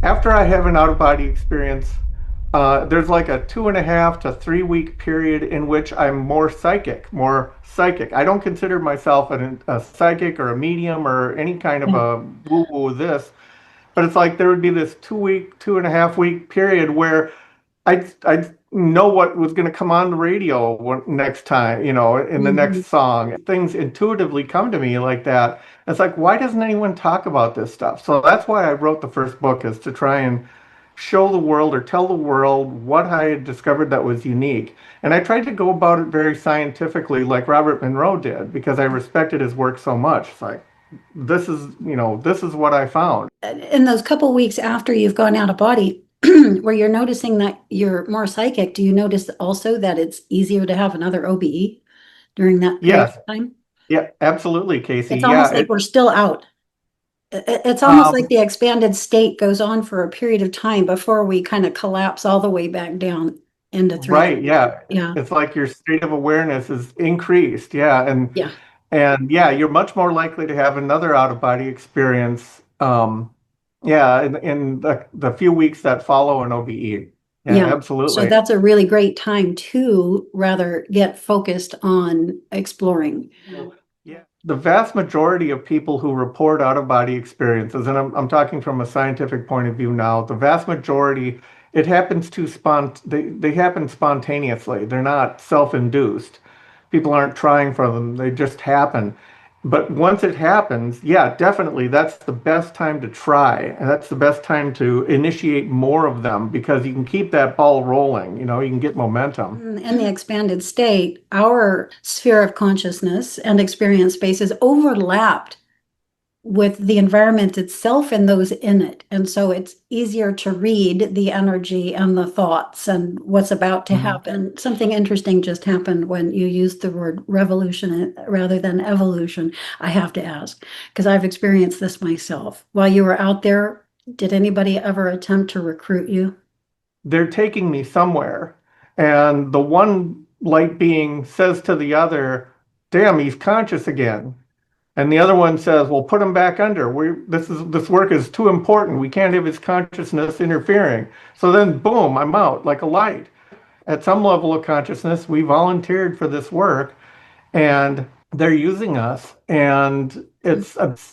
After I have an out-of-body experience, there's like a 2.5 to 3 week period in which I'm more psychic, more psychic. I don't consider myself a psychic or a medium or any kind of Yeah. a woo-woo this, but it's like there would be this 2 week, 2.5 week period where I'd know what was going to come on the radio next time, in the Mhm. next song. Things intuitively come to me like that. It's like, why doesn't anyone talk about this stuff? So that's why I wrote the first book, is to try and show the world or tell the world what I had discovered that was unique. And I tried to go about it very scientifically, like Robert Monroe did, because I respected his work so much. It's like, this is what I found. In those couple weeks after you've gone out of body, where you're noticing that you're more psychic, do you notice also that it's easier to have another OBE during that period Yes, of time? yeah, absolutely, Casey. It's Yeah, almost like we're still out. It's almost like um, the expanded state goes on for a period of time before we kind of collapse all the way back down into three. right, yeah. Yeah, It's like your state of awareness is increased, yeah, yeah, and yeah, you're much more likely to have another out of body experience. Yeah, in the few weeks that follow an OBE. Yeah, yeah. So absolutely. that's a really great time to rather get focused on exploring. Yeah. The vast majority of people who report out of body experiences, and I'm talking from a scientific point of view now, the vast majority, it happens they happen spontaneously. They're not self-induced. People aren't trying for them, they just happen. But once it happens, yeah, definitely that's the best time to try. And that's the best time to initiate more of them because you can keep that ball rolling, you can get momentum. In the expanded state, our sphere of consciousness and experience space is overlapped with the environment itself and those in it. And so it's easier to read the energy and the thoughts and what's about to Mhm. happen. Something interesting just happened when you used the word revolution rather than evolution. I have to ask, because I've experienced this myself. While you were out there, did anybody ever attempt to recruit you? They're taking me somewhere. And the one light being says to the other, damn, he's conscious again. And the other one says, well, put him back under. This work is too important. We can't have his consciousness interfering. So then, boom, I'm out like a light. At some level of consciousness, we volunteered for this work, and they're using us. And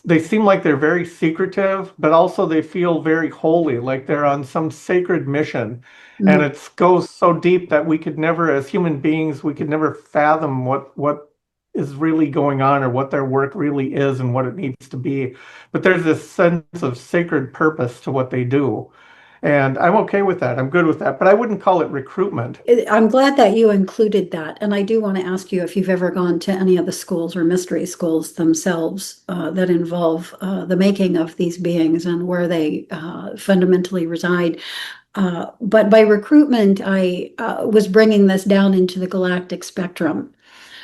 they seem like they're very secretive, but also they feel very holy, like they're on some sacred mission. And Mm. it goes so deep that we could never, as human beings, we could never fathom what is really going on or what their work really is and what it needs to be. But there's this sense of sacred purpose to what they do. And I'm okay with that. I'm good with that. But I wouldn't call it recruitment. I'm glad that you included that. And I do want to ask you if you've ever gone to any of the schools or mystery schools themselves that involve the making of these beings and where they fundamentally reside. But by recruitment, I was bringing this down into the galactic spectrum.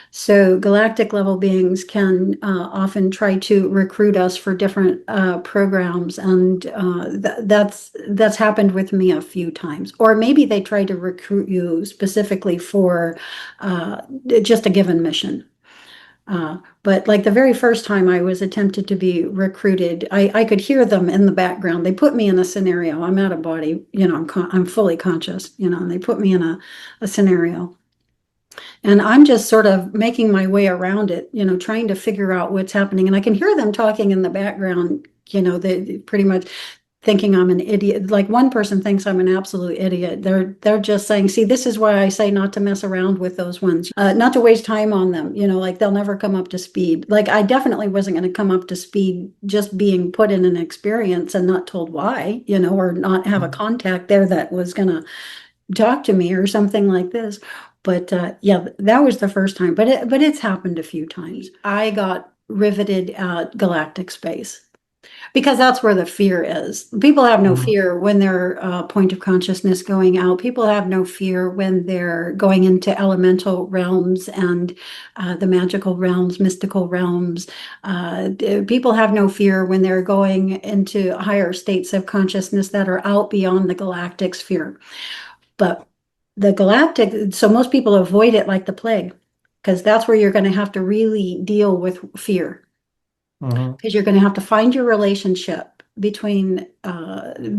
So galactic level beings can often try to recruit us for different programs, and that's happened with me a few times. Or maybe they try to recruit you specifically for uh, just a given mission. But like the very first time I was attempted to be recruited, I could hear them in the background. They put me in a scenario. I'm out of body, I'm fully conscious, and they put me in a scenario. And I'm just sort of making my way around it, trying to figure out what's happening. And I can hear them talking in the background, they pretty much thinking I'm an idiot. Like one person thinks I'm an absolute idiot. They're just saying, see, this is why I say not to mess around with those ones, not to waste time on them, like they'll never come up to speed. Like I definitely wasn't going to come up to speed just being put in an experience and not told why, or not have a contact there that was going to talk to me or something like this. But yeah, that was the first time. But it's happened a few times. I got riveted at galactic space because that's where the fear is. People have no Mhm. fear when they're point of consciousness going out. People have no fear when they're going into elemental realms and the magical realms, mystical realms. People have no fear when they're going into higher states of consciousness that are out beyond the galactic sphere. But the galactic, so most people avoid it like the plague, because that's where you're going to have to really deal with fear, Mhm. because you're going to have to find your relationship. between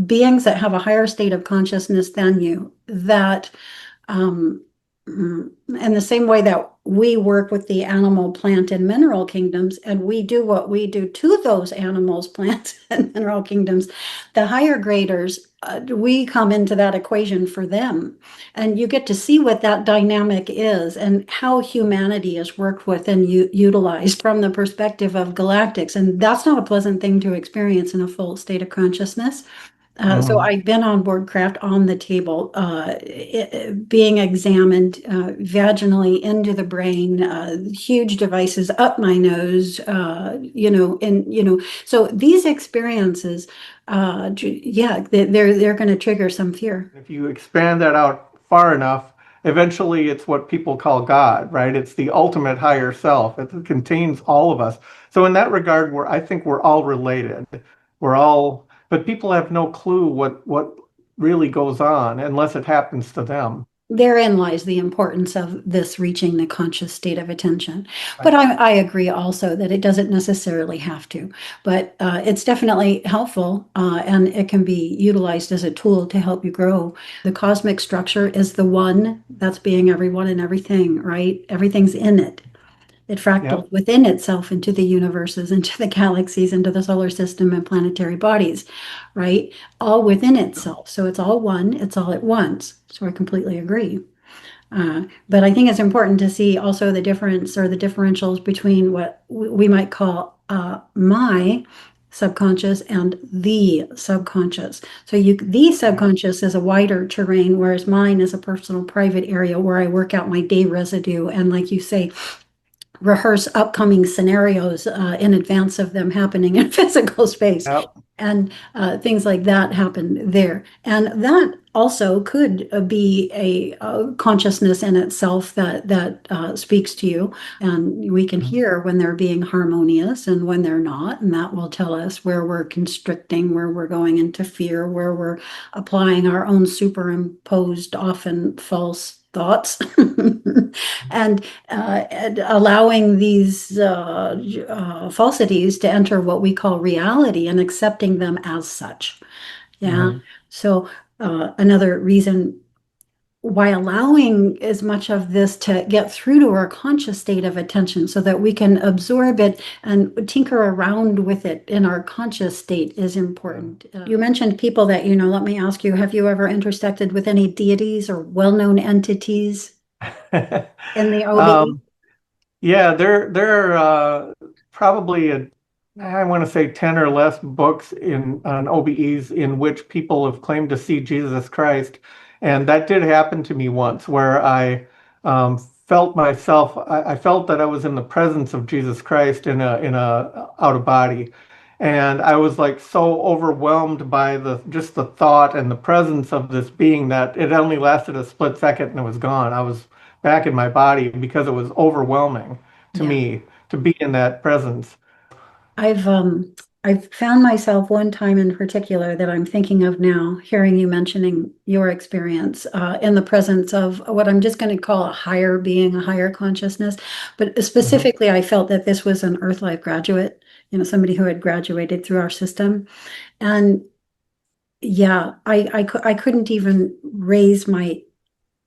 beings that have a higher state of consciousness than you, that um, in the same way that we work with the animal, plant, and mineral kingdoms, and we do what we do to those animals, plants, and mineral kingdoms, the higher graders, we come into that equation for them. And you get to see what that dynamic is and how humanity is worked with and utilized from the perspective of galactics. And that's not a pleasant thing to experience in a full state of consciousness. So Mhm. I've been on board craft on the table, being examined vaginally into the brain, huge devices up my nose, so these experiences, yeah, they're going to trigger some fear. If you expand that out far enough, eventually it's what people call God, right? It's the ultimate higher self. It contains all of us. So in that regard, I think we're all related. We're all, but people have no clue what really goes on unless it happens to them. Therein lies the importance of this reaching the conscious state of attention. But Right. I agree also that it doesn't necessarily have to, but it's definitely helpful, and it can be utilized as a tool to help you grow. The cosmic structure is the one that's being everyone and everything, right? Everything's in it. It fractals Yep. within itself into the universes, into the galaxies, into the solar system and planetary bodies, right? All within itself. So it's all one, it's all at once. So I completely agree. But I think it's important to see also the difference or the differentials between what we might call my subconscious and the subconscious. So the Right. subconscious is a wider terrain, whereas mine is a personal private area where I work out my day residue. And like you say, rehearse upcoming scenarios in advance of them happening in physical space. Yep. And things like that happen there. And that also could be a consciousness in itself that speaks to you. And we can Mhm. hear when they're being harmonious and when they're not. And that will tell us where we're constricting, where we're going into fear, where we're applying our own superimposed, often false thoughts. And allowing these falsities to enter what we call reality and accepting them as such. Yeah. Mhm. So another reason why allowing as much of this to get through to our conscious state of attention so that we can absorb it and tinker around with it in our conscious state is important. You mentioned people that you know. Let me ask you, have you ever intersected with any deities or well-known entities Yeah. in the OBE? Um, Yeah, there are probably I want to say 10 or less books in on OBEs in which people have claimed to see Jesus Christ. And that did happen to me once where I felt myself, I felt that I was in the presence of Jesus Christ in a out of body. And I was like so overwhelmed by the just the thought and the presence of this being that it only lasted a split second and it was gone. I was back in my body because it was overwhelming to Yeah. me to be in that presence. I've um I've found myself one time in particular that I'm thinking of now, hearing you mentioning your experience in the presence of what I'm just going to call a higher being, a higher consciousness. But Mhm. specifically, I felt that this was an Earth Life graduate, somebody who had graduated through our system. And yeah, I couldn't even raise my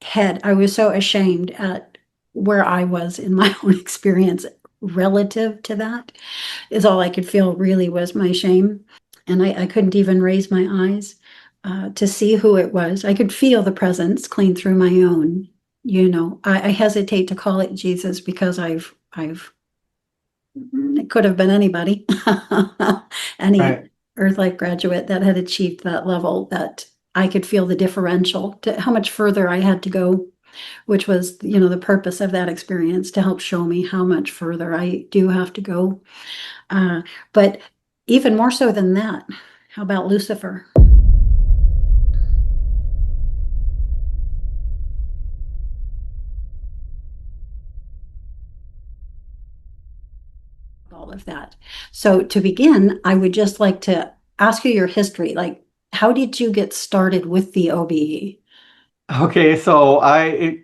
head. I was so ashamed at where I was in my own experience relative to that is all I could feel really was my shame. And I couldn't even raise my eyes to see who it was. I could feel the presence clean through my own. I hesitate to call it Jesus because it could have been anybody, any Right. Earth Life graduate that had achieved that level that I could feel the differential to how much further I had to go, which was, the purpose of that experience to help show me how much further I do have to go. But even more so than that, how about Lucifer? All of that. So to begin, I would just like to ask you your history. Like, how did you get started with the OBE? Okay, so I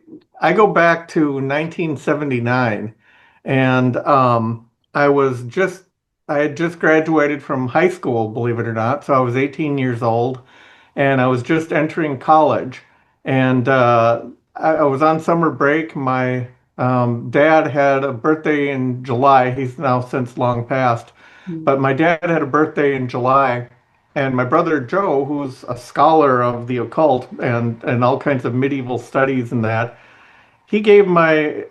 go back to 1979 and I was just I had just graduated from high school, believe it or not. So I was 18 years old and I was just entering college. And I was on summer break. My dad had a birthday in July. He's now since long passed. Mm. But my dad had a birthday in July. And my brother Joe, who's a scholar of the occult and all kinds of medieval studies and that, he gave my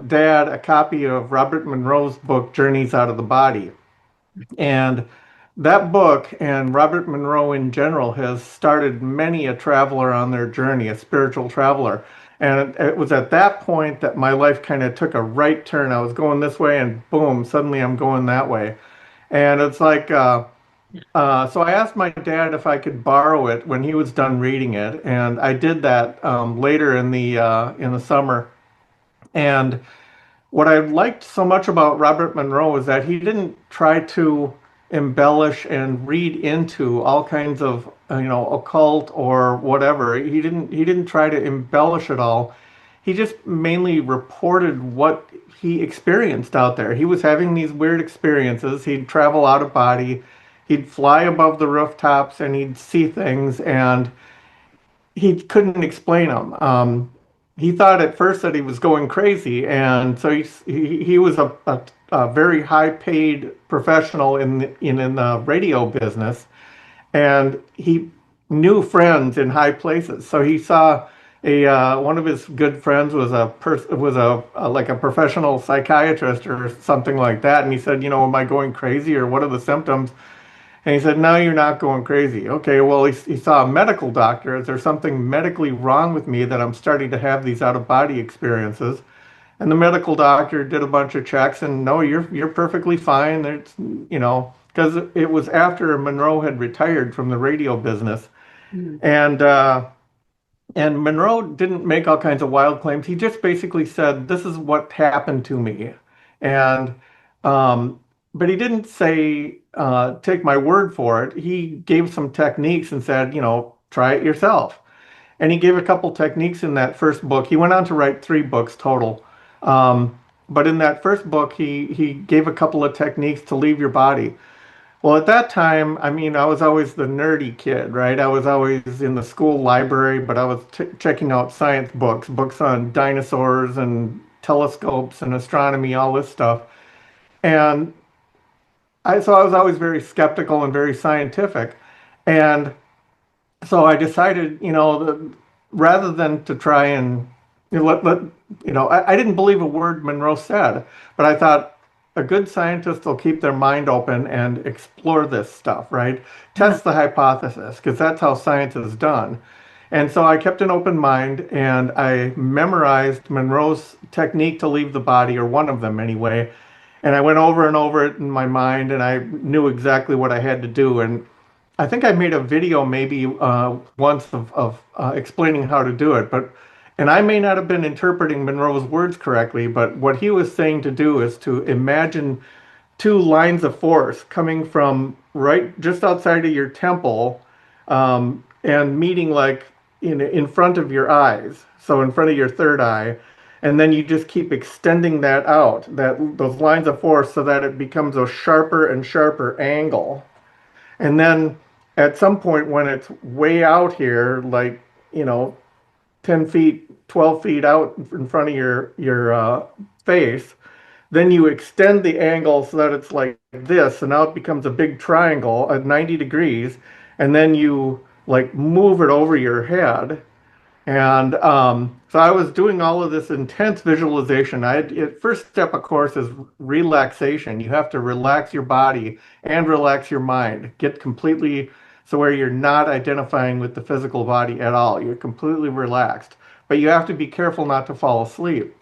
dad a copy of Robert Monroe's book, Journeys Out of the Body. And that book and Robert Monroe in general has started many a traveler on their journey, a spiritual traveler. And it was at that point that my life kind of took a right turn. I was going this way, and boom, suddenly I'm going that way. And it's like, so I asked my dad if I could borrow it when he was done reading it, and I did that later in the summer. And what I liked so much about Robert Monroe is that he didn't try to embellish and read into all kinds of occult or whatever. He didn't try to embellish it all. He just mainly reported what he experienced out there. He was having these weird experiences. He'd travel out of body. He'd fly above the rooftops and he'd see things, and he couldn't explain them. He thought at first that he was going crazy, and so he was a very high paid professional in the radio business, and he knew friends in high places. So he saw a one of his good friends was a like a professional psychiatrist or something like that, and he said, am I going crazy or what are the symptoms? And he said, no, you're not going crazy. Okay, well, he saw a medical doctor. Is there something medically wrong with me that I'm starting to have these out of body experiences? And the medical doctor did a bunch of checks and no, you're perfectly fine. Because it was after Monroe had retired from the radio business. Mm. And Monroe didn't make all kinds of wild claims. He just basically said, "This is what happened to me," and um, but he didn't say, "Take my word for it." He gave some techniques and said, "Try it yourself." And he gave a couple techniques in that first book. He went on to write 3 books total. But in that first book, he gave a couple of techniques to leave your body. Well, at that time, I mean, I was always the nerdy kid, right? I was always in the school library, but I was checking out science books, books on dinosaurs and telescopes and astronomy, all this stuff. And so I was always very skeptical and very scientific. And so I decided, rather than to try and I didn't believe a word Monroe said, but I thought a good scientist will keep their mind open and explore this stuff, right? Yeah. Test the hypothesis, because that's how science is done. And so I kept an open mind and I memorized Monroe's technique to leave the body, or one of them anyway. And I went over and over it in my mind and I knew exactly what I had to do. And I think I made a video maybe once of explaining how to do it, and I may not have been interpreting Monroe's words correctly, but what he was saying to do is to imagine 2 lines of force coming from right just outside of your temple, and meeting like in front of your eyes, so in front of your third eye, and then you just keep extending that out, those lines of force, so that it becomes a sharper and sharper angle. And then at some point when it's way out here, like, 10 feet, 12 feet out in front of your face, then you extend the angle so that it's like this, and now it becomes a big triangle at 90 degrees, and then you like move it over your head, and so I was doing all of this intense visualization. First step, of course, is relaxation. You have to relax your body and relax your mind. Get completely so where you're not identifying with the physical body at all. You're completely relaxed. But you have to be careful not to fall asleep.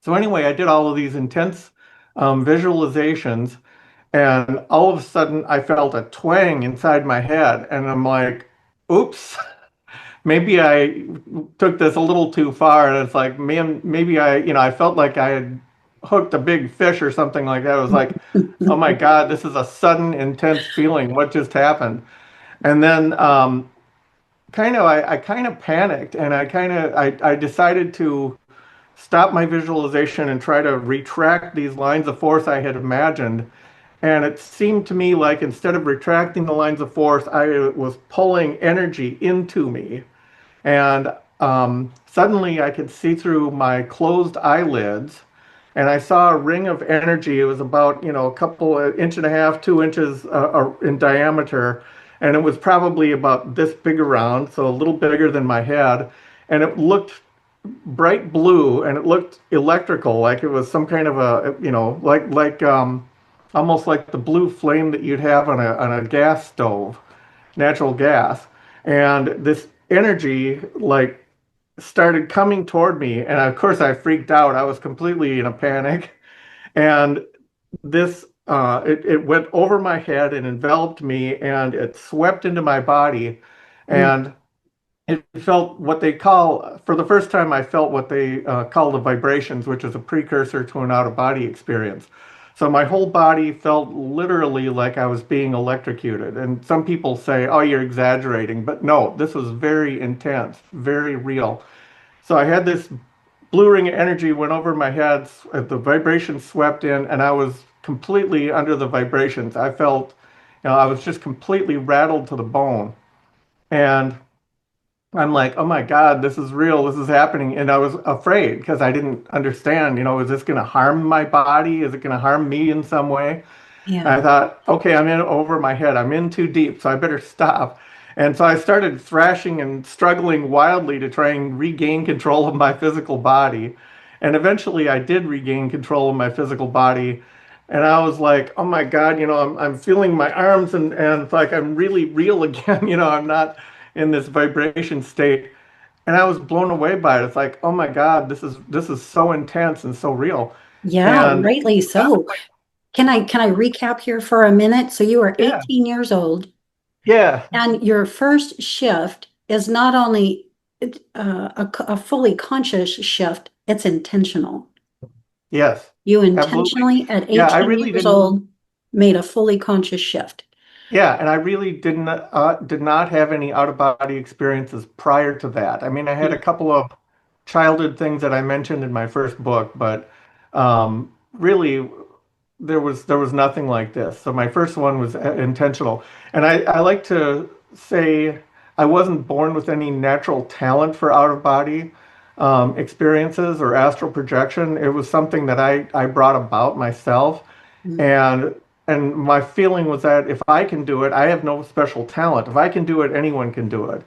So anyway, I did all of these intense visualizations, and all of a sudden I felt a twang inside my head, and I'm like, oops, maybe I took this a little too far. And it's like, man, maybe I felt like I had hooked a big fish or something like that. It was like, oh my God, this is a sudden, intense feeling. What just happened? And then I kind of panicked, and I decided to stop my visualization and try to retract these lines of force I had imagined. And it seemed to me like instead of retracting the lines of force, I was pulling energy into me. And suddenly I could see through my closed eyelids and I saw a ring of energy. It was about, a couple inch and a half, 2 inches in diameter. And it was probably about this big around, so a little bigger than my head. And it looked bright blue and it looked electrical, like it was some kind of a, almost like the blue flame that you'd have on a gas stove, natural gas. And this energy like started coming toward me. And of course I freaked out. I was completely in a panic. And it went over my head and enveloped me and it swept into my body. Mm. And it felt what they call, for the first time, I felt what they call the vibrations, which is a precursor to an out of body experience. So my whole body felt literally like I was being electrocuted. And some people say, oh, you're exaggerating. But no, this was very intense, very real. So I had this blue ring of energy went over my head, the vibrations swept in, and I was completely under the vibrations. I felt, I was just completely rattled to the bone. And I'm like, oh my God, this is real. This is happening. And I was afraid because I didn't understand, is this going to harm my body? Is it going to harm me in some way? Yeah. I thought, okay, I'm in over my head. I'm in too deep, so I better stop. And so I started thrashing and struggling wildly to try and regain control of my physical body. And eventually I did regain control of my physical body. And I was like, oh my God, I'm feeling my arms and it's like I'm really real again. I'm not in this vibration state. And I was blown away by it. It's like, oh my God, this is so intense and so real. Yeah, And rightly so. Can I recap here for a minute? So you are yeah, 18 years old, yeah, and your first shift is not only a fully conscious shift, it's intentional. yes, You absolutely. intentionally, at Yeah, I 18 really years didn't. old, made a fully conscious shift. Yeah, and I really did not have any out of body experiences prior to that. I mean, I had a couple of childhood things that I mentioned in my first book, but really there was nothing like this. So my first one was intentional, and I like to say I wasn't born with any natural talent for out of body experiences or astral projection. It was something that I brought about myself. Mm. And my feeling was that if I can do it, I have no special talent. If I can do it, anyone can do it,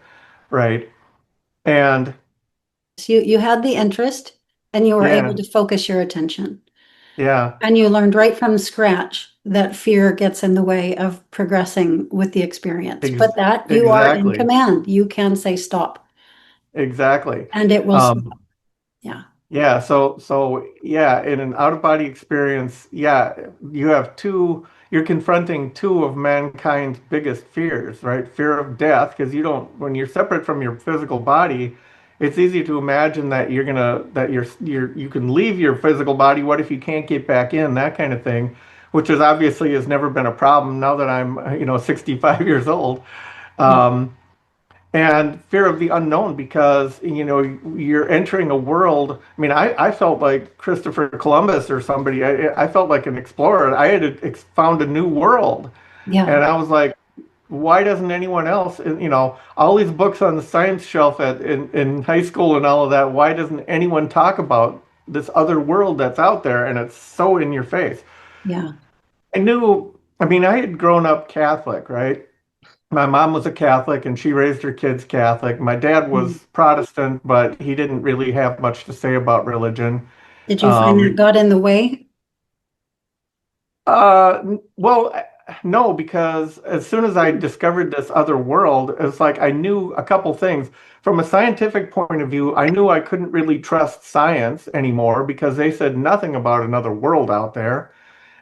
right? And So you had the interest and you were able yeah, to focus your attention. yeah, And you learned right from scratch that fear gets in the way of progressing with the experience, but that you are in exactly, command. You can say stop exactly. and it will Um, stop. Yeah. Yeah, so yeah, in an out-of-body experience, yeah, you're confronting two of mankind's biggest fears, right? Fear of death, because when you're separate from your physical body, it's easy to imagine that you can leave your physical body. What if you can't get back in? That kind of thing, which is obviously has never been a problem now that I'm, 65 years old. Yeah. Um, and fear of the unknown because you're entering a world. I mean, I felt like Christopher Columbus or somebody. I felt like an explorer. I had found a new world, Yeah. and I was like, why doesn't anyone else? All these books on the science shelf in high school and all of that. Why doesn't anyone talk about this other world that's out there? And it's so in your face. Yeah. I knew. I mean, I had grown up Catholic, right? My mom was a Catholic and she raised her kids Catholic. My dad Mm. was Protestant, but he didn't really have much to say about religion. Did you find that Um, got in the way? well, no, because as soon as I discovered this other world, it's like I knew a couple things. From a scientific point of view, I knew I couldn't really trust science anymore because they said nothing about another world out there.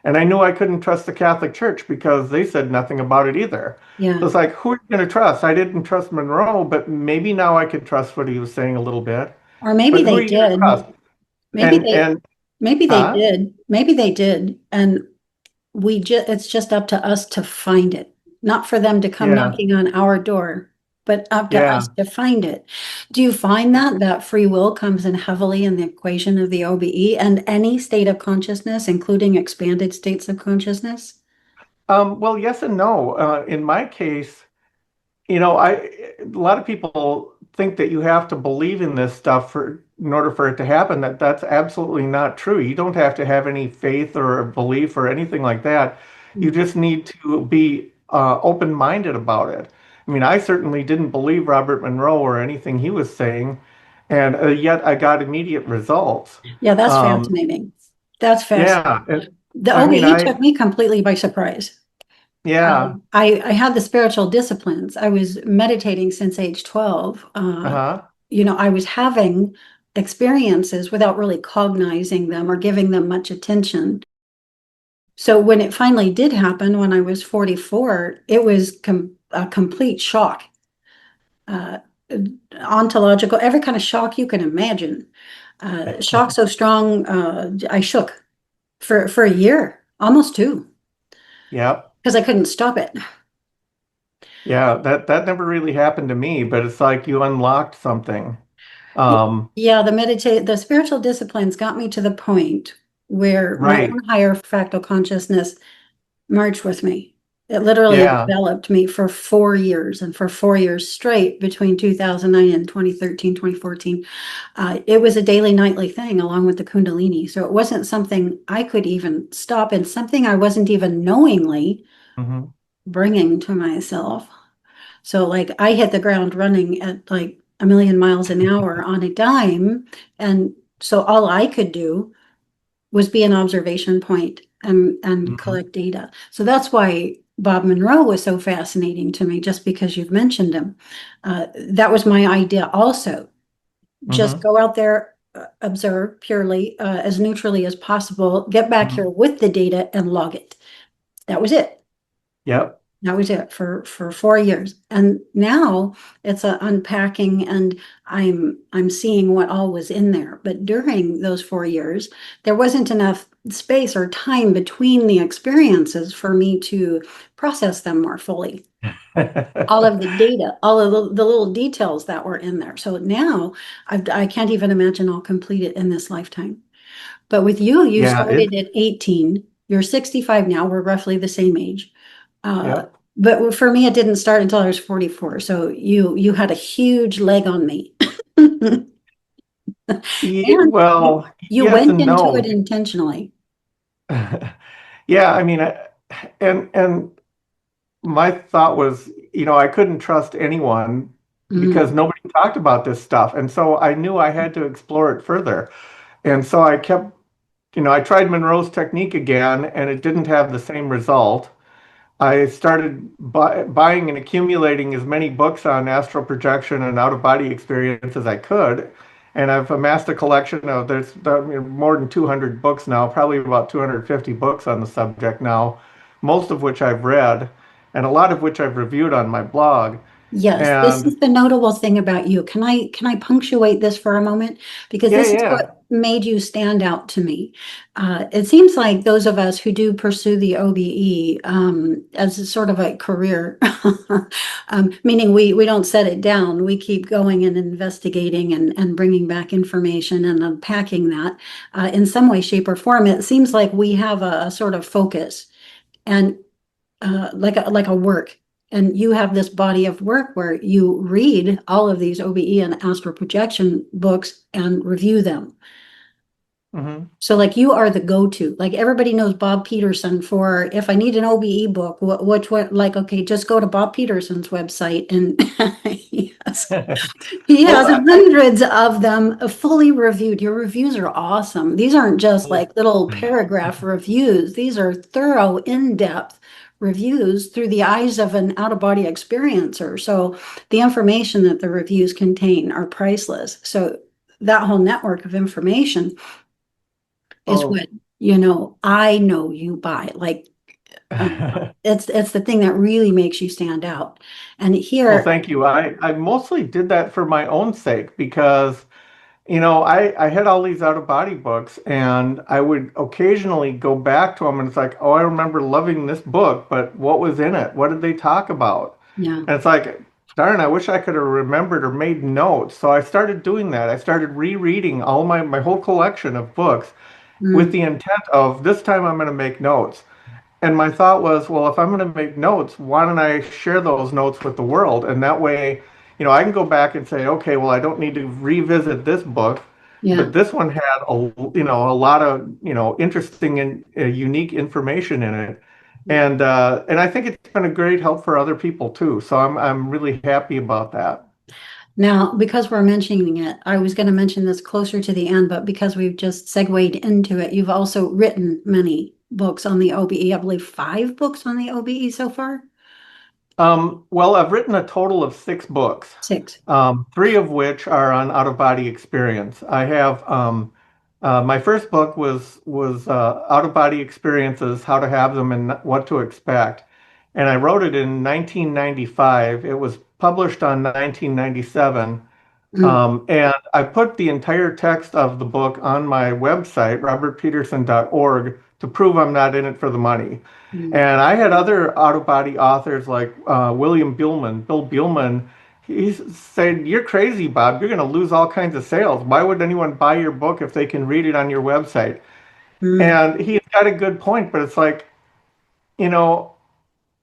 And I knew I couldn't trust the Catholic Church because they said nothing about it either. Yeah. So it's like, who are you going to trust? I didn't trust Monroe, but maybe now I could trust what he was saying a little bit. Or maybe But who they are you going to trust? did. Maybe And they and maybe they huh? did. Maybe they did. And it's just up to us to find it. Not for them to come Yeah, knocking on our door, but up to us yeah. to find it. Do you find that free will comes in heavily in the equation of the OBE and any state of consciousness, including expanded states of consciousness? Well, yes and no. In my case, a lot of people think that you have to believe in this stuff in order for it to happen. That's absolutely not true. You don't have to have any faith or belief or anything like that. You Mm. just need to be open-minded about it. I mean, I certainly didn't believe Robert Monroe or anything he was saying, and yet I got immediate results. Yeah, that's Um, fascinating. That's fascinating. yeah, and, The I mean, OBE took me completely by surprise. yeah, I had the spiritual disciplines. I was meditating since age 12. uh-huh, I was having experiences without really cognizing them or giving them much attention. So when it finally did happen, when I was 44, it was a complete shock. Uh, Ontological, every kind of shock you can imagine. Shock so strong, I shook for a year, almost two, yep. because I couldn't stop it. Yeah, that never really happened to me, but it's like you unlocked something. Um, Yeah, the spiritual disciplines got me to the point where my right. own higher fractal consciousness merged with me. It literally Yeah. enveloped me for 4 years, and for 4 years straight between 2009 and 2013, 2014. It was a daily, nightly thing along with the Kundalini. So it wasn't something I could even stop and something I wasn't even knowingly Hmm. bringing to myself. So like I hit the ground running at like a million miles an hour on a dime. And so all I could do was be an observation point and Hmm. collect data. So that's why Bob Monroe was so fascinating to me, just because you've mentioned him. That was my idea also. Just Hmm. go out there, observe purely, as neutrally as possible, get back here Hmm. with the data and log it. That was it. Yep. That was it for 4 years. And now it's a unpacking, and I'm seeing what all was in there. But during those 4 years, there wasn't enough space or time between the experiences for me to process them more fully. All of the data, all of the little details that were in there. So now I can't even imagine I'll complete it in this lifetime. But with you, you Yeah, started at 18. You're 65 now. We're roughly the same age. Uh, yep. but for me, it didn't start until I was 44. So you had a huge leg on me. And Well, you yes went and into no. it intentionally. Yeah, I mean, and my thought was, I couldn't trust anyone Mm, because nobody talked about this stuff. And so I knew I had to explore it further. And so I tried Monroe's technique again, and it didn't have the same result. I started buying and accumulating as many books on astral projection and out of body experience as I could. And I've amassed a collection of more than 200 books now, probably about 250 books on the subject now, most of which I've read, and a lot of which I've reviewed on my blog. yes, this And is the notable thing about you. Can I punctuate this for a moment? Because yeah, this is yeah. what made you stand out to me. It seems like those of us who do pursue the OBE, as a sort of a career, meaning we don't set it down, we keep going and investigating and bringing back information and unpacking that, in some way, shape, or form. It seems like we have a sort of focus and, like a work. And you have this body of work where you read all of these OBE and astral projection books and review them. Hmm. So like you are the go-to. Like everybody knows Bob Peterson for, if I need an OBE book, which one, like, okay, just go to Bob Peterson's website and yes, he Well, has hundreds of them fully reviewed. Your reviews are awesome. These aren't just well, like little paragraph reviews. These are thorough, in-depth reviews through the eyes of an out-of-body experiencer. So the information that the reviews contain are priceless. So that whole network of information is well, what, I know you by. Like, it's the thing that really makes you stand out. And well, here, thank you. I mostly did that for my own sake because I had all these out of body books and I would occasionally go back to them and it's like, oh, I remember loving this book, but what was in it? What did they talk about? yeah. And it's like, darn, I wish I could have remembered or made notes. So I started doing that. I started rereading all my whole collection of books with Mm. the intent of this time I'm going to make notes. and my thought was, well, if I'm going to make notes, why don't I share those notes with the world? And that way, I can go back and say, okay, well, I don't need to revisit this book, Yeah. but this one had a lot of, interesting and unique information in it. And I think it's been a great help for other people too. So I'm really happy about that. Now, because we're mentioning it, I was going to mention this closer to the end, but because we've just segued into it, you've also written many books on the OBE. I believe 5 books on the OBE so far. Well, I've written a total of 6 books, 6. 3 of which are on out-of-body experience. I have my first book was out-of-body experiences, how to have them, and what to expect. And I wrote it in 1995. It was published on 1997. Mm, And I put the entire text of the book on my website, robertpeterson.org, to prove I'm not in it for the money. mm, And I had other out-of-body authors like Bill Bielman. He said, "You're crazy, Bob. You're going to lose all kinds of sales. Why would anyone buy your book if they can read it on your website?" mm. And he's got a good point, but it's like, you know,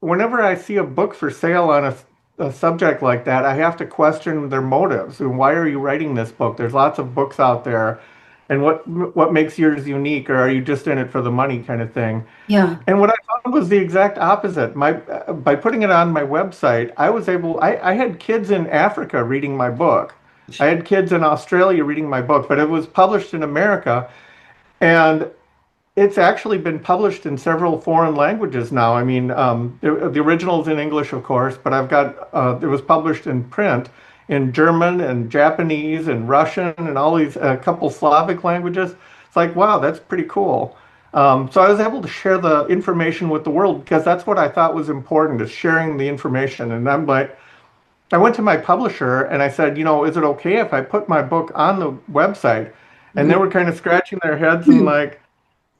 whenever I see a book for sale on a subject like that, I have to question their motives. And why are you writing this book? There's lots of books out there. And what makes yours unique, or are you just in it for the money kind of thing? Yeah. And what I found was the exact opposite. By putting it on my website, I had kids in Africa reading my book. I had kids in Australia reading my book, but it was published in America. And it's actually been published in several foreign languages now. I mean, the original's in English, of course, but it was published in print in German and Japanese and Russian and all these, a couple Slavic languages. It's like, wow, that's pretty cool. So I was able to share the information with the world because that's what I thought was important, is sharing the information. And I went to my publisher and I said, is it okay if I put my book on the website? And they Mm, were kind of scratching their heads and like,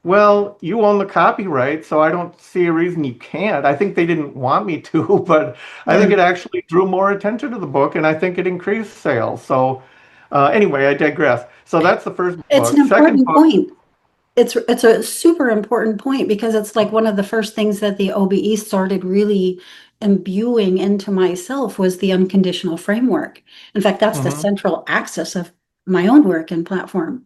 well, you own the copyright, so I don't see a reason you can't. I think they didn't want me to, but I yeah. think it actually drew more attention to the book, and I think it increased sales. So, anyway, I digress. So that's the first It's an book. Second important book, point. It's a super important point because it's like one of the first things that the OBE started really imbuing into myself was the unconditional framework. In fact, that's the hmm central axis of my own work and platform.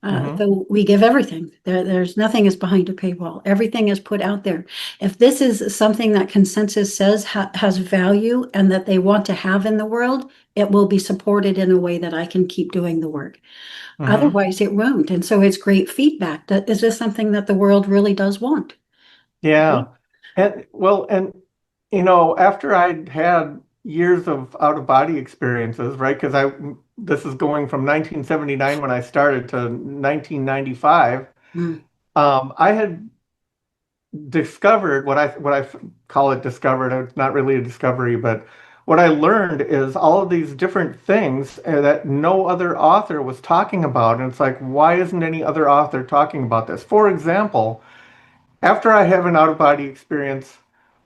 hmm So we give everything. There's nothing is behind a paywall. Everything is put out there. If this is something that consensus says has value and that they want to have in the world, it will be supported in a way that I can keep doing the work. hmm Otherwise, it won't. And so it's great feedback. That is this something that the world really does want? Yeah. Right? And after I'd had years of out-of-body experiences, right? Because this is going from 1979 when I started to 1995. Mm, I had discovered what I call it discovered. It's not really a discovery, but what I learned is all of these different things that no other author was talking about. And it's like, why isn't any other author talking about this? For example, after I have an out-of-body experience,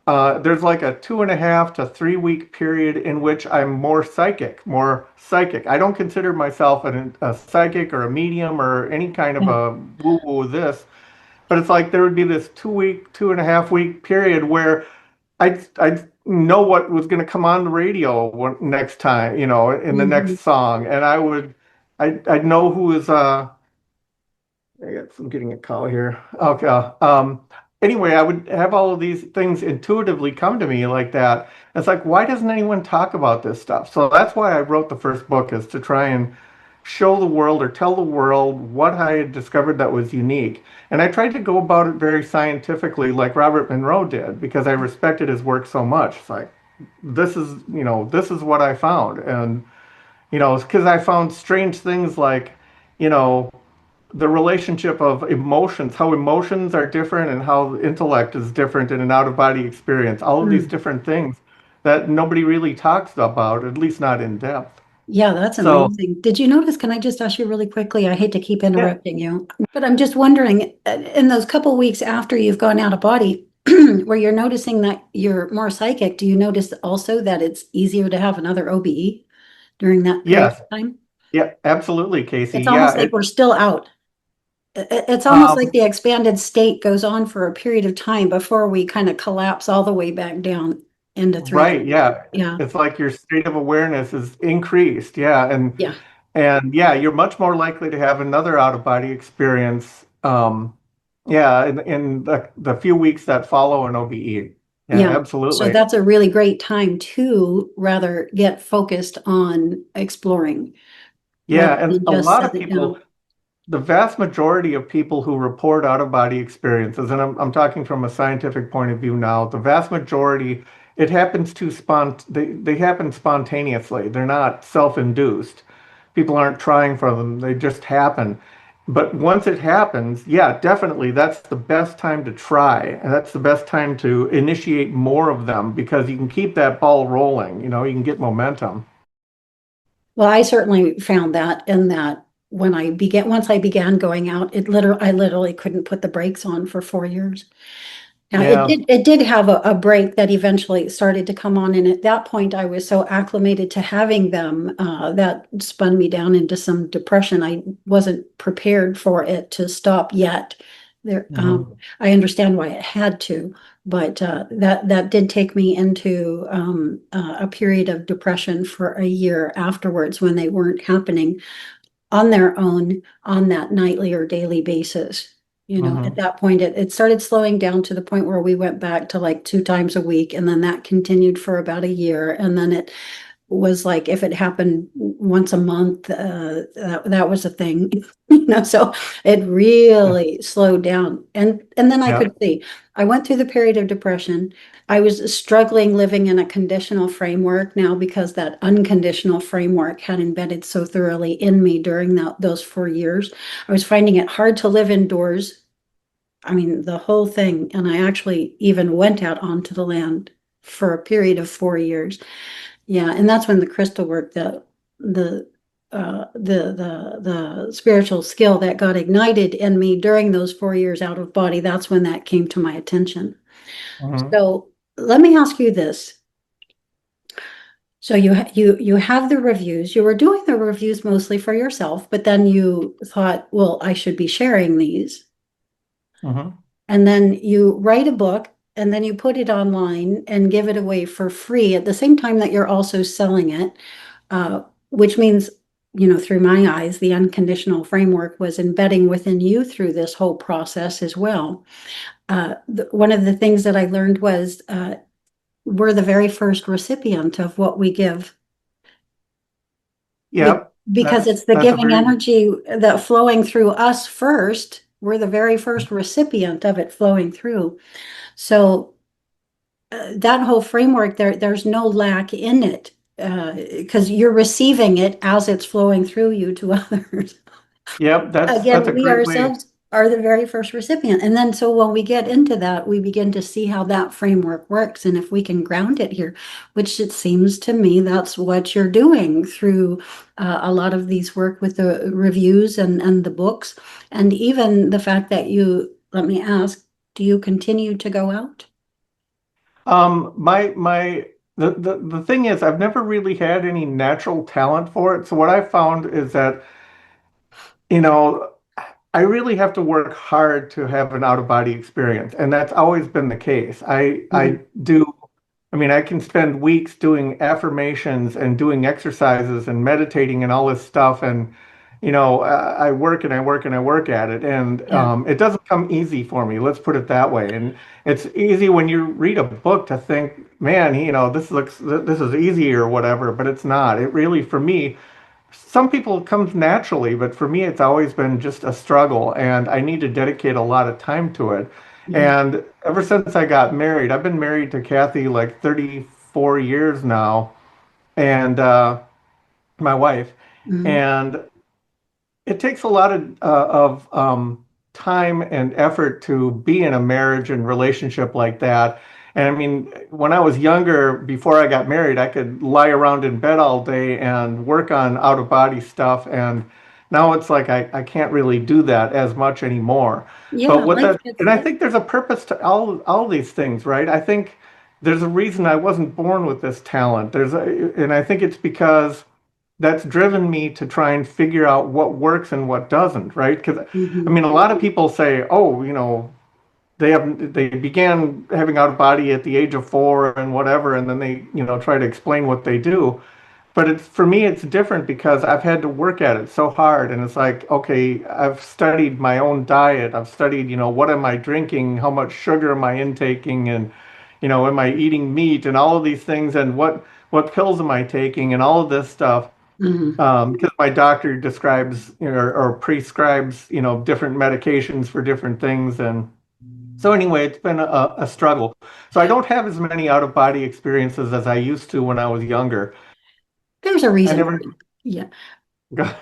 there's like a 2.5 to 3 week period in which I'm more psychic. I don't consider myself a psychic or a medium or any kind of yeah. a woo-woo this. But it's like there would be this 2 week, 2.5 week period where I'd know what was going to come on the radio next time, in the Mhm. next song, and I'd know who is I'm getting a call here. Okay. Anyway, I would have all of these things intuitively come to me like that. It's like, why doesn't anyone talk about this stuff? So that's why I wrote the first book, is to try and show the world or tell the world what I had discovered that was unique. And I tried to go about it very scientifically, like Robert Monroe did, because I respected his work so much. It's like, this is what I found. And, because I found strange things like, you know, the relationship of emotions, how emotions are different and how intellect is different in an out of body experience. All of these Mm. different things that nobody really talks about, at least not in depth. Yeah, that's So, amazing. Did you notice? Can I just ask you really quickly? I hate to keep yeah, interrupting you, but I'm just wondering, in those couple weeks after you've gone out of body, where you're noticing that you're more psychic, do you notice also that it's easier to have another OBE during that period yes, of time? yeah, absolutely, Casey. It's almost Yeah, like we're still out. It's almost like Um, the expanded state goes on for a period of time before we kind of collapse all the way back down into right, 3D. yeah. Yeah, It's like your state of awareness is increased, yeah, yeah, and yeah, you're much more likely to have another out of body experience. Yeah, in the few weeks that follow an OBE. Yeah, yeah. So absolutely. that's a really great time to rather get focused on exploring rather Yeah, and than a just lot set of it people, down. the vast majority of people who report out of body experiences, and I'm talking from a scientific point of view now, the vast majority, it happens to they happen spontaneously. They're not self-induced. People aren't trying for them, they just happen. But once it happens, yeah, definitely that's the best time to try. And that's the best time to initiate more of them because you can keep that ball rolling, you can get momentum. Well, I certainly found that in that once I began going out, I literally couldn't put the brakes on for 4 years. Now, Yeah. it did have a break that eventually started to come on, and at that point, I was so acclimated to having them that spun me down into some depression. I wasn't prepared for it to stop yet. There, Mhm. I understand why it had to, but that did take me into a period of depression for a year afterwards when they weren't happening on their own on that nightly or daily basis. At Mhm. that point, it started slowing down to the point where we went back to like 2 times a week, and then that continued for about a year. And then it was like if it happened once a month, that was a thing, so it really slowed down. And then I Yeah. could see I went through the period of depression. I was struggling living in a conditional framework now because that unconditional framework had embedded so thoroughly in me during those 4 years. I was finding it hard to live indoors. I mean, the whole thing. And I actually even went out onto the land for a period of 4 years. Yeah, and that's when the crystal work, the the spiritual skill that got ignited in me during those 4 years out of body, that's when that came to my attention. Mhm. So let me ask you this. So you have the reviews. You were doing the reviews mostly for yourself, but then you thought, well, I should be sharing these. Mhm. And then you write a book and then you put it online and give it away for free at the same time that you're also selling it, which means, through my eyes, the unconditional framework was embedding within you through this whole process as well. One of the things that I learned was we're the very first recipient of what we give Yep. because That's it's the that's a giving very energy that flowing through us first. We're the very first recipient of it flowing through. So that whole framework there's no lack in it because you're receiving it as it's flowing through you to others. yep, that's Again, a we great way. ourselves are the very first recipient. And then so when we get into that, we begin to see how that framework works. And if we can ground it here, which it seems to me that's what you're doing through a lot of these work with the reviews and the books, and even the fact that let me ask, do you continue to go out? My the thing is I've never really had any natural talent for it. So what I found is that, you know, I really have to work hard to have an out of body experience, and that's always been the case. I Mhm. do, I mean, I can spend weeks doing affirmations and doing exercises and meditating and all this stuff, and I work and I work and I work at it, and Yeah. it doesn't come easy for me. Let's put it that way. And it's easy when you read a book to think, man, this is easy or whatever, but it's not. It really, for me, some people it comes naturally, but for me, it's always been just a struggle, and I need to dedicate a lot of time to it. Mhm. And ever since I got married, I've been married to Kathy like 34 years now, and my wife, Mhm. and it takes a lot of time and effort to be in a marriage and relationship like that. And I mean, when I was younger, before I got married, I could lie around in bed all day and work on out of body stuff. And now it's like I can't really do that as much anymore. But Yeah, what life that, gets and I think there's a purpose to all these things, right? I think there's a reason I wasn't born with this talent. And I think it's because that's driven me to try and figure out what works and what doesn't, right? Because I Mhm. mean, a lot of people say, oh, you know, they began having out of body at the age of 4 and whatever, and then they, you know, try to explain what they do. But it's for me, it's different because I've had to work at it so hard, and it's like, okay, I've studied my own diet. I've studied, you know, what am I drinking? How much sugar am I intaking? And, you know, am I eating meat? And all of these things, and what pills am I taking? And all of this stuff. Mhm. Because my doctor describes, you know, or prescribes, you know, different medications for different things. And so anyway, it's been a struggle. So I don't have as many out of body experiences as I used to when I was younger. There's a I reason. never Yeah. got.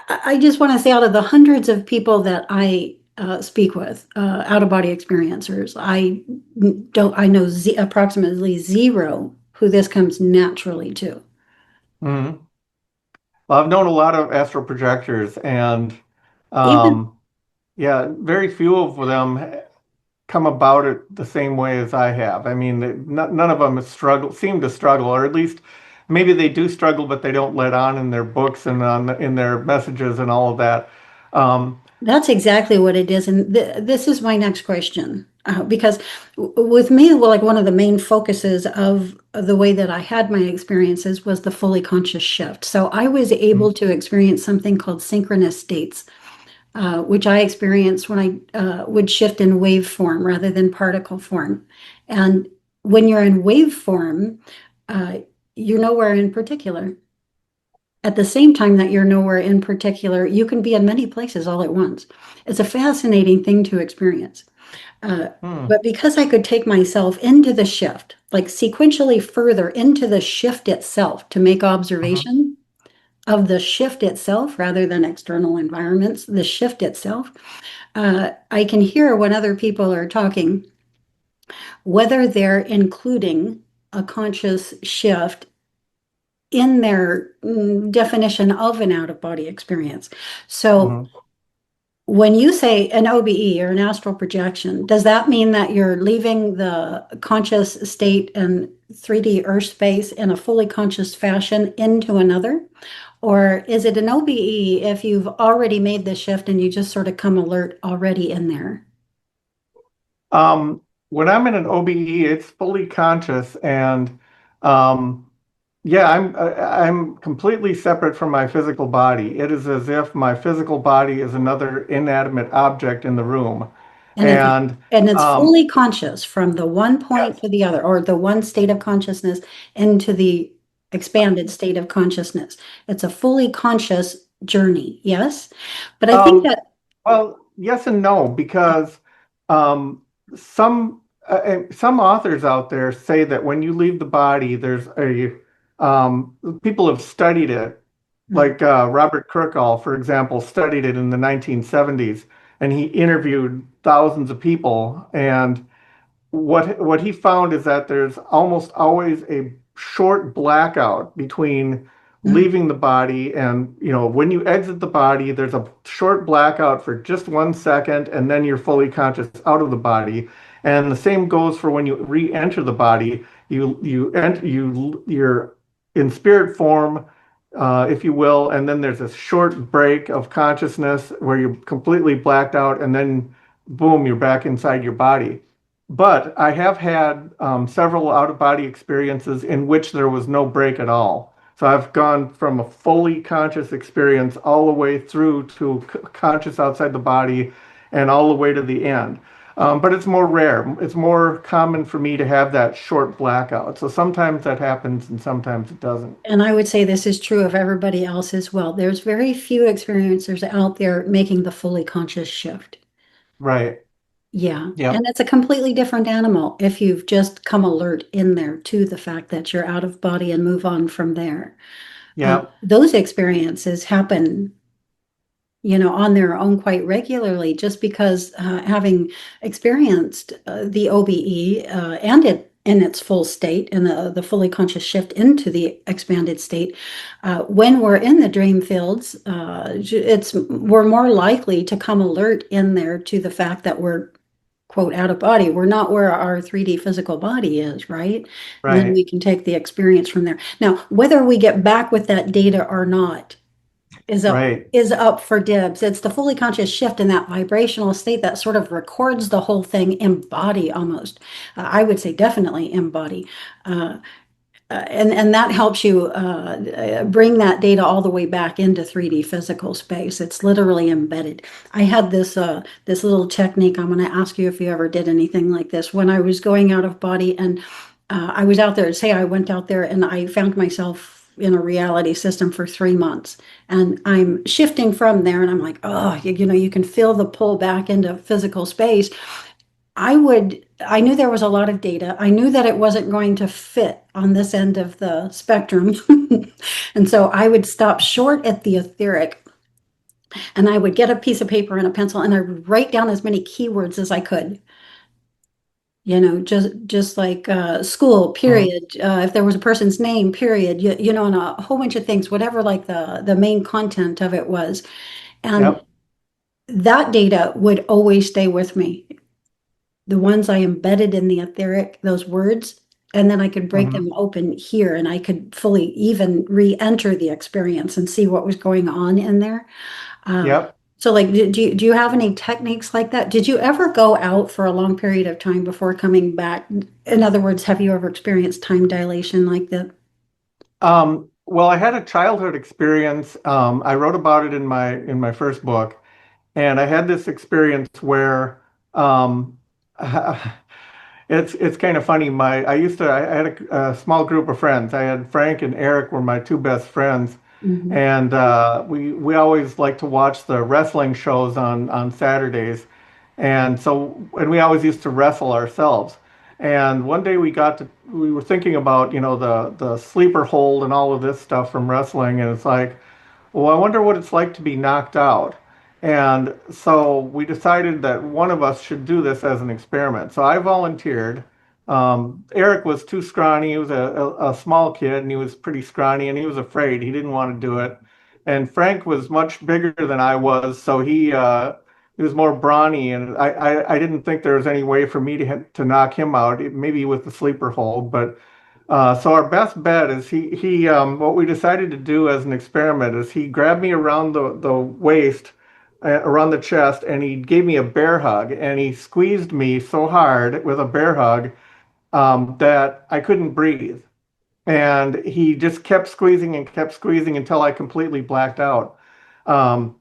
I just want to say, out of the hundreds of people that I speak with, out of body experiencers, I know approximately zero who this comes naturally to. Mhm. Well, I've known a lot of astral projectors, and Even um, yeah, very few of them come about it the same way as I have. I mean, none of them seem to struggle, or at least maybe they do struggle, but they don't let on in their books and in their messages and all of that. Um, That's exactly what it is. And this is my next question. Because with me, well, like one of the main focuses of the way that I had my experiences was the fully conscious shift. So I was able to experience something called synchronous states, which I experienced when I would shift in wave form rather than particle form. And when you're in wave form, uh, you're nowhere in particular. At the same time that you're nowhere in particular, you can be in many places all at once. It's a fascinating thing to experience. Uh, hmm, but because I could take myself into the shift, like sequentially further into the shift itself to make mhm. observation of the shift itself rather than external environments, the shift itself, I can hear when other people are talking, whether they're including a conscious shift in their definition of an out of body experience. So Mhm. when you say an OBE or an astral projection, does that mean that you're leaving the conscious state and 3D earth space in a fully conscious fashion into another? Or is it an OBE if you've already made the shift and you just sort of come alert already in there? Um, when I'm in an OBE, it's fully conscious, and um, yeah, I'm completely separate from my physical body. It is as if my physical body is another inanimate object in the room, And it's and and it's um, fully conscious from the one point yes. to the other, or the one state of consciousness into the expanded state of consciousness. It's a fully conscious journey, yes. But I think Um, that well, yes and no, because um, some authors out there say that when you leave the body, there's a people have studied it, like Robert Kirkall, for example, studied it in the 1970s, and he interviewed thousands of people, and what he found is that there's almost always a short blackout between mm, leaving the body and, you know, when you exit the body, there's a short blackout for just 1 second, and then you're fully conscious out of the body. And the same goes for when you re-enter the body. You're in spirit form, if you will, and then there's a short break of consciousness where you're completely blacked out, and then boom, you're back inside your body. But I have had several out of body experiences in which there was no break at all. So I've gone from a fully conscious experience all the way through to conscious outside the body and all the way to the end. But it's more rare. It's more common for me to have that short blackout. So sometimes that happens and sometimes it doesn't. and I would say this is true of everybody else as well. There's very few experiencers out there making the fully conscious shift. Right. Yeah, Yep. and it's a completely different animal if you've just come alert in there to the fact that you're out of body and move on from there. Yep. Those experiences happen, on their own quite regularly, just because having experienced the OBE and it in its full state and the fully conscious shift into the expanded state, when we're in the dream fields, we're more likely to come alert in there to the fact that we're quote out of body. We're not where our 3D physical body is, right? And then Right. we can take the experience from there. Now, whether we get back with that data or not is up Right. is up for dibs. It's the fully conscious shift in that vibrational state that sort of records the whole thing in body almost. I would say definitely in body. Uh, and that helps you bring that data all the way back into 3D physical space. It's literally embedded. I had this little technique. I'm going to ask you if you ever did anything like this. When I was going out of body and I was out there, say I went out there and I found myself in a reality system for 3 months, and I'm shifting from there, and I'm like, oh, you can feel the pull back into physical space. I knew there was a lot of data. I knew that it wasn't going to fit on this end of the spectrum. And so I would stop short at the etheric, and I would get a piece of paper and a pencil and I would write down as many keywords as I could. Just like school, Mhm. period. If there was a person's name, period. And a whole bunch of things, whatever like the main content of it was. And Yep. that data would always stay with me. The ones I embedded in the etheric, those words, and then I could break Hmm. them open here and I could fully even re-enter the experience and see what was going on in there. Uh, Yep. so like, do you have any techniques like that? Did you ever go out for a long period of time before coming back? In other words, have you ever experienced time dilation like that? Well, I had a childhood experience. I wrote about it in my first book, and I had this experience where um, it's kind of funny. I had a small group of friends. I had Frank and Eric were my two best friends, Mhm. and we always like to watch the wrestling shows on Saturdays, and we always used to wrestle ourselves. And one day we were thinking about the sleeper hold and all of this stuff from wrestling, and it's like, well, I wonder what it's like to be knocked out. And so we decided that one of us should do this as an experiment. So I volunteered. Eric was too scrawny. He was a small kid and he was pretty scrawny and he was afraid. He didn't want to do it. And Frank was much bigger than I was, so he was more brawny. And I didn't think there was any way for me to knock him out, maybe with the sleeper hold, but so our best bet is what we decided to do as an experiment is he grabbed me around the waist, around the chest, and he gave me a bear hug, and he squeezed me so hard with a bear hug that I couldn't breathe. And he just kept squeezing until I completely blacked out. Um,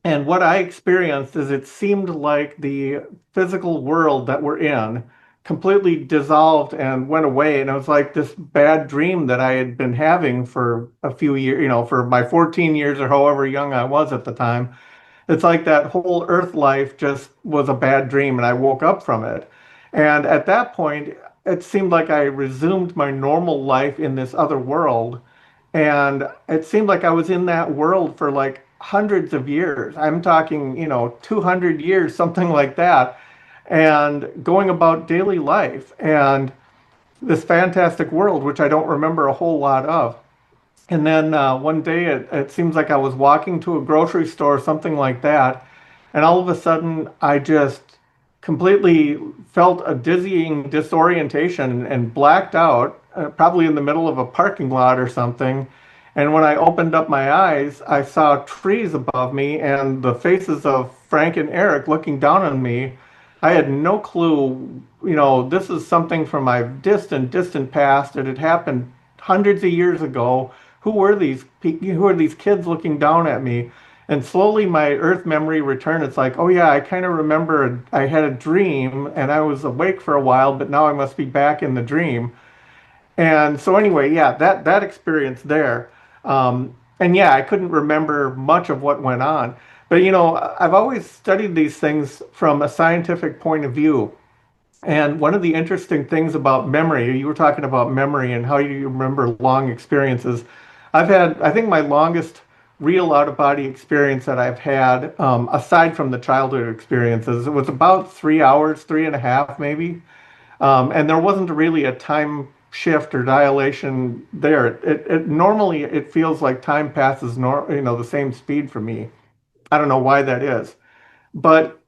and what I experienced is it seemed like the physical world that we're in completely dissolved and went away. And it was like this bad dream that I had been having for a few years, for my 14 years or however young I was at the time. It's like that whole earth life just was a bad dream and I woke up from it. And at that point, it seemed like I resumed my normal life in this other world. And it seemed like I was in that world for like hundreds of years. I'm talking, 200 years, something like that, and going about daily life and this fantastic world, which I don't remember a whole lot of. And then one day it seems like I was walking to a grocery store, something like that. And all of a sudden I just completely felt a dizzying disorientation and blacked out, probably in the middle of a parking lot or something. And when I opened up my eyes, I saw trees above me and the faces of Frank and Eric looking down on me. I had no clue, this is something from my distant, distant past. It had happened hundreds of years ago. Who are these kids looking down at me? And slowly my earth memory returned. It's like, oh yeah, I kind of remember I had a dream and I was awake for a while, but now I must be back in the dream. And so anyway, yeah, that experience there. And yeah, I couldn't remember much of what went on. But I've always studied these things from a scientific point of view. And one of the interesting things about memory, you were talking about memory and how you remember long experiences. I think my longest real out of body experience that I've had, aside from the childhood experiences, it was about 3 hours, 3.5 maybe. And there wasn't really a time shift or dilation there. Normally it feels like time passes, the same speed for me. I don't know why that is, but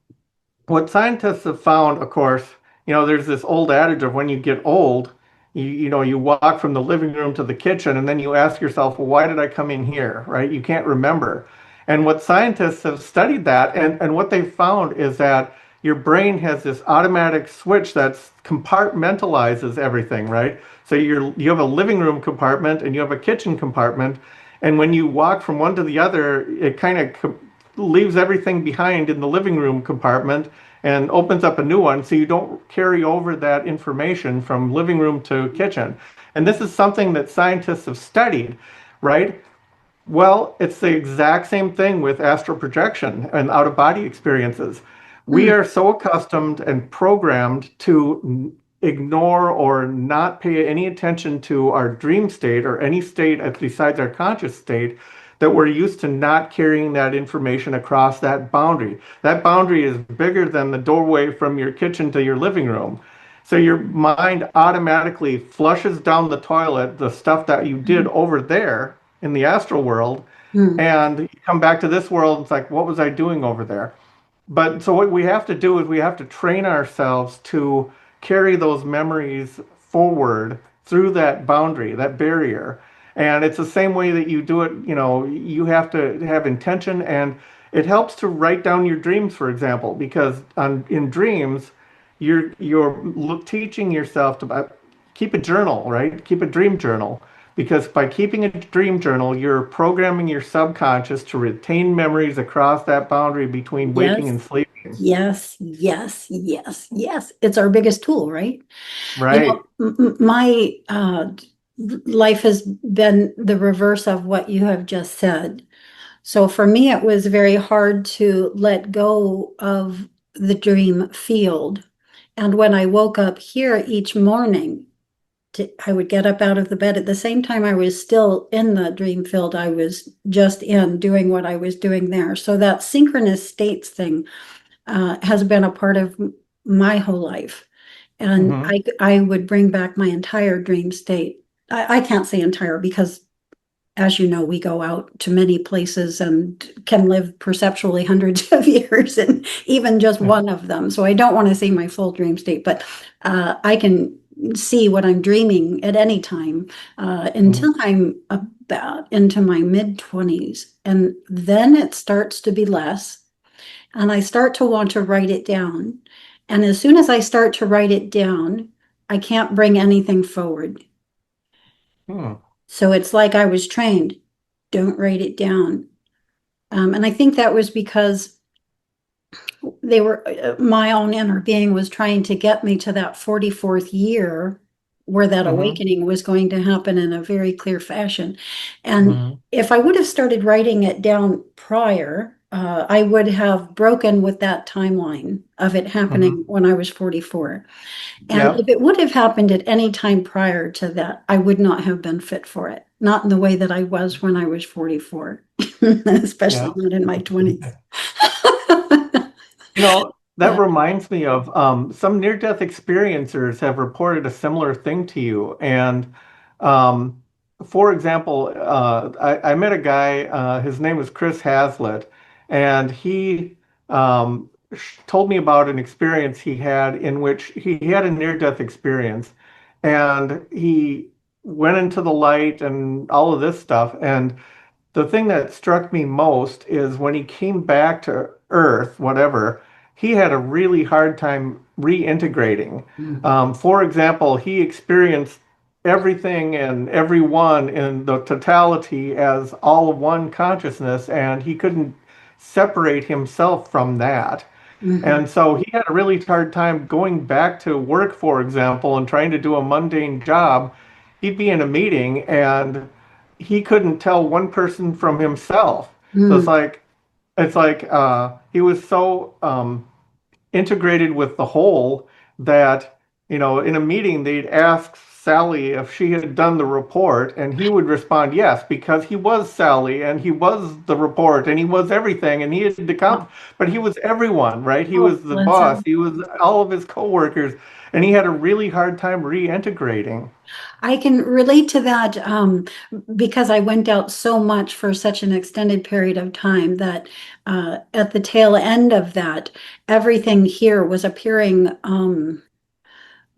what scientists have found, of course, there's this old adage of when you get old, you walk from the living room to the kitchen and then you ask yourself, well, why did I come in here, right? You can't remember. And what scientists have studied that, and what they've found is that your brain has this automatic switch that compartmentalizes everything, right? So you have a living room compartment and you have a kitchen compartment, and when you walk from one to the other, it kind of leaves everything behind in the living room compartment and opens up a new one so you don't carry over that information from living room to kitchen. And this is something that scientists have studied, right? Well, it's the exact same thing with astral projection and out of body experiences. We Hmm. are so accustomed and programmed to ignore or not pay any attention to our dream state or any state besides our conscious state that we're used to not carrying that information across that boundary. That boundary is bigger than the doorway from your kitchen to your living room. So your mind automatically flushes down the toilet the stuff that you did over there in the astral world, Hmm. and you come back to this world, it's like, what was I doing over there? But so what we have to do is we have to train ourselves to carry those memories forward through that boundary, that barrier. And it's the same way that you do it, you have to have intention, and it helps to write down your dreams, for example, because in dreams, you're teaching yourself to keep a journal, right? Keep a dream journal. Because by keeping a dream journal, you're programming your subconscious to retain memories across that boundary between waking Yes, and sleeping. yes, yes, yes, yes. It's our biggest tool, right? You know, Right. my life has been the reverse of what you have just said. So for me, it was very hard to let go of the dream field. And when I woke up here each morning, I would get up out of the bed at the same time I was still in the dream field. I was just in doing what I was doing there. So that synchronous states thing has been a part of my whole life. And Hmm. I would bring back my entire dream state. I can't say entire because, as you know, we go out to many places and can live perceptually hundreds of years and even just Yeah. one of them. So I don't want to say my full dream state, but I can see what I'm dreaming at any time Mhm. until I'm about into my mid 20s. And then it starts to be less. And I start to want to write it down. And as soon as I start to write it down, I can't bring anything forward. Hmm. So it's like I was trained, don't write it down. And I think that was because they were, my own inner being was trying to get me to that 44th year where that Hmm. awakening was going to happen in a very clear fashion. And Hmm. if I would have started writing it down prior, I would have broken with that timeline of it Hmm. happening when I was 44. And Yeah. if it would have happened at any time prior to that, I would not have been fit for it. Not in the way that I was when I was 44, especially Yeah. not in my 20s. That reminds me of some near-death experiencers have reported a similar thing to you. And um, for example, I met a guy, his name was Chris Hazlitt, and he told me about an experience he had in which he had a near-death experience. And he went into the light and all of this stuff. And the thing that struck me most is when he came back to Earth, whatever, he had a really hard time reintegrating. Mm, For example, he experienced everything and everyone in the totality as all of one consciousness, and he couldn't separate himself from that. mhm, And so he had a really hard time going back to work, for example, and trying to do a mundane job. He'd be in a meeting and he couldn't tell one person from himself. So mm, it's like he was so integrated with the whole that, in a meeting, they'd ask Sally if she had done the report, and he would respond yes, because he was Sally, and he was the report, and he was everything, and he had to oh, come, but he was everyone, right? He oh, was the bless boss, him. he was all of his coworkers. and he had a really hard time reintegrating. I can relate to that because I went out so much for such an extended period of time that at the tail end of that, everything here was appearing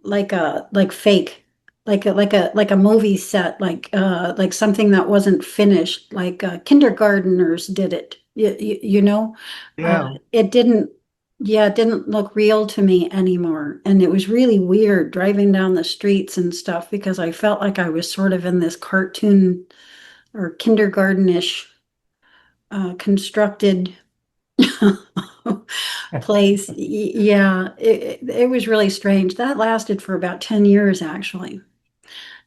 like fake, like a movie set, like something that wasn't finished, like kindergarteners did it. You know, Yeah, it didn't. Yeah, it didn't look real to me anymore, and it was really weird driving down the streets and stuff because I felt like I was sort of in this cartoon or kindergartenish constructed place. Yeah, it was really strange. That lasted for about 10 years, actually.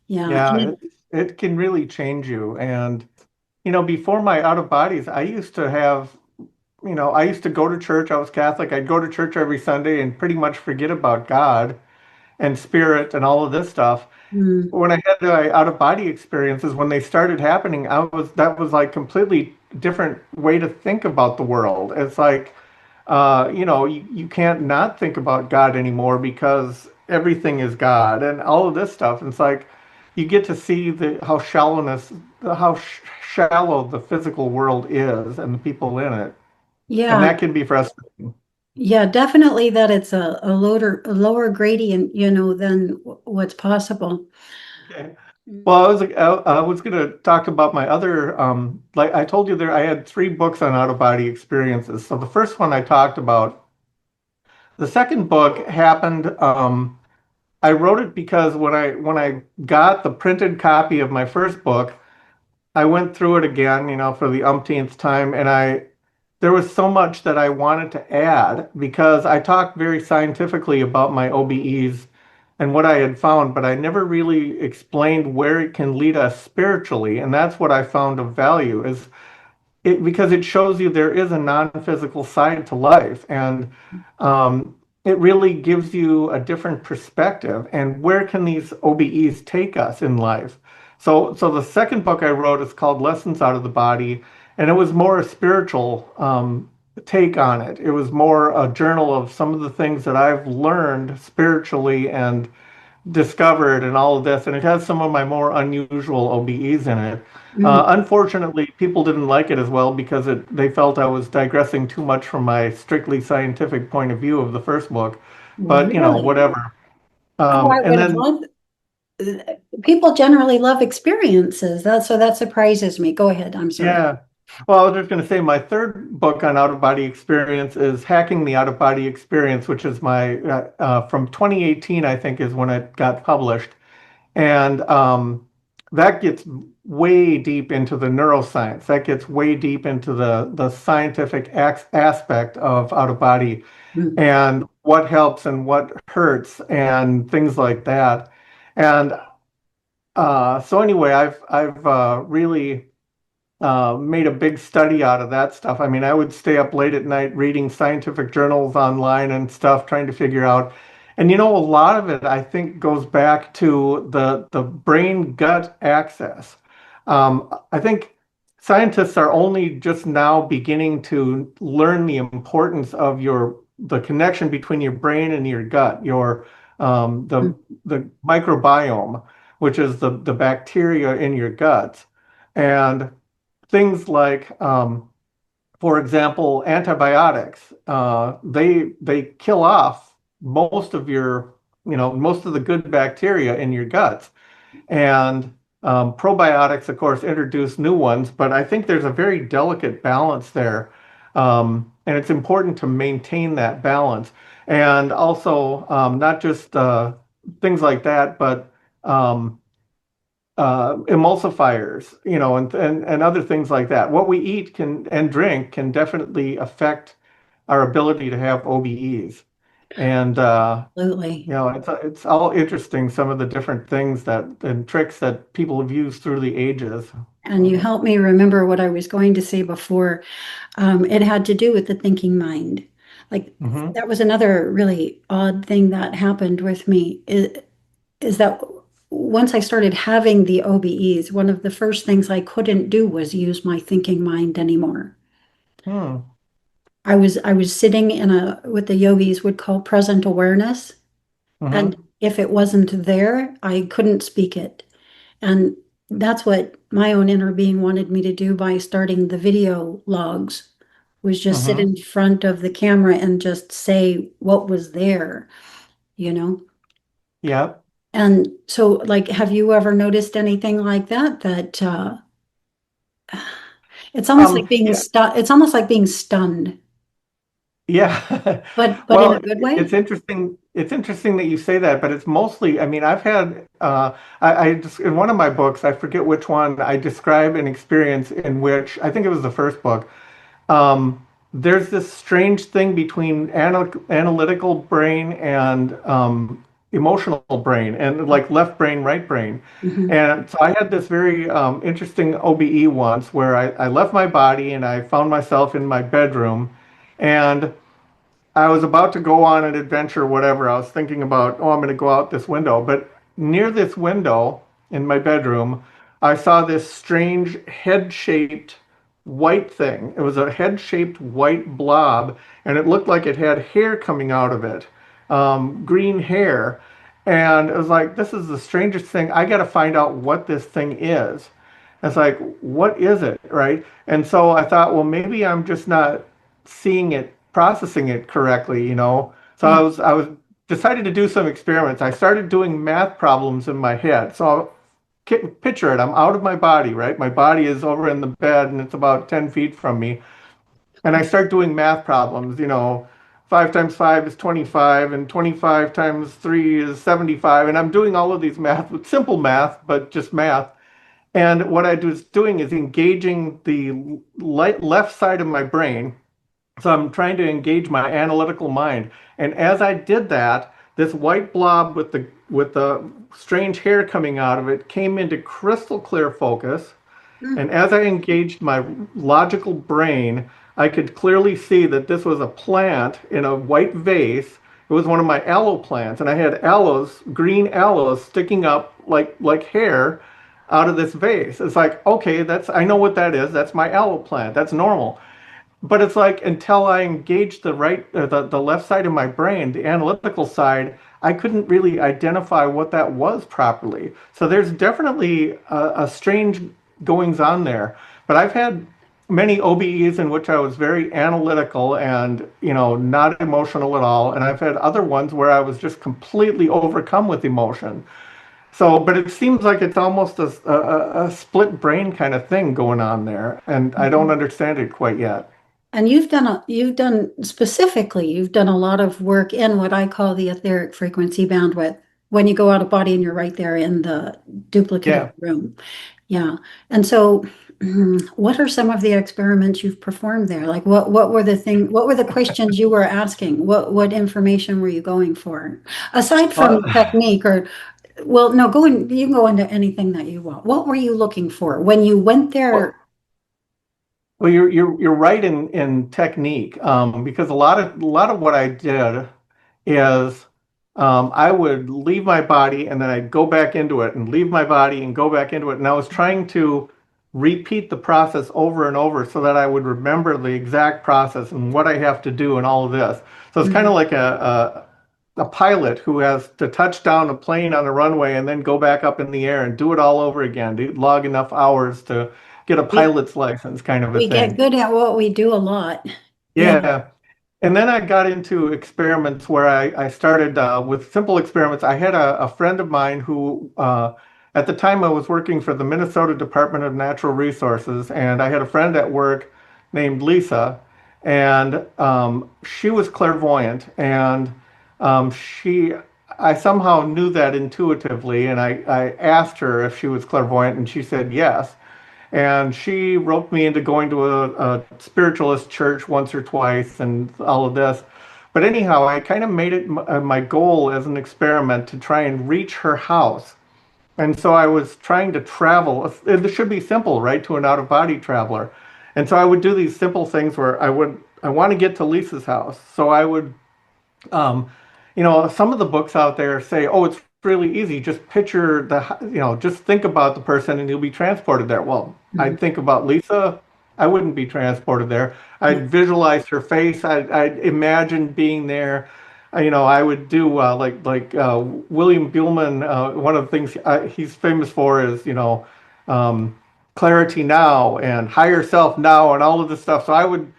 Yeah. yeah, it can really change you. And before my out of bodies, I used to have, I used to go to church. I was Catholic. I'd go to church every Sunday and pretty much forget about God and spirit and all of this stuff. Mm, When I had the out of body experiences, when they started happening, that was like completely different way to think about the world. It's like, you can't not think about God anymore because everything is God and all of this stuff. And it's like you get to see how shallow the physical world is and the people in it, and yeah, that can be frustrating. yeah, definitely that it's a lower gradient, than what's possible. Okay. Well, I was going to talk about my other, like I told you there, I had three books on out of body experiences. So the first one I talked about, the second book happened. I wrote it because when I got the printed copy of my first book, I went through it again, for the umpteenth time, and there was so much that I wanted to add because I talked very scientifically about my OBEs and what I had found, but I never really explained where it can lead us spiritually, and that's what I found of value is because it shows you there is a non-physical side to life, and it really gives you a different perspective. And where can these OBEs take us in life? So the second book I wrote is called Lessons Out of the Body, and it was more a spiritual take on it. It was more a journal of some of the things that I've learned spiritually and discovered and all of this, and it has some of my more unusual OBEs in it. Mm, Unfortunately, people didn't like it as well because they felt I was digressing too much from my strictly scientific point of view of the first book. But really? whatever. Oh, I And would have then loved. People generally love experiences. That surprises me. Go ahead. I'm sorry. yeah. Well, I was just going to say my third book on out of body experience is Hacking the Out of Body Experience, which is my from 2018, I think, is when it got published. And that gets way deep into the neuroscience. That gets way deep into the scientific aspect of out of body Mm, and what helps and what hurts and things like that. And so anyway, I've really made a big study out of that stuff. I mean, I would stay up late at night reading scientific journals online and stuff, trying to figure out. And a lot of it I think goes back to the brain gut axis. I think scientists are only just now beginning to learn the importance of the connection between your brain and your gut, your mm, the microbiome, which is the bacteria in your guts. And things like, for example, antibiotics. They kill off most of the good bacteria in your guts, and probiotics, of course, introduce new ones. But I think there's a very delicate balance there, and it's important to maintain that balance. And also, not just things like that, but um, emulsifiers, and other things like that. What we eat can and drink can definitely affect our ability to have OBEs. And absolutely. it's all interesting some of the different things that and tricks that people have used through the ages. And you helped me remember what I was going to say before. It had to do with the thinking mind. Like Hmm. that was another really odd thing that happened with me is that once I started having the OBEs, one of the first things I couldn't do was use my thinking mind anymore. Hmm. I was sitting in a what the yogis would call present awareness. And Mm-hmm. if it wasn't there, I couldn't speak it. And that's what my own inner being wanted me to do by starting the video logs, was just sit Mm-hmm. in front of the camera and just say what was there, you know? Yeah. And so, like, have you ever noticed anything like that? It's almost like being Yeah. stunned. It's almost like being stunned, Yeah. but in Well, a good way. it's interesting. It's interesting that you say that, but it's mostly, I mean, I've had, I just, in one of my books, I forget which one, I describe an experience in which, I think it was the first book, there's this strange thing between analytical brain and emotional brain, and like left brain, right brain. Mhm. And so I had this very interesting OBE once where I left my body and I found myself in my bedroom. And I was about to go on an adventure, whatever. I was thinking about, oh, I'm going to go out this window. But near this window in my bedroom, I saw this strange head shaped white thing. It was a head shaped white blob, and it looked like it had hair coming out of it, green hair. And it was like, this is the strangest thing. I got to find out what this thing is. It's like, what is it, right? And so I thought, well, maybe I'm just not seeing it, processing it correctly, you know. So Yeah. I was decided to do some experiments. I started doing math problems in my head. So picture it, I'm out of my body, right? My body is over in the bed and it's about 10 feet from me. And I start doing math problems, you know, 5 times 5 is 25 and 25 times 3 is 75. And I'm doing all of these math, simple math, but just math. And what I was doing is engaging the left side of my brain. So I'm trying to engage my analytical mind. And as I did that, this white blob with the strange hair coming out of it came into crystal clear focus. Mm. And as I engaged my logical brain, I could clearly see that this was a plant in a white vase. It was one of my aloe plants, and I had aloes, green aloes, sticking up like hair out of this vase. It's like, okay, that's I know what that is. That's my aloe plant. That's normal. But it's like until I engaged the left side of my brain, the analytical side, I couldn't really identify what that was properly. So there's definitely a strange goings on there. But I've had many OBEs in which I was very analytical and, you know, not emotional at all. And I've had other ones where I was just completely overcome with emotion. So, but it seems like it's almost a split brain kind of thing going on there. And I don't Mhm. understand it quite yet. And you've done specifically, you've done a lot of work in what I call the etheric frequency bandwidth. When you go out of body and you're right there in the duplicative Yeah. room. Yeah. And so, what are some of the experiments you've performed there? Like what were the questions you were asking? What information were you going for? Aside from Well, the technique or, well, no, you can go into anything that you want. What were you looking for when you went there? well, well, you're right in technique, because a lot of what I did is I would leave my body and then I'd go back into it and leave my body and go back into it, and I was trying to repeat the process over and over so that I would remember the exact process and what I have to do and all of this. So it's kind of Mhm. like a pilot who has to touch down a plane on a runway and then go back up in the air and do it all over again, to log enough hours to get a We pilot's license kind of a we get thing. good at what we do a lot. Yeah. Yeah. And then I got into experiments where I started with simple experiments. I had a friend of mine who, at the time, I was working for the Minnesota Department of Natural Resources, and I had a friend at work named Lisa, and she was clairvoyant, and she, I somehow knew that intuitively, and I asked her if she was clairvoyant, and she said yes. And she roped me into going to a spiritualist church once or twice and all of this. But anyhow, I kind of made it my goal as an experiment to try and reach her house. And so I was trying to travel. It should be simple, right, to an out of body traveler. And so I would do these simple things where I want to get to Lisa's house. So I would um, some of the books out there say, "Oh, it's really easy. Just picture just think about the person and you'll be transported there." Well, Mhm. I'd think about Lisa. I wouldn't be transported there. Yeah. I'd visualize her face. I'd imagine being there. I would do William Buellman. One of the things he's famous for is um, clarity now and higher self now and all of this stuff. So I would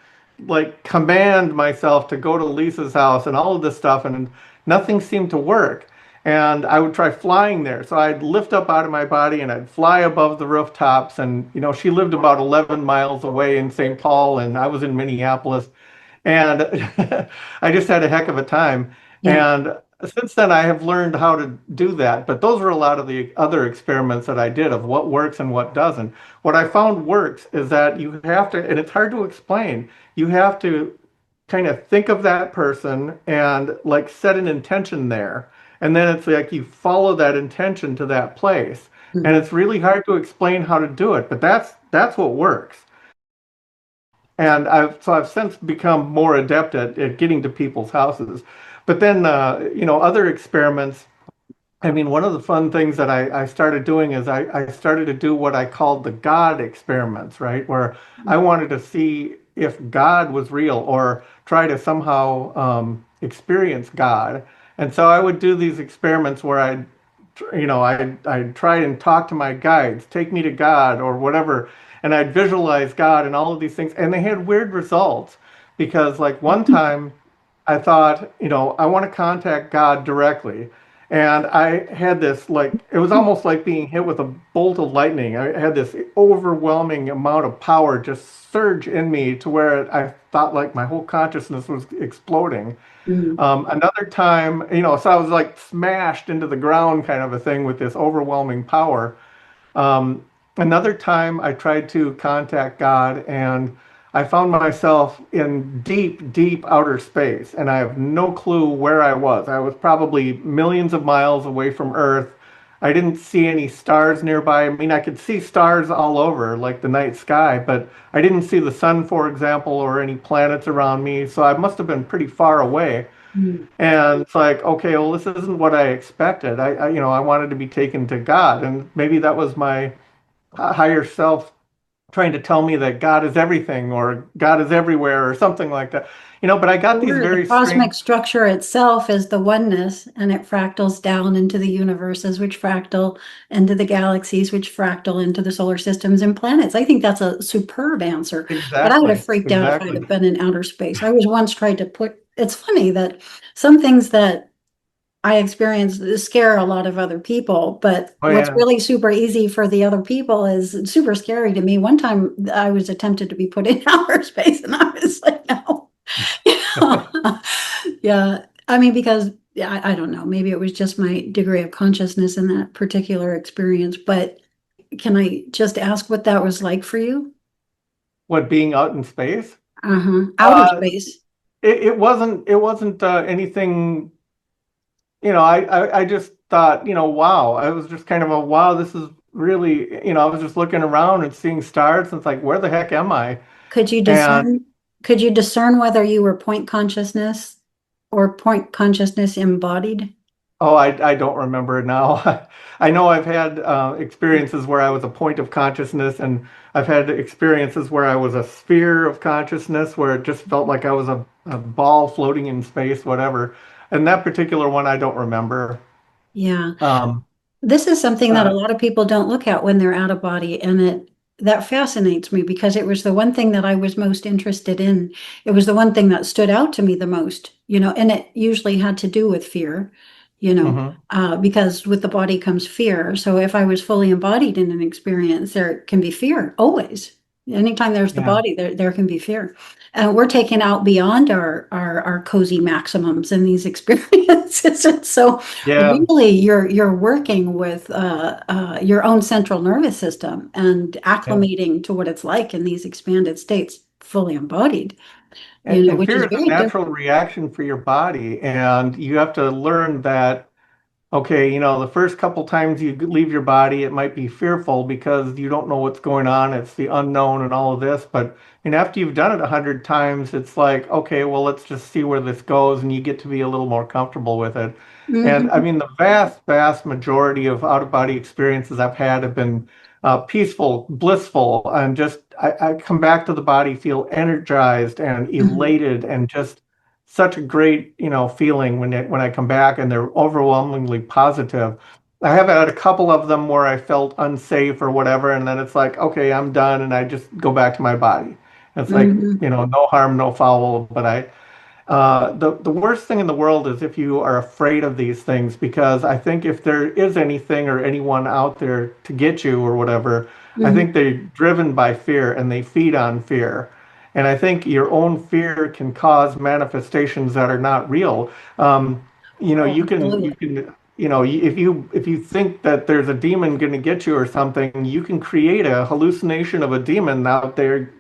like command myself to go to Lisa's house and all of this stuff, and nothing seemed to work. And I would try flying there. So I'd lift up out of my body and I'd fly above the rooftops. And, she lived about 11 miles away in St. Paul, and I was in Minneapolis. And I just had a heck of a time. Yeah. And since then, I have learned how to do that. But those were a lot of the other experiments that I did of what works and what doesn't. What I found works is that you have to, and it's hard to explain, you have to kind of think of that person and like set an intention there. And then it's like you follow that intention to that place. And Mhm. it's really hard to explain how to do it, but that's what works. And I've since become more adept at getting to people's houses. But then other experiments. I mean, one of the fun things that I started doing is I started to do what I called the God experiments, right? Where I wanted to see if God was real or try to somehow experience God. And so I would do these experiments where I'd try and talk to my guides, take me to God or whatever, and I'd visualize God and all of these things. And they had weird results because, like, one time I thought, I want to contact God directly. And I had this, like, it was almost like being hit with a bolt of lightning. I had this overwhelming amount of power just surge in me to where I thought like my whole consciousness was exploding. Mhm. Another time, so I was like smashed into the ground kind of a thing with this overwhelming power. Um, Another time I tried to contact God and I found myself in deep, deep outer space and I have no clue where I was. I was probably millions of miles away from Earth. I didn't see any stars nearby. I mean, I could see stars all over, like the night sky, but I didn't see the sun, for example, or any planets around me. So I must have been pretty far away. Mhm. And it's like, okay, well, this isn't what I expected. I wanted to be taken to God, and maybe that was my higher self trying to tell me that God is everything or God is everywhere or something like that. But I got these Or the very strange. cosmic structure itself is the oneness, and it fractals down into the universes, which fractal into the galaxies, which fractal into the solar systems and planets. I think that's a superb answer, but I would have Exactly, freaked out if I'd exactly. have been in outer space. I was once tried to put, it's funny that some things that I experience scare a lot of other people, but Oh what's yeah. really super easy for the other people is super scary to me. One time I was attempted to be put in outer space and I was like, no. Yeah, I mean, because yeah, I don't know, maybe it was just my degree of consciousness in that particular experience, but can I just ask what that was like for you? What, being out in space? Uh-huh. Outer Uh, space. it wasn't anything. I just thought, wow. I was just kind of a wow. This is really, I was just looking around and seeing stars, and it's like, where the heck am I? Could you And discern, could you discern whether you were point consciousness or point consciousness embodied? oh, I don't remember now. I know I've had experiences where I was a point of consciousness, and I've had experiences where I was a sphere of consciousness, where it just felt like I was a ball floating in space, whatever. And that particular one, I don't remember. Yeah. Um, This is something that a uh, lot of people don't look at when they're out of body, and it that fascinates me because it was the one thing that I was most interested in. It was the one thing that stood out to me the most, and it usually had to do with fear, mhm, because with the body comes fear. So if I was fully embodied in an experience, there can be fear always. Anytime there's the yeah, body, there can be fear. And we're taken out beyond our cozy maximums in these experiences. And so yeah, really, you're working with your own central nervous system and yeah. acclimating to what it's like in these expanded states, fully embodied, And which fear is is a very natural different. reaction for your body, and you have to learn that. Okay, the first couple times you leave your body, it might be fearful because you don't know what's going on. It's the unknown and all of this. But after you've done it 100 times, it's like, okay, well, let's just see where this goes, and you get to be a little more comfortable with it. And I Mhm. mean, the vast, vast majority of out-of-body experiences I've had have been peaceful, blissful, and just I come back to the body, feel energized and Mhm. elated, and just such a great, feeling when I come back and they're overwhelmingly positive. I have had a couple of them where I felt unsafe or whatever, and then it's like, okay, I'm done, and I just go back to my body. It's like, Mhm. no harm, no foul. But the worst thing in the world is if you are afraid of these things, because I think if there is anything or anyone out there to get you or whatever, I Mhm. think they're driven by fear and they feed on fear. And I think your own fear can cause manifestations that are not real. Um, Oh, you absolutely. can, if you think that there's a demon going to get you or something, you can create a hallucination of a demon out there,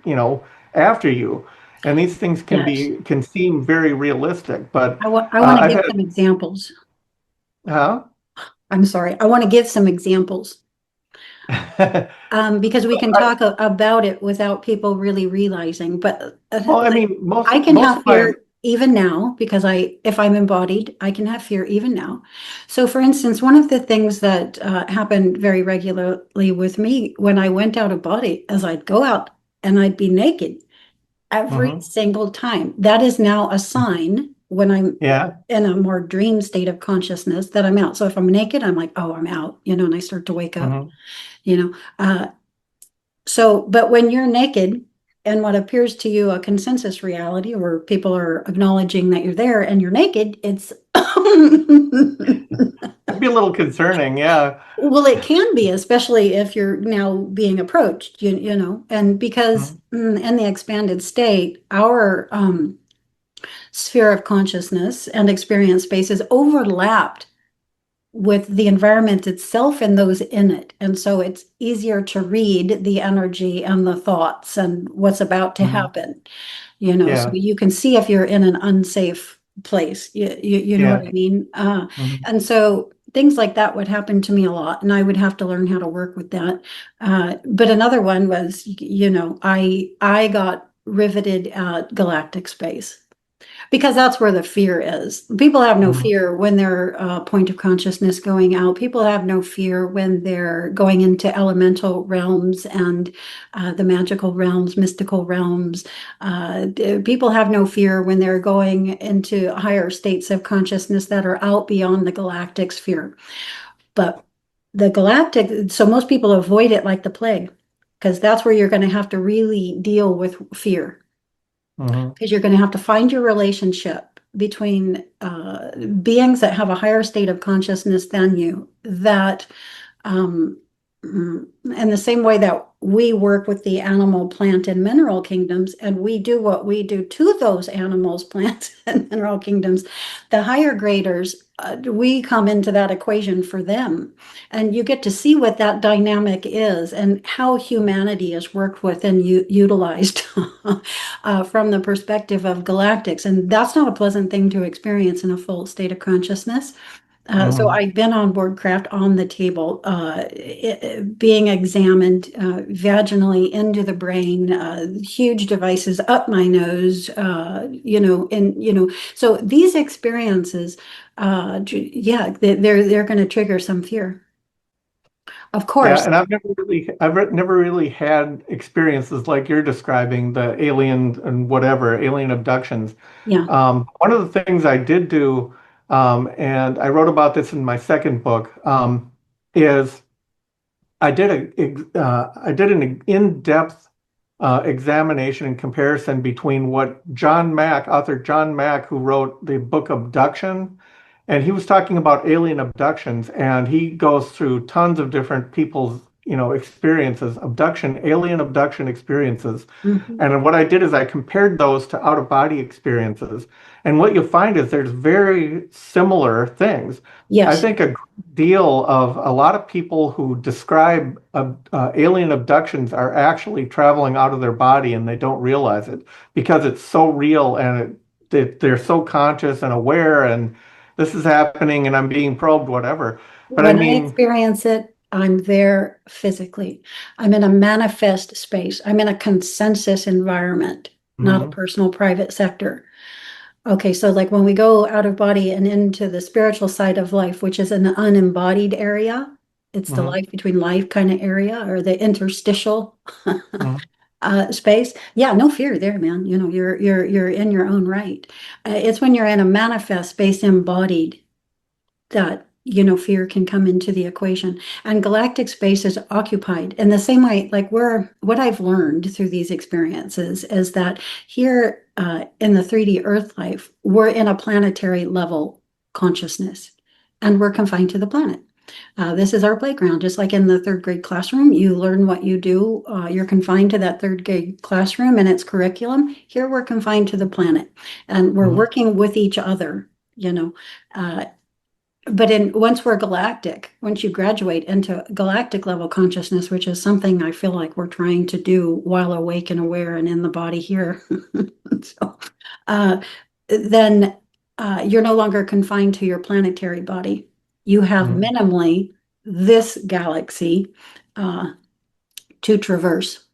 after you. And these things Yes. can seem very realistic, but I want to I've give had, some examples. huh? I'm sorry. I want to give some examples. Because we can talk about it without people really realizing. But Well, I like, mean, most I can most have of my, fear even now because if I'm embodied, I can have fear even now. So, for instance, one of the things that happened very regularly with me when I went out of body is I'd go out and I'd be naked every mhm, single time. That is now a sign when I'm yeah, in a more dream state of consciousness that I'm out. So if I'm naked, I'm like, oh, I'm out, and I start to wake up, mhm, you know. But when you're naked and what appears to you a consensus reality where people are acknowledging that you're there and you're naked, it's it'd be a little concerning, yeah. well, it can be, especially if you're now being approached, and because Mhm, in the expanded state, our sphere of consciousness and experience spaces overlapped with the environment itself and those in it. And so it's easier to read the energy and the thoughts and what's about to mhm, happen, so yeah, you can see if you're in an unsafe place. You know what yeah, I mean? mhm, And so things like that would happen to me a lot, and I would have to learn how to work with that. But another one was, I got riveted at galactic space because that's where the fear is. People have no mhm, fear when they're point of consciousness going out. People have no fear when they're going into elemental realms and the magical realms, mystical realms. People have no fear when they're going into higher states of consciousness that are out beyond the galactic sphere. But the galactic, so most people avoid it like the plague, because that's where you're going to have to really deal with fear, mhm, because you're going to have to find your relationship between beings that have a higher state of consciousness than you, that um, in the same way that we work with the animal, plant, and mineral kingdoms, and we do what we do to those animals, plants, and mineral kingdoms, the higher graders, we come into that equation for them. And you get to see what that dynamic is and how humanity is worked with and utilized from the perspective of galactics. And that's not a pleasant thing to experience in a full state of consciousness. So mhm. I've been on board craft on the table, being examined vaginally into the brain, huge devices up my nose, so these experiences, yeah, they're going to trigger some fear, of Yeah, course. and never really had experiences like you're describing, the alien and whatever, alien abductions. Yeah. One of the things I did do, and I wrote about this in my second book, is I did an in-depth examination and comparison between what author John Mack, who wrote the book Abduction, and he was talking about alien abductions, and he goes through tons of different people's, experiences, alien abduction experiences. Mhm. And what I did is I compared those to out-of-body experiences. And what you'll find is there's very similar things. I Yes. think a great deal of a lot of people who describe alien abductions are actually traveling out of their body and they don't realize it because it's so real and they're so conscious and aware and this is happening and I'm being probed, whatever. But I When I mean, experience it, I'm there physically. I'm in a manifest space. I'm in a consensus environment, not a mhm, personal private sector. Okay, so like when we go out of body and into the spiritual side of life, which is an unembodied area, it's the mhm, life between life kind of area or the interstitial. mhm, Space, yeah, no fear there, man. You know, you're in your own right. It's when you're in a manifest space embodied that, you know, fear can come into the equation. And galactic space is occupied in the same way, like what I've learned through these experiences is that here in the 3D Earth life, we're in a planetary level consciousness and we're confined to the planet. This is our playground, just like in the third grade classroom. You learn what you do. You're confined to that third grade classroom and its curriculum. Here we're confined to the planet and we're Mhm. working with each other, you know. Uh, but once we're galactic, once you graduate into galactic level consciousness, which is something I feel like we're trying to do while awake and aware and in the body here, so uh, then you're no longer confined to your planetary body. You have Mhm. minimally this galaxy uh, to traverse.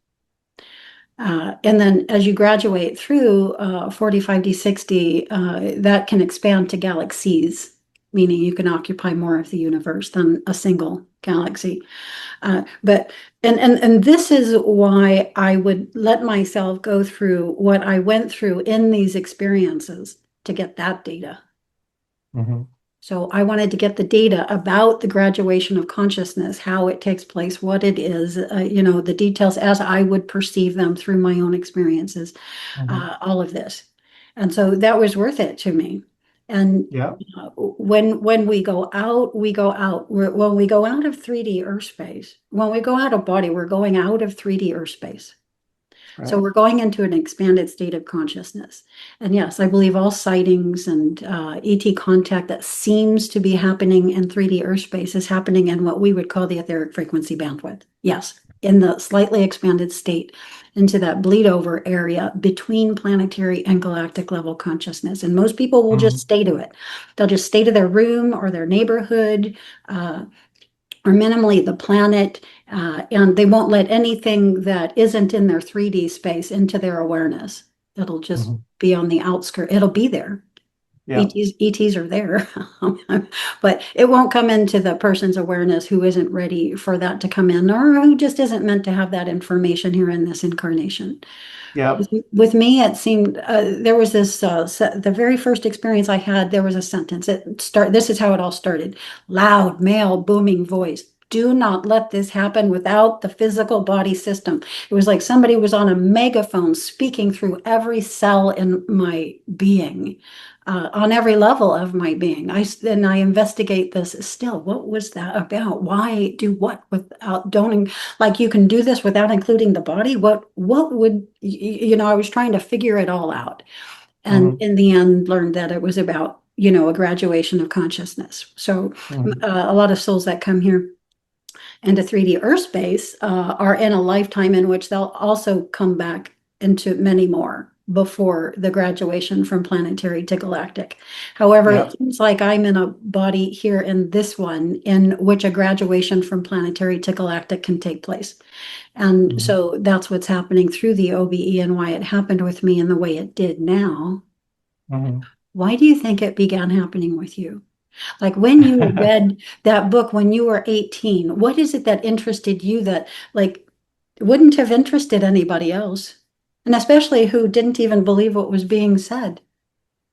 And then as you graduate through 45D 60, that can expand to galaxies, meaning you can occupy more of the universe than a single galaxy. But and this is why I would let myself go through what I went through in these experiences to get that data. Mhm. So I wanted to get the data about the graduation of consciousness, how it takes place, what it is, you know, the details as I would perceive them through my own experiences, Mhm. all of this. And so that was worth it to me. And Yeah, when we go out, we go out. When we go out of 3D Earth space, when we go out of body, we're going out of 3D Earth space. that's So right. we're going into an expanded state of consciousness. And yes, I believe all sightings and ET contact that seems to be happening in 3D Earth space is happening in what we would call the etheric frequency bandwidth. Yes, in the slightly expanded state into that bleed over area between planetary and galactic level consciousness. And most people will just Mhm. stay to it. They'll just stay to their room or their neighborhood. Or minimally the planet, and they won't let anything that isn't in their 3D space into their awareness. It'll just Mhm. be on the outskirts. It'll be there. Yeah, ETs are there, but it won't come into the person's awareness who isn't ready for that to come in, or who just isn't meant to have that information here in this incarnation. yeah. With me, it seemed there was this the very first experience I had. There was a sentence. This is how it all started. Loud, male, booming voice. Do not let this happen without the physical body system. It was like somebody was on a megaphone speaking through every cell in my being, on every level of my being. I investigate this still. What was that about? Why do what without don't like you can do this without including the body? What would you know, I was trying to figure it all out. And Mhm. in the end learned that it was about, you know, a graduation of consciousness. So Mhm. a lot of souls that come here into 3D Earth space are in a lifetime in which they'll also come back into many more before the graduation from planetary to galactic. However, Yeah. it seems like I'm in a body here in this one in which a graduation from planetary to galactic can take place. And Mhm. so that's what's happening through the OBE and why it happened with me in the way it did now. Mhm. Why do you think it began happening with you? Like when you read that book when you were 18, what is it that interested you that like wouldn't have interested anybody else? And especially who didn't even believe what was being said.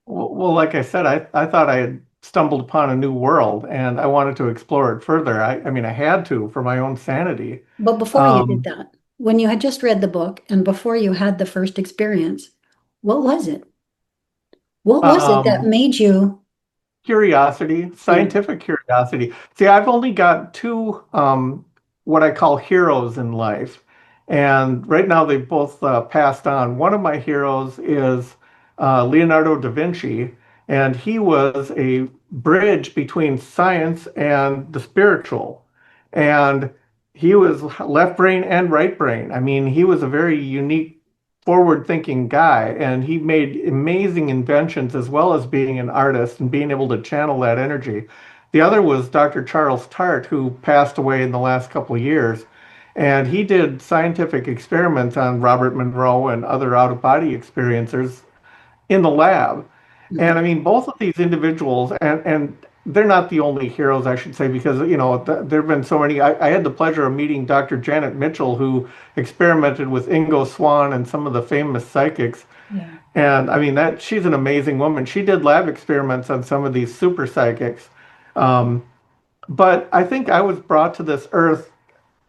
Well, like I said, I thought I had stumbled upon a new world and I wanted to explore it further. I mean, I had to for my own sanity. But before you did Um, that, when you had just read the book and before you had the first experience, what was it? What was it that um, made you, Curiosity, yeah, scientific curiosity. See, I've only got two what I call heroes in life, and right now they've both passed on. One of my heroes is Leonardo da Vinci, and he was a bridge between science and the spiritual, and he was left brain and right brain. I mean, he was a very unique, forward-thinking guy, and he made amazing inventions as well as being an artist and being able to channel that energy. The other was Dr. Charles Tart, who passed away in the last couple of years, and he did scientific experiments on Robert Monroe and other out-of-body experiencers in the lab. And I mhm, mean, both of these individuals, and they're not the only heroes, I should say, because there have been so many. I had the pleasure of meeting Dr. Janet Mitchell, who experimented with Ingo Swann and some of the famous psychics. Yeah. And I mean that she's an amazing woman. She did lab experiments on some of these super psychics. Um, but I think I was brought to this earth,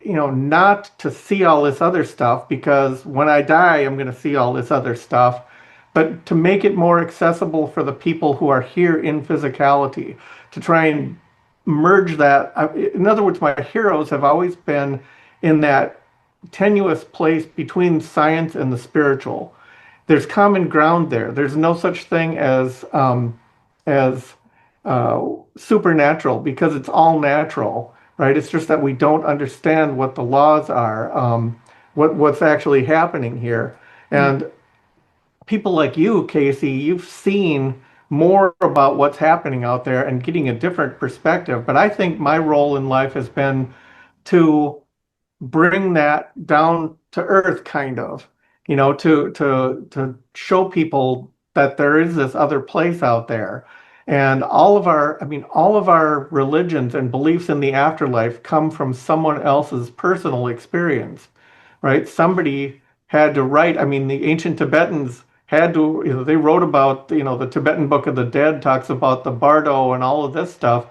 not to see all this other stuff, because when I die, I'm going to see all this other stuff, but to make it more accessible for the people who are here in physicality, to try and merge that. In other words, my heroes have always been in that tenuous place between science and the spiritual. There's common ground there. There's no such thing as supernatural, because it's all natural, right? It's just that we don't understand what the laws are, what's actually happening here. Mm. And people like you, Casey, you've seen more about what's happening out there and getting a different perspective. But I think my role in life has been to bring that down to earth, kind of, to show people that there is this other place out there. And all of our religions and beliefs in the afterlife come from someone else's personal experience, right? Somebody had to write. I mean, the ancient Tibetans had to, they wrote about, the Tibetan Book of the Dead talks about the Bardo and all of this stuff.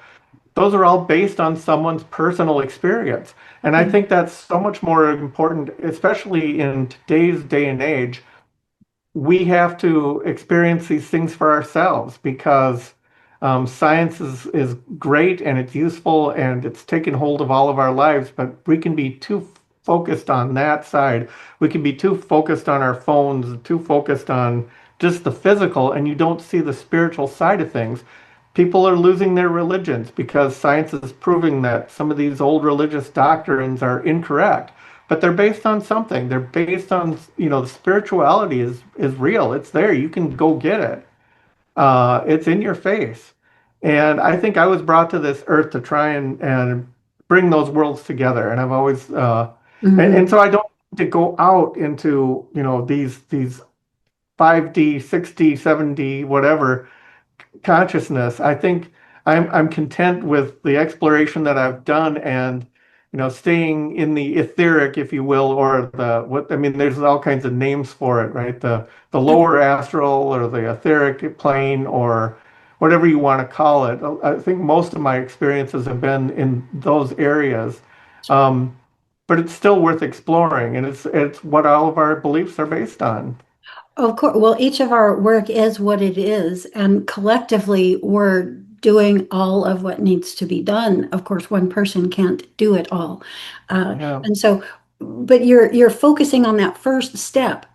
Those are all based on someone's personal experience. And I Yeah. think that's so much more important, especially in today's day and age. We have to experience these things for ourselves, because science is great and it's useful and it's taken hold of all of our lives, but we can be too focused on that side. We can be too focused on our phones, too focused on just the physical, and you don't see the spiritual side of things. People are losing their religions because science is proving that some of these old religious doctrines are incorrect, but they're based on something. They're based on, the spirituality is real. It's there. You can go get it. It's in your face. And I think I was brought to this earth to try and bring those worlds together. And I've always, and Mhm. so I don't need to go out into, these 5D, 6D, 7D, whatever consciousness. I think I'm content with the exploration that I've done, and staying in the etheric, if you will, or the what I mean, there's all kinds of names for it, right? The lower astral or the etheric plane, or whatever you want to call it. I think most of my experiences have been in those areas. Um, but it's still worth exploring, and it's what all of our beliefs are based on. Of course, well, each of our work is what it is, and collectively we're doing all of what needs to be done. Of course, one person can't do it all. Yeah, And so, but you're focusing on that first step.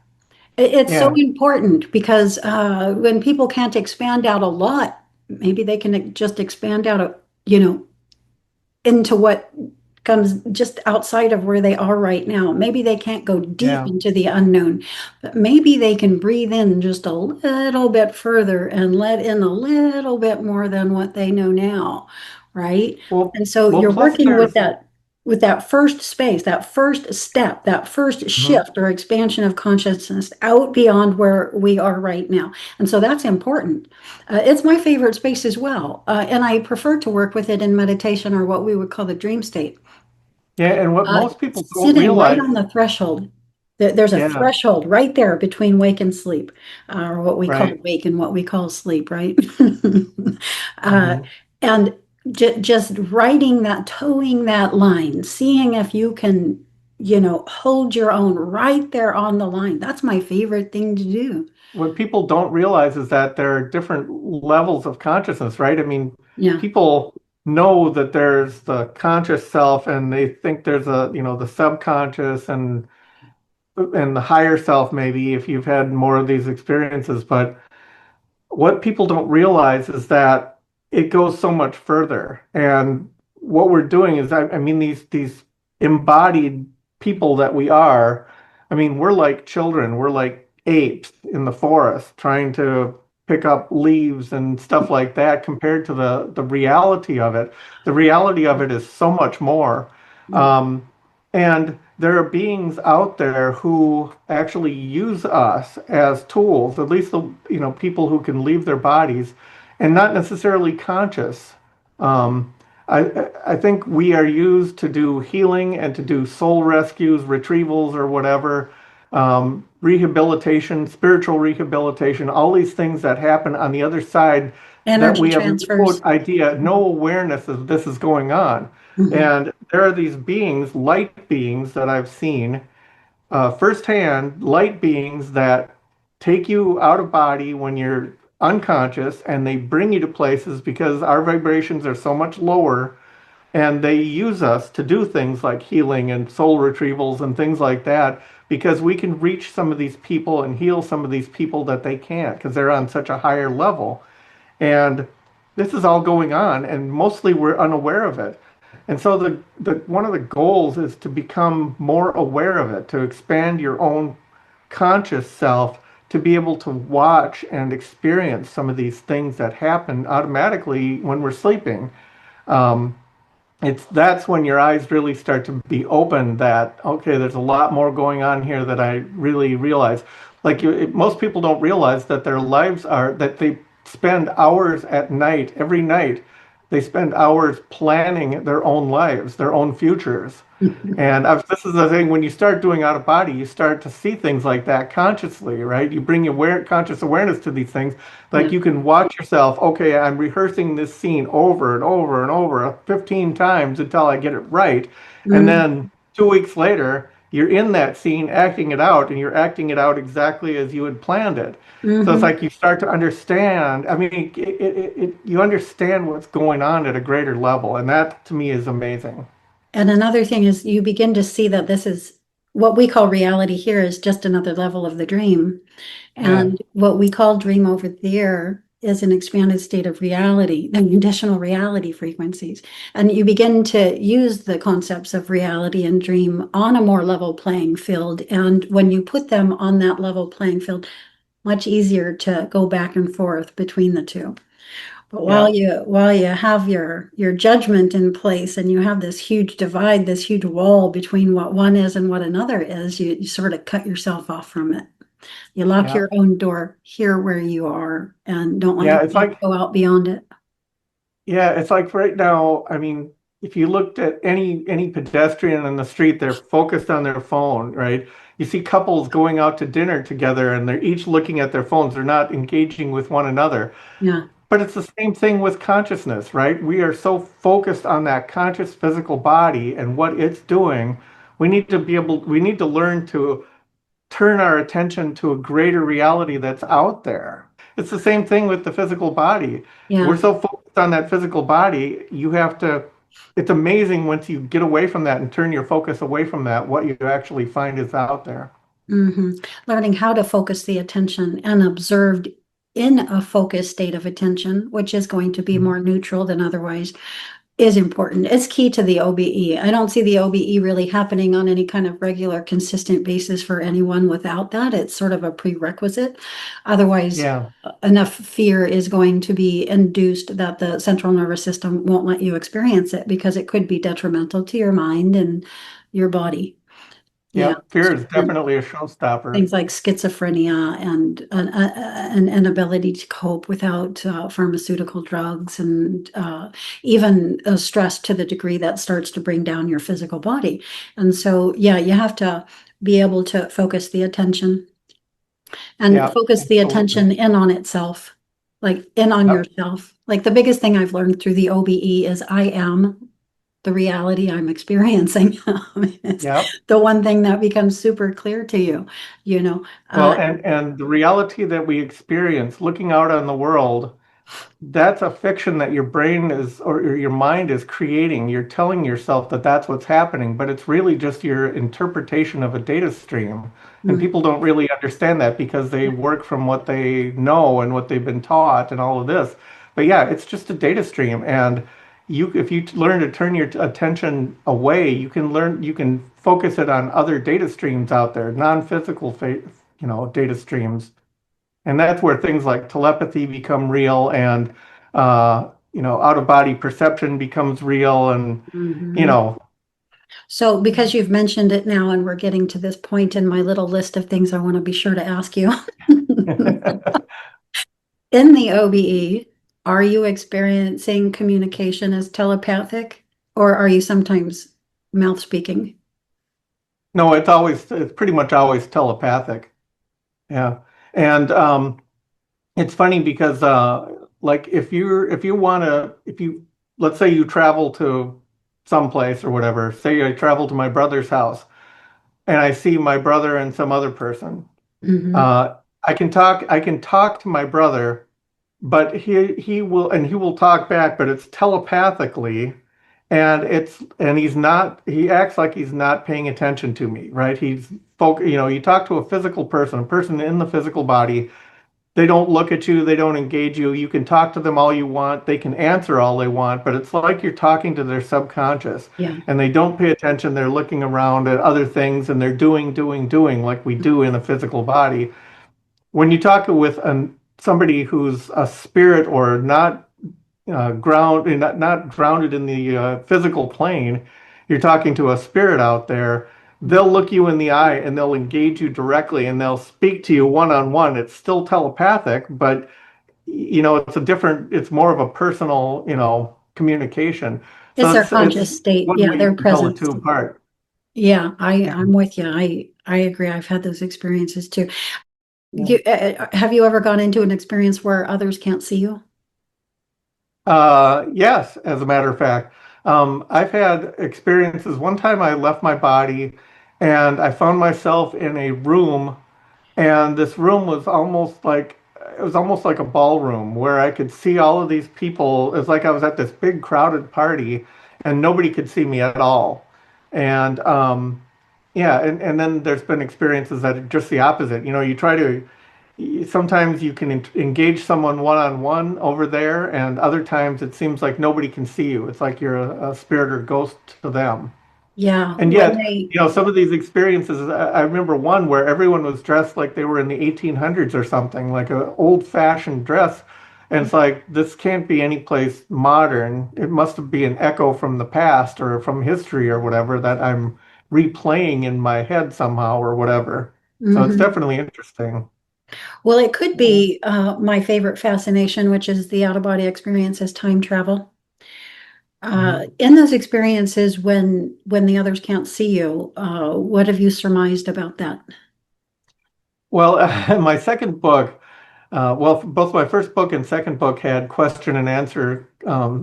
It's so yeah, important because when people can't expand out a lot, maybe they can just expand out you know, into what comes just outside of where they are right now. Maybe they can't go deep yeah. into the unknown, but maybe they can breathe in just a little bit further and let in a little bit more than what they know now, right? Well, And so well, you're plus working there's. with that first space, that first step, that first Mhm. shift or expansion of consciousness out beyond where we are right now. And so that's important. It's my favorite space as well. And I prefer to work with it in meditation, or what we would call the dream state. Yeah, and what Uh, most people don't Sitting right realize, on the threshold. There's a yeah, threshold right there between wake and sleep, or what we call right. wake and what we call sleep, right? uh, Hmm. and just writing that, towing that line, seeing if you can, hold your own right there on the line. That's my favorite thing to do. What people don't realize is that there are different levels of consciousness, right? I mean, Yeah. people know that there's the conscious self, and they think there's the subconscious and the higher self, maybe, if you've had more of these experiences. But what people don't realize is that it goes so much further. And what we're doing is, I mean, these embodied people that we are, I mean, we're like children, we're like apes in the forest trying to pick up leaves and stuff like that, compared to the reality of it. The reality of it is so much more. Um, and there are beings out there who actually use us as tools, at least the people who can leave their bodies and not necessarily conscious. Um, I think we are used to do healing and to do soul rescues, retrievals, or whatever, rehabilitation, spiritual rehabilitation, all these things that happen on the other side that Energy we have no transfers. idea, no awareness of this is going on. Mhm. And there are these beings, light beings that I've seen firsthand, light beings that take you out of body when you're unconscious and they bring you to places because our vibrations are so much lower and they use us to do things like healing and soul retrievals and things like that because we can reach some of these people and heal some of these people that they can't because they're on such a higher level. And this is all going on, and mostly we're unaware of it. And so the one of the goals is to become more aware of it, to expand your own conscious self, to be able to watch and experience some of these things that happen automatically when we're sleeping. Um, it's that's when your eyes really start to be open that okay, there's a lot more going on here that I really realize. Like most people don't realize that their lives are that they spend hours at night every night. They spend hours planning their own lives, their own futures. And this is the thing, when you start doing out of body, you start to see things like that consciously, right? You bring conscious awareness to these things. Like Yeah. you can watch yourself, okay, I'm rehearsing this scene over and over and over 15 times until I get it right. And Mm, then 2 weeks later, you're in that scene acting it out and you're acting it out exactly as you had planned it. So it's hmm. like you start to understand. I mean, you understand what's going on at a greater level. And that to me is amazing. And another thing is you begin to see that this is what we call reality here is just another level of the dream. Yeah. And what we call dream over there is an expanded state of reality, the additional reality frequencies. And you begin to use the concepts of reality and dream on a more level playing field. And when you put them on that level playing field, much easier to go back and forth between the two. But Yeah. while you have your judgment in place and you have this huge divide, this huge wall between what one is and what another is, you sort of cut yourself off from it. You lock Yeah. your own door here where you are and don't let Yeah, it's yourself like go out beyond it. yeah, it's like right now, I mean, if you looked at any pedestrian in the street, they're focused on their phone, right? You see couples going out to dinner together and they're each looking at their phones. They're not engaging with one another. Yeah. But it's the same thing with consciousness, right? We are so focused on that conscious physical body and what it's doing. We need to learn to turn our attention to a greater reality that's out there. It's the same thing with the physical body. We're Yeah. so focused on that physical body, it's amazing once you get away from that and turn your focus away from that, what you actually find is out there. Hmm. Learning how to focus the attention and observed in a focused state of attention, which is going to be more neutral than otherwise, is important. It's key to the OBE. I don't see the OBE really happening on any kind of regular, consistent basis for anyone without that. It's sort of a prerequisite. Otherwise, Yeah, enough fear is going to be induced that the central nervous system won't let you experience it because it could be detrimental to your mind and your body. Yeah. yeah. Fear is definitely a showstopper. Things like schizophrenia and an inability to cope without pharmaceutical drugs and even stress to the degree that starts to bring down your physical body. And so, yeah, you have to be able to focus the attention and Yeah, focus the absolutely. attention in on itself, like in on Yep, yourself. Like the biggest thing I've learned through the OBE is I am the reality I'm experiencing. It's yep. the one thing that becomes super clear to you, you know. Well, and the reality that we experience looking out on the world, that's a fiction that your brain is or your mind is creating. You're telling yourself that that's what's happening, but it's really just your interpretation of a data stream. And Mm, people don't really understand that because they work from what they know and what they've been taught and all of this. But yeah, it's just a data stream. And if you learn to turn your attention away, you can focus it on other data streams out there, non-physical, data streams, and that's where things like telepathy become real and out of body perception becomes real and you mhm. know So, because you've mentioned it now, and we're getting to this point in my little list of things I want to be sure to ask you. In the OBE, Are you experiencing communication as telepathic, or are you sometimes mouth speaking? No, it's pretty much always telepathic. Yeah. And it's funny because like if you want to if you let's say you travel to someplace or whatever, say I travel to my brother's house and I see my brother and some other person. Hmm. I can talk to my brother, but he will talk back, but it's telepathically, and he acts like he's not paying attention to me, right? You talk to a person in the physical body. They don't look at you, they don't engage you. You can talk to them all you want, they can answer all they want, but it's like you're talking to their subconscious, Yeah. and they don't pay attention. They're looking around at other things, and they're doing like we do in a physical body. When you talk with somebody who's a spirit or not grounded in the physical plane, you're talking to a spirit out there. They'll look you in the eye and they'll engage you directly and they'll speak to you one on one. It's still telepathic, but it's more of a personal, communication. It's So their it's conscious state. one Yeah, way you their can tell the presence. two apart. Yeah, Yeah. I'm with you. I agree. I've had those experiences too. Yeah. Have you ever gone into an experience where others can't see you? Yes, as a matter of fact. I've had experiences. One time I left my body and I found myself in a room, and this room was almost like a ballroom where I could see all of these people. It's like I was at this big crowded party and nobody could see me at all. And yeah, and then there's been experiences that are just the opposite. Sometimes you can engage someone one on one over there, and other times it seems like nobody can see you. It's like you're a spirit or ghost to them. Yeah, And when yet, they, some of these experiences, I remember one where everyone was dressed like they were in the 1800s or something, like an old-fashioned dress. And it's like, this can't be any place modern. It must be an echo from the past or from history or whatever that I'm replaying in my head somehow or whatever. So it's Mhm. definitely interesting. Well, it could be my favorite fascination, which is the out of body experience as time travel. Mhm. In those experiences, when the others can't see you, what have you surmised about that? Well, my second book, both my first book and second book had question and answer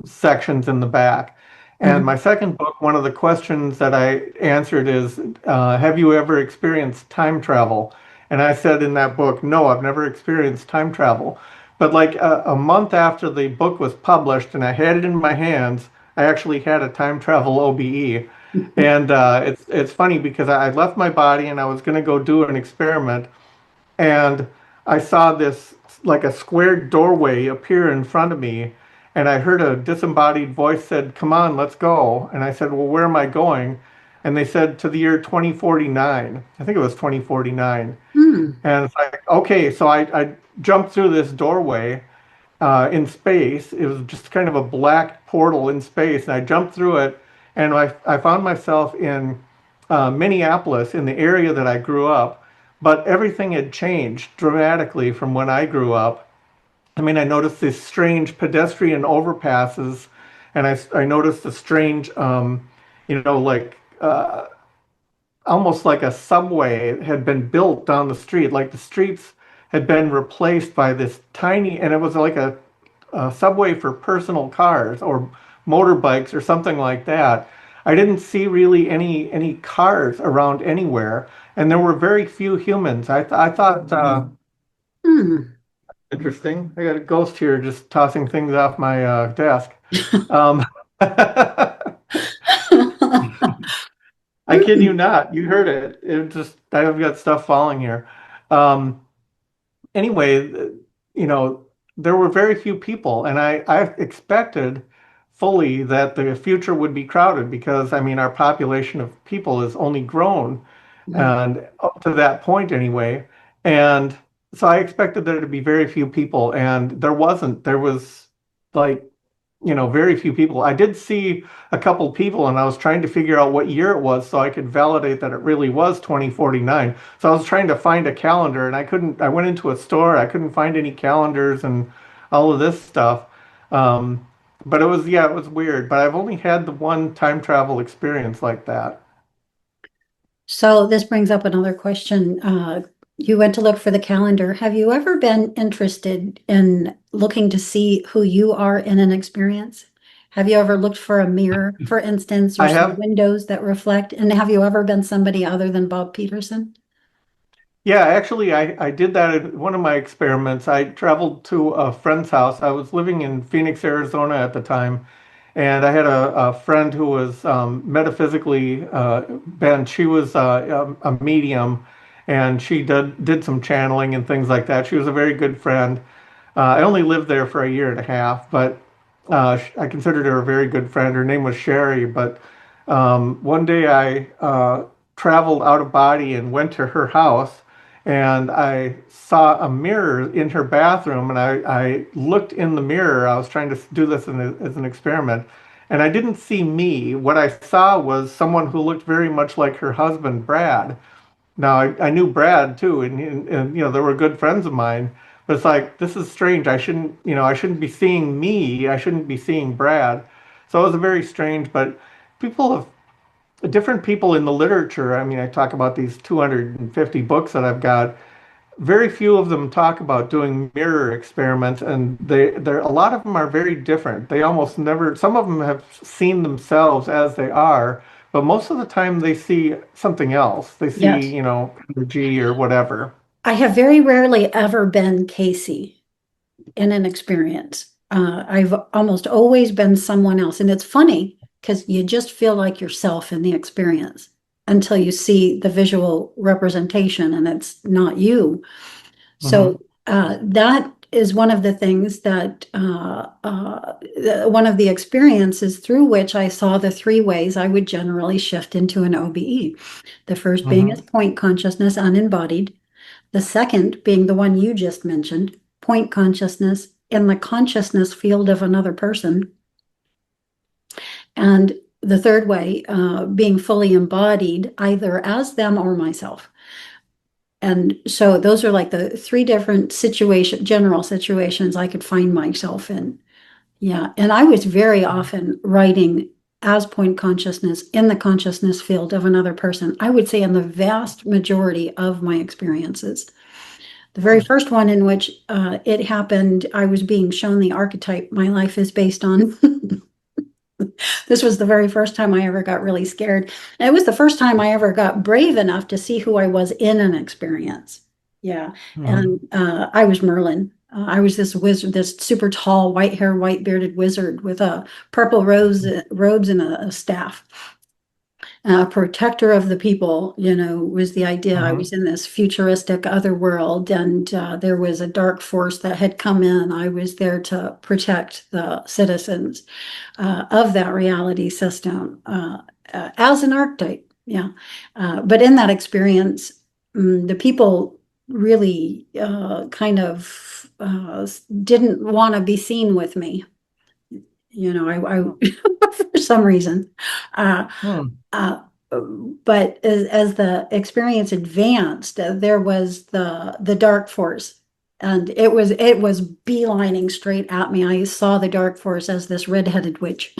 sections in the back. And my Mhm. second book, one of the questions that I answered is, have you ever experienced time travel? And I said in that book, no, I've never experienced time travel. But like a month after the book was published and I had it in my hands, I actually had a time travel OBE. And it's funny because I left my body and I was going to go do an experiment, and I saw this like a squared doorway appear in front of me, and I heard a disembodied voice said, "Come on, let's go." And I said, "Well, where am I going?" And they said to the year 2049. I think it was 2049. Hmm. And it's like, okay, so I jumped through this doorway in space. It was just kind of a black portal in space, and I jumped through it, and I found myself in Minneapolis, in the area that I grew up. But everything had changed dramatically from when I grew up. I mean, I noticed these strange pedestrian overpasses, and I noticed the strange, like almost like a subway had been built down the street. Like the streets had been replaced by this tiny, and it was like a subway for personal cars or motorbikes or something like that. I didn't see really any cars around anywhere, and there were very few humans. I thought Hmm. interesting. I got a ghost here just tossing things off my desk. Um, I kid you Hmm. not. You heard it. I've got stuff falling here. Um, anyway, you know, there were very few people, and I expected fully that the future would be crowded because, I mean, our population of people has only grown, and up to that point anyway. And so I expected there to be very few people, and there wasn't. There was like, very few people. I did see a couple people, and I was trying to figure out what year it was so I could validate that it really was 2049. So I was trying to find a calendar, and I couldn't. I went into a store, I couldn't find any calendars and all of this stuff. Um, but it was, yeah, it was weird. But I've only had the one time travel experience like that. So this brings up another question. You went to look for the calendar. Have you ever been interested in looking to see who you are in an experience? Have you ever looked for a mirror, for instance, or I some have, windows that reflect? And have you ever been somebody other than Bob Peterson? yeah, actually, I did that in one of my experiments. I traveled to a friend's house. I was living in Phoenix, Arizona at the time, and I had a friend who was metaphysically bent. She was a medium, and she did some channeling and things like that. She was a very good friend. I only lived there for a year and a half, but I considered her a very good friend. Her name was Sherry, but one day I traveled out of body and went to her house, and I saw a mirror in her bathroom, and I looked in the mirror. I was trying to do this as an experiment, and I didn't see me. What I saw was someone who looked very much like her husband, Brad. Now I knew Brad too, and you know they were good friends of mine. But it's like this is strange. I shouldn't be seeing me. I shouldn't be seeing Brad. So it was very strange. But people have different people in the literature. I mean, I talk about these 250 books that I've got. Very few of them talk about doing mirror experiments, and they're a lot of them are very different. They almost never. Some of them have seen themselves as they are, but most of the time they see something else. They see, Yes. energy or whatever. I have very rarely ever been Casey in an experience. I've almost always been someone else. And it's funny because you just feel like yourself in the experience until you see the visual representation and it's not you. So Hmm. that is one of the things that one of the experiences through which I saw the three ways I would generally shift into an OBE. The first being as Hmm. point consciousness, unembodied. The second being the one you just mentioned, point consciousness in the consciousness field of another person. And the third way, being fully embodied either as them or myself. And so those are like the three different general situations I could find myself in. Yeah. And I was very often writing as point consciousness in the consciousness field of another person. I would say in the vast majority of my experiences. The very Hmm. first one in which it happened, I was being shown the archetype my life is based on. This was the very first time I ever got really scared. And it was the first time I ever got brave enough to see who I was in an experience. Yeah. And Hmm. I was Merlin. I was this wizard, this super tall, white hair, white bearded wizard with a purple rose robes and a staff. Protector of the people, was the idea. I Hmm. was in this futuristic other world, and there was a dark force that had come in. I was there to protect the citizens of that reality system as an archetype. Yeah. But in that experience, the people really kind of didn't want to be seen with me. For some reason. Uh, Hmm. uh, but as the experience advanced, there was the dark force, and it was beelining straight at me. I saw the dark force as this redheaded witch.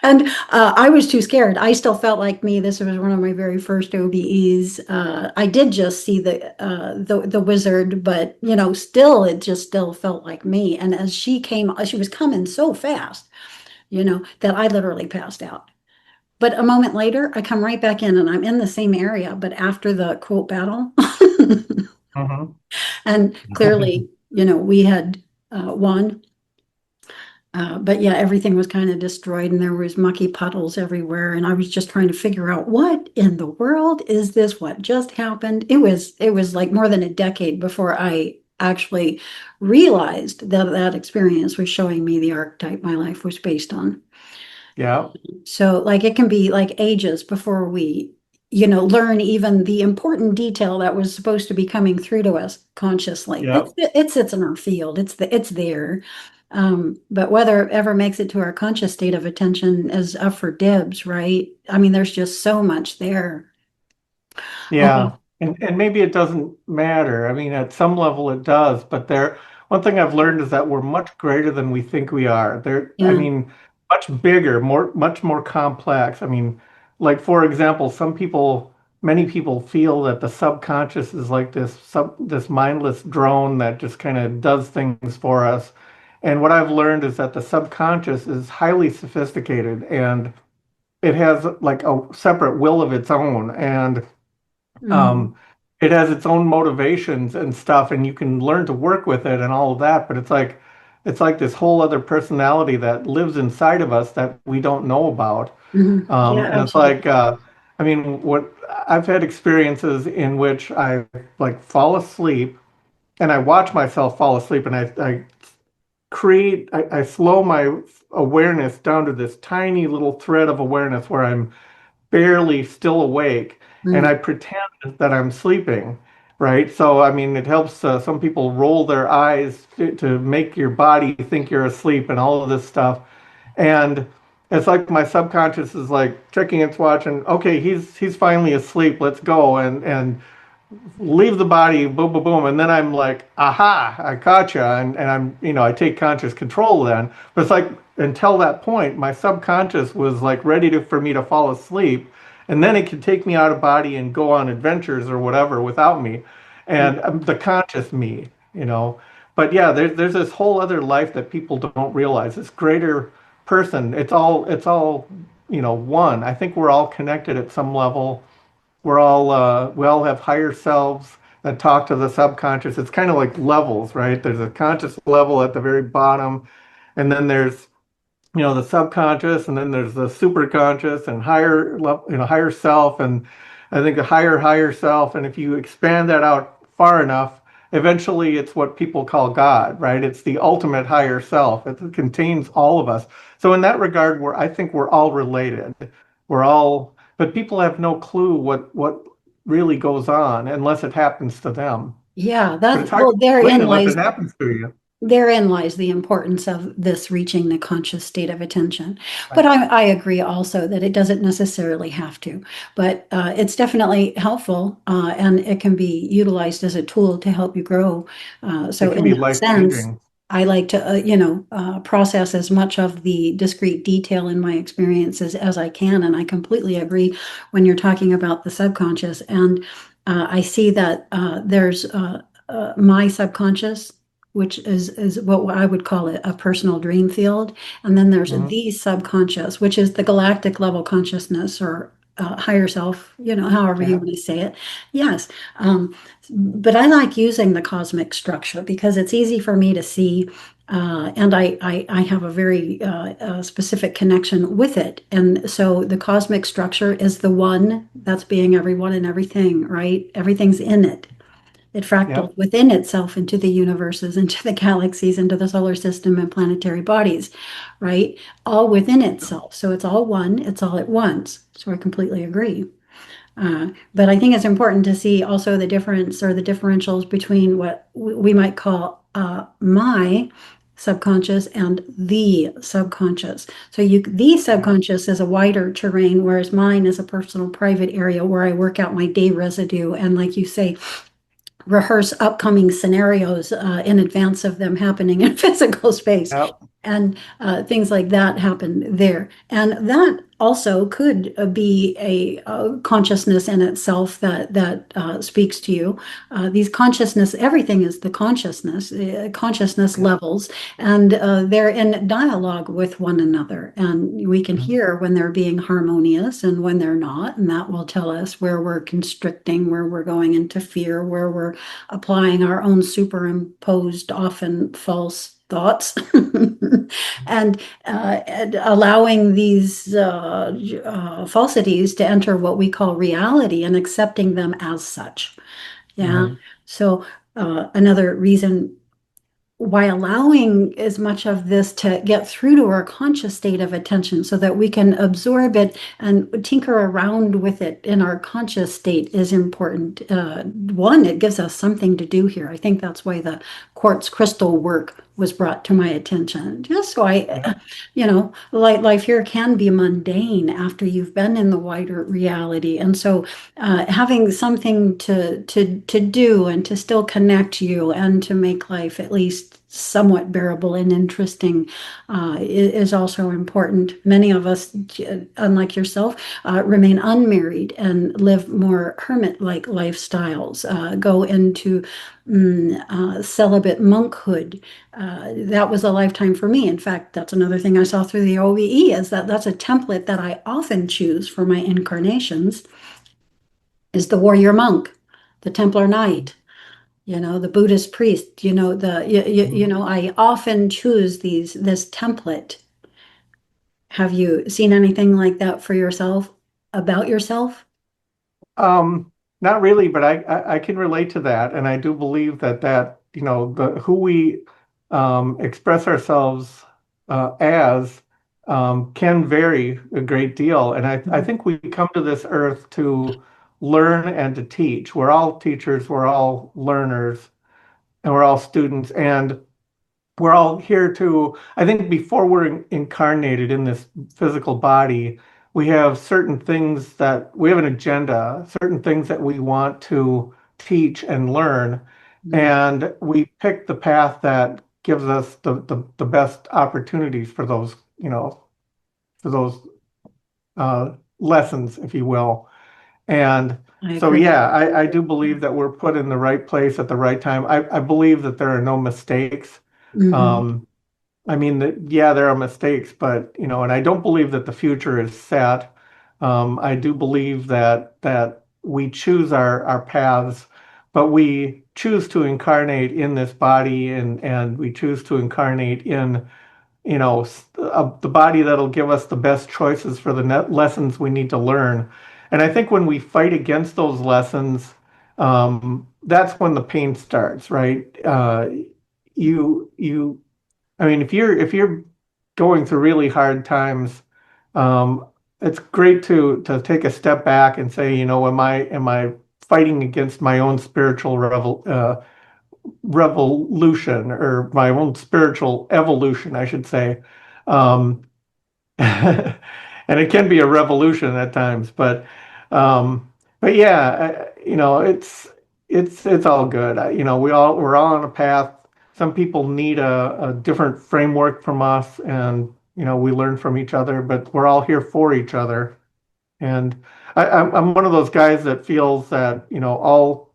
And I was too scared. I still felt like me. This was one of my very first OBEs. I did just see the wizard, but still, it just still felt like me. And as she was coming so fast, that I literally passed out. But a moment later, I come right back in, and I'm in the same area, but after the quote battle, Hmm. and clearly, we had won. But yeah, everything was kind of destroyed and there was mucky puddles everywhere. And I was just trying to figure out what in the world is this? What just happened? It was like more than a decade before I actually realized that that experience was showing me the archetype my life was based on. Yeah. So like it can be like ages before we, learn even the important detail that was supposed to be coming through to us consciously. Yeah. It sits in our field. It's there. But whether it ever makes it to our conscious state of attention is up for dibs, right? I mean, there's just so much there. Yeah. And maybe it doesn't matter. I mean, at some level it does, but one thing I've learned is that we're much greater than we think we are. I Yeah. mean, much bigger, much more complex. I mean, like for example, many people feel that the subconscious is like this mindless drone that just kind of does things for us. And what I've learned is that the subconscious is highly sophisticated and it has like a separate will of its own. And Mhm. um, it has its own motivations and stuff, and you can learn to work with it and all of that. But it's like this whole other personality that lives inside of us that we don't know about. Mhm. Yeah, And it's absolutely. like, I mean, what I've had experiences in which I like fall asleep and I watch myself fall asleep, and I slow my awareness down to this tiny little thread of awareness where I'm barely still awake and Mm. I pretend that I'm sleeping, right? So, I mean, it helps some people roll their eyes to make your body think you're asleep and all of this stuff. And it's like my subconscious is like checking its watch and okay, he's finally asleep. Let's go and leave the body, boom, boom, boom, and then I'm like, aha, I caught you, and I take conscious control then. But it's like until that point, my subconscious was like ready for me to fall asleep, and then it could take me out of body and go on adventures or whatever without me, and the conscious me. But yeah, there's this whole other life that people don't realize. This greater person. It's all one. I think we're all connected at some level. We all have higher selves that talk to the subconscious. It's kind of like levels, right? There's a conscious level at the very bottom, and then there's the subconscious, and then there's the superconscious and higher level, higher self, and I think the higher self. And if you expand that out far enough, eventually it's what people call God, right? It's the ultimate higher self. It contains all of us. So in that regard, I think we're all related. But people have no clue what really goes on unless it happens to them. Yeah, But it's that hard to well, explain unless it happens to you. therein lies the importance of this reaching the conscious state of attention. But Right. I agree also that it doesn't necessarily have to, but it's definitely helpful and it can be utilized as a tool to help you grow. So It can in be that sense, life-changing. I like to, process as much of the discrete detail in my experiences as I can. And I completely agree when you're talking about the subconscious. And I see that there's my subconscious, which is what I would call a personal dream field. And then there's Mhm. the subconscious, which is the galactic level consciousness or higher self, however you Yeah. want to say it. Yes. Um, but I like using the cosmic structure because it's easy for me to see. And I have a very specific connection with it. And so the cosmic structure is the one that's being everyone and everything, right? Everything's in it. It fractals Yep. within itself into the universes, into the galaxies, into the solar system and planetary bodies, right? All within itself. So it's all one, it's all at once. So I completely agree. But I think it's important to see also the difference or the differentials between what we might call my subconscious and the subconscious. So the Yeah. subconscious is a wider terrain, whereas mine is a personal private area where I work out my day residue. And like you say, rehearse upcoming scenarios in advance of them happening in physical space. Yep. And things like that happen there. And that also could be a consciousness in itself that speaks to you. These consciousness, everything is the consciousness Yep. levels, and they're in dialogue with one another. And we can Mhm. hear when they're being harmonious and when they're not. And that will tell us where we're constricting, where we're going into fear, where we're applying our own superimposed, often false thoughts and allowing these falsities to enter what we call reality and accepting them as such. Yeah. Mhm. So another reason why allowing as much of this to get through to our conscious state of attention so that we can absorb it and tinker around with it in our conscious state is important. One, it gives us something to do here. I think that's why the quartz crystal work was brought to my attention. Just so Yep. life here can be mundane after you've been in the wider reality. And so having something to do and to still connect you and to make life at least somewhat bearable and interesting is also important. Many of us, unlike yourself, remain unmarried and live more hermit-like lifestyles, go into celibate monkhood. That was a lifetime for me. In fact, that's another thing I saw through the OEE is that that's a template that I often choose for my incarnations is the warrior monk, the Templar knight, the Buddhist priest, I often choose this template. Have you seen anything like that for yourself, about yourself? Um, Not really, but I can relate to that, and I do believe that the who we express ourselves as can vary a great deal, and I think we come to this earth to learn and to teach. We're all teachers, we're all learners, and we're all students, and we're all here to, I think before we're incarnated in this physical body, we have certain things that we have an agenda, certain things that we want to teach and learn. Mm. And we pick the path that gives us the best opportunities for those, for those lessons, if you will. And I so, agree. yeah, I do believe that we're put in the right place at the right time. I believe that there are no mistakes. Hmm. Um, I mean, yeah, there are mistakes, but and I don't believe that the future is set. I do believe that we choose our paths, but we choose to incarnate in this body, and we choose to incarnate in the body that'll give us the best choices for the net lessons we need to learn. And I think when we fight against those lessons, that's when the pain starts, right? You I mean, if you're going through really hard times, um, it's great to take a step back and say, am I fighting against my own spiritual revolution, or my own spiritual evolution, I should say. Um, and it can be a revolution at times, but yeah, it's all good. We're all on a path. Some people need a different framework from us, and we learn from each other, but we're all here for each other. And I'm one of those guys that feels that all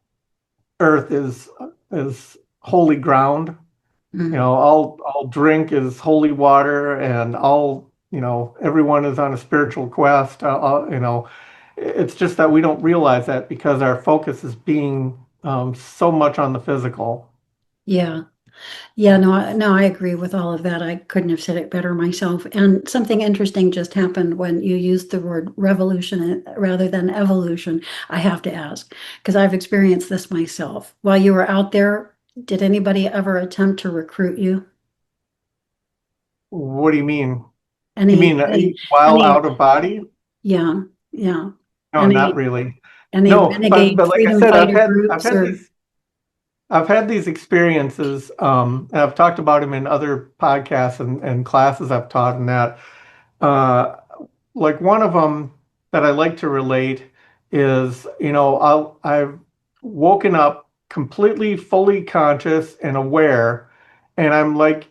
Earth is holy ground. Mm. All drink is holy water, and everyone is on a spiritual quest. It's just that we don't realize that because our focus is being so much on the physical. Yeah. Yeah, no, no, I agree with all of that. I couldn't have said it better myself. And something interesting just happened when you used the word revolution rather than evolution. I have to ask, because I've experienced this myself. While you were out there, did anybody ever attempt to recruit you? What do you mean? You Any, mean any, while any, out of body? yeah, yeah. No, not Any, really. any No, but renegade but like I freedom said, I've fighter had I've groups had or, these experiences, and I've talked about them in other podcasts and classes I've taught, and that. Like one of them that I like to relate is, I've woken up completely fully conscious and aware, and I'm like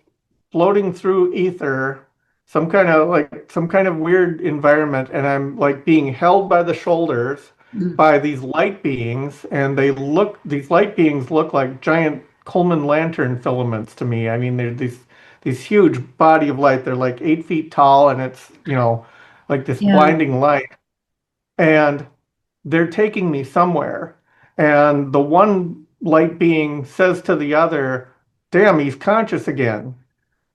floating through ether, some kind of weird environment, and I'm like being held by the shoulders mm, by these light beings, and these light beings look like giant Coleman lantern filaments to me. I mean, they're these huge body of light. They're like 8 feet tall, and it's like this yeah, blinding light. And they're taking me somewhere. And the one light being says to the other, "Damn, he's conscious again."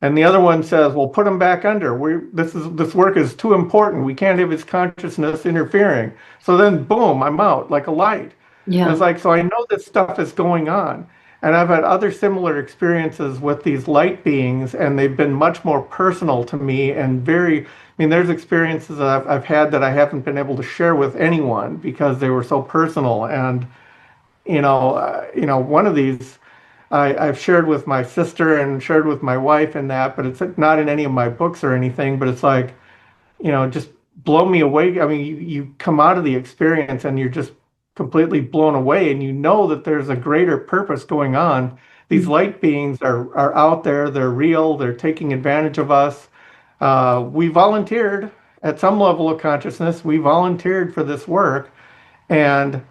And the other one says, "Well, put him back under. This work is too important. We can't have his consciousness interfering." So then, boom, I'm out like a light. And it's yeah, like, so I know this stuff is going on. And I've had other similar experiences with these light beings, and they've been much more personal to me and very, I mean, there's experiences that I've had that I haven't been able to share with anyone because they were so personal. And, one of these I've shared with my sister and shared with my wife and that, but it's not in any of my books or anything, but it's like, just blow me away. I mean, you come out of the experience and you're just completely blown away, and you know that there's a greater purpose going on these light beings are out there, they're real, they're taking advantage of us. We volunteered at some level of consciousness, we volunteered for this work, and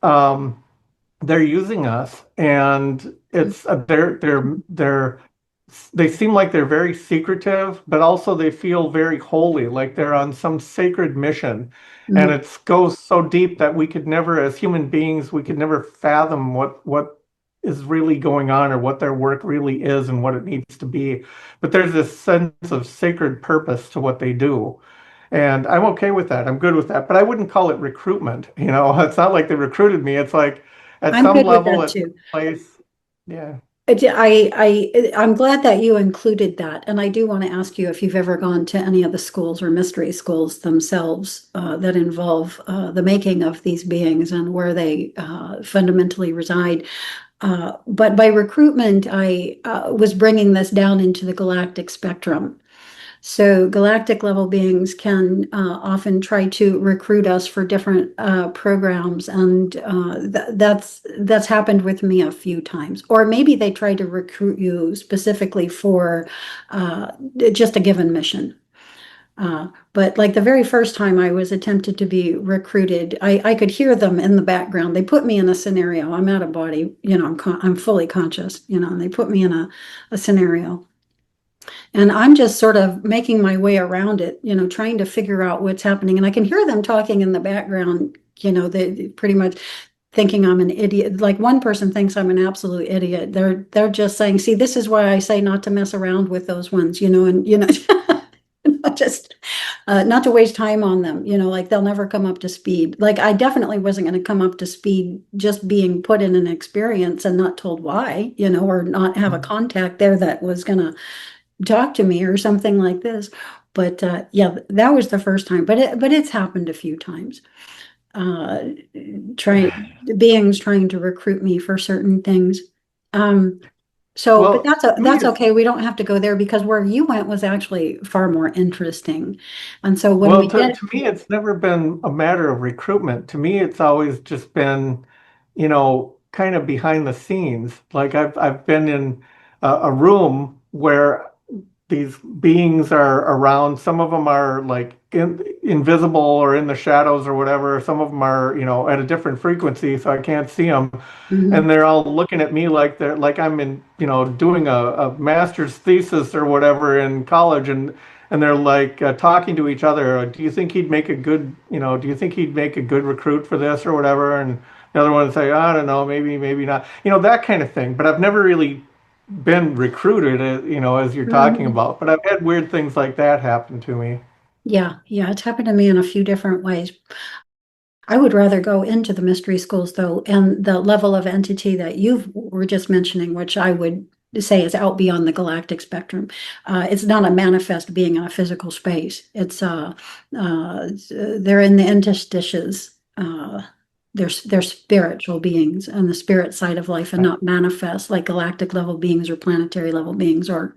um, they're using us, and it's they seem like they're very secretive, but also they feel very holy, like they're on some sacred mission. And Mm, it goes so deep that we could never, as human beings, we could never fathom what is really going on or what their work really is and what it needs to be. But there's this sense of sacred purpose to what they do. And I'm okay with that. I'm good with that. But I wouldn't call it recruitment. You know, it's not like they recruited me. It's like at I'm some good with level, that at some too. place. Yeah. I'm glad that you included that, and I do want to ask you if you've ever gone to any of the schools or mystery schools themselves that involve the making of these beings and where they fundamentally reside. But by recruitment, I was bringing this down into the galactic spectrum. So galactic level beings can often try to recruit us for different programs, and that's happened with me a few times. Or maybe they try to recruit you specifically for uh, just a given mission. But like the very first time I was attempted to be recruited, I could hear them in the background. They put me in a scenario. I'm out of body, I'm fully conscious, and they put me in a scenario. And I'm just sort of making my way around it, trying to figure out what's happening. And I can hear them talking in the background, they pretty much thinking I'm an idiot. Like one person thinks I'm an absolute idiot. They're just saying, see, this is why I say not to mess around with those ones, and not just not to waste time on them, like they'll never come up to speed. Like I definitely wasn't going to come up to speed just being put in an experience and not told why, or not have a contact there that was going to talk to me or something like this. But yeah, that was the first time. But it's happened a few times. Uh, trying beings trying to recruit me for certain things. Um, but Well, that's to me, that's it's okay. We don't have to go there because where you went was actually far more interesting. And so when well, we get to me, it's never been a matter of recruitment. To me, it's always just been, kind of behind the scenes. Like I've been in a room where these beings are around. Some of them are like invisible or in the shadows or whatever. Some of them are, at a different frequency, so I can't see them. Mhm, And they're all looking at me like they're like I'm in, doing a master's thesis or whatever in college, and they're like talking to each other. Do you think he'd make a good, do you think he'd make a good recruit for this or whatever? And the other one say, I don't know, maybe, maybe not, that kind of thing. But I've never really been recruited, as you're talking mhm. about. But I've had weird things like that happen to me. Yeah, yeah, it's happened to me in a few different ways. I would rather go into the mystery schools though, and the level of entity that you were just mentioning, which I would say is out beyond the galactic spectrum. It's not a manifest being in a physical space. They're in the interstices. They're spiritual beings on the spirit side of life and not manifest like galactic level beings or planetary level beings or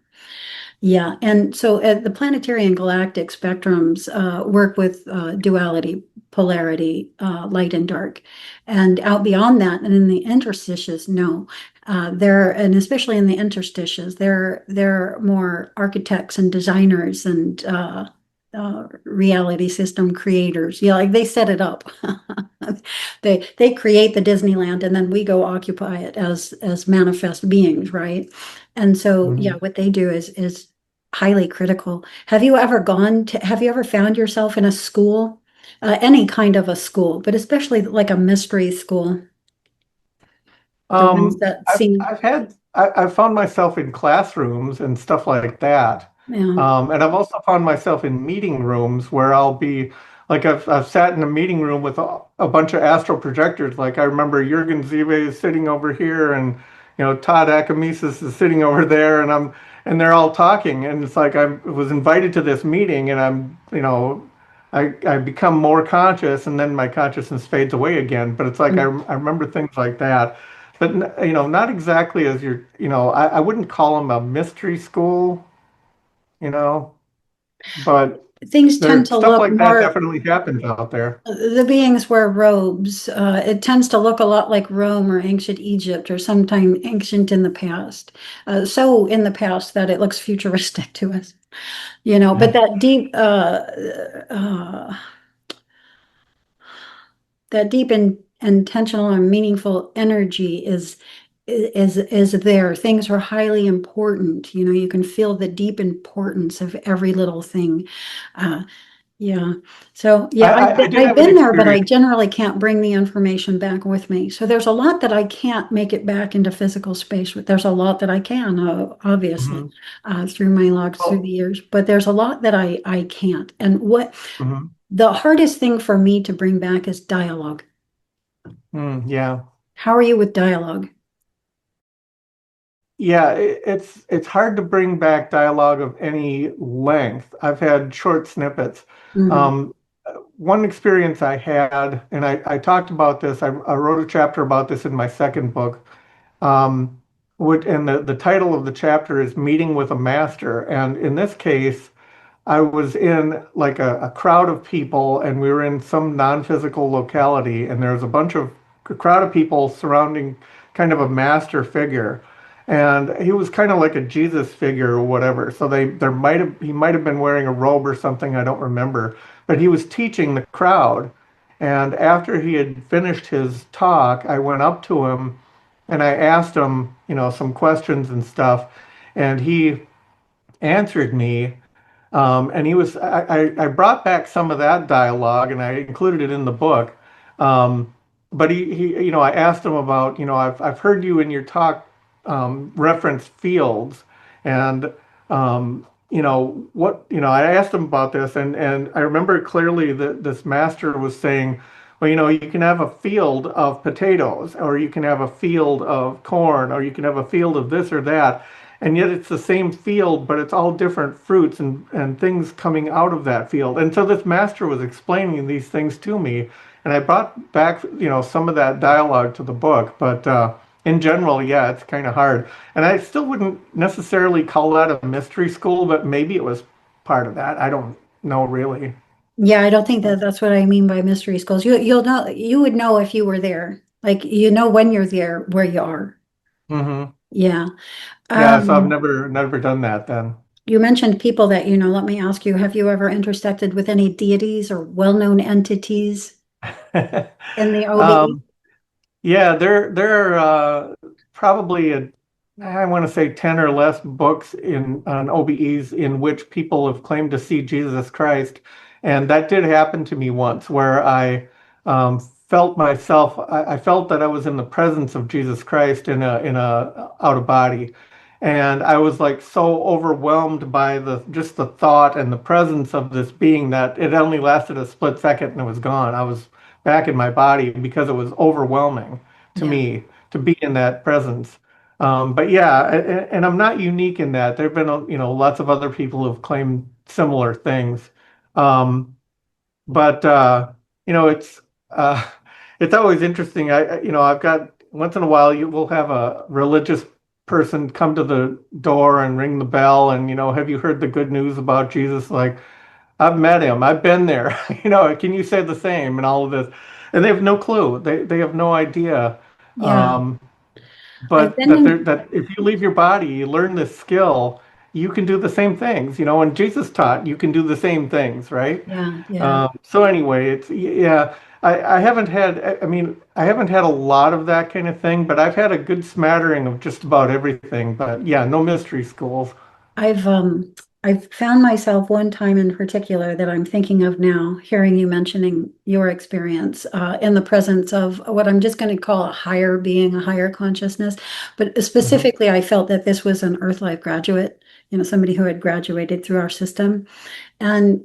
yeah, and so the planetary and galactic spectrums work with duality, polarity, light and dark. And out beyond that, and in the interstices, no. And especially in the interstices, they're more architects and designers and reality system creators. Yeah, like they set it up. They create the Disneyland and then we go occupy it as manifest beings, right? And so, yeah, Mhm. what they do is highly critical. Have you ever found yourself in a school, any kind of a school, but especially like a mystery school, the ones that seem, I've found myself in classrooms and stuff like that. yeah, And I've also found myself in meeting rooms where I'll be like I've sat in a meeting room with a bunch of astral projectors. Like I remember Jürgen Zive is sitting over here, and Todd Akamesis is sitting over there, and they're all talking, and it's like I was invited to this meeting, and I become more conscious, and then my consciousness fades away again. But it's like I remember things like that. But not exactly as I wouldn't call them a mystery school, you know. but Things tend there to stuff look like that more, definitely happens out there. the beings wear robes. It tends to look a lot like Rome or ancient Egypt or sometime ancient in the past. So in the past that it looks futuristic to us, but that deep and intentional and meaningful energy is there. Things are highly important. You can feel the deep importance of every little thing. Uh, yeah. So I, yeah, I, I did I've have an been there, but I experience. generally can't bring the information back with me. So there's a lot that I can't make it back into physical space. But there's a lot that I can, obviously, Mhm. through my logs through the Oh, years. But there's a lot that I can't. And what mhm. the hardest thing for me to bring back is dialogue. Yeah. How are you with dialogue? Yeah, it's hard to bring back dialogue of any length. I've had short snippets. Mhm. Um, One experience I had, and I talked about this, I wrote a chapter about this in my second book, um, and the title of the chapter is Meeting with a Master. And in this case, I was in like a crowd of people, and we were in some non-physical locality, and there was a crowd of people surrounding kind of a master figure, and he was kind of like a Jesus figure or whatever. So he might have been wearing a robe or something, I don't remember, but he was teaching the crowd. And after he had finished his talk, I went up to him and I asked him, some questions and stuff, and he answered me. And I brought back some of that dialogue and I included it in the book. Um, but I asked him about, I've heard you in your talk reference fields, and I asked him about this, and I remember clearly that this master was saying, well, you can have a field of potatoes, or you can have a field of corn, or you can have a field of this or that. And yet it's the same field, but it's all different fruits and things coming out of that field. And so this master was explaining these things to me, and I brought back, some of that dialogue to the book. But in general, yeah, it's kind of hard. And I still wouldn't necessarily call that a mystery school, but maybe it was part of that. I don't know really. Yeah, I don't think that that's what I mean by mystery schools. You would know if you were there. Like, when you're there where you are. Hmm. Yeah. Yeah, so I've Um, never done that then. you mentioned people that Let me ask you, have you ever intersected with any deities or well-known entities in the OBE? um, Yeah, there are probably I want to say 10 or less books in on OBEs in which people have claimed to see Jesus Christ. And that did happen to me once where I felt that I was in the presence of Jesus Christ in a out of body. And I was like so overwhelmed by the just the thought and the presence of this being that it only lasted a split second and it was gone. I was back in my body because it was overwhelming to Yeah. me to be in that presence. But yeah, and I'm not unique in that. There've been, lots of other people who've claimed similar things. Um, but you know, it's uh, it's always interesting. I've got once in a while you will have a religious person come to the door and ring the bell, and have you heard the good news about Jesus? Like, I've met him. I've been there. Can you say the same and all of this? And they have no clue. They have no idea. Yeah. Um, I've but been in, that if you leave your body, you learn this skill, you can do the same things. And Jesus taught, you can do the same things, right? yeah, yeah. So anyway, it's yeah. I haven't had. I mean, I haven't had a lot of that kind of thing, but I've had a good smattering of just about everything. But yeah, no mystery schools. I've um I've found myself one time in particular that I'm thinking of now, hearing you mentioning your experience in the presence of what I'm just going to call a higher being, a higher consciousness. But Mhm. specifically, I felt that this was an Earth Life graduate, somebody who had graduated through our system. And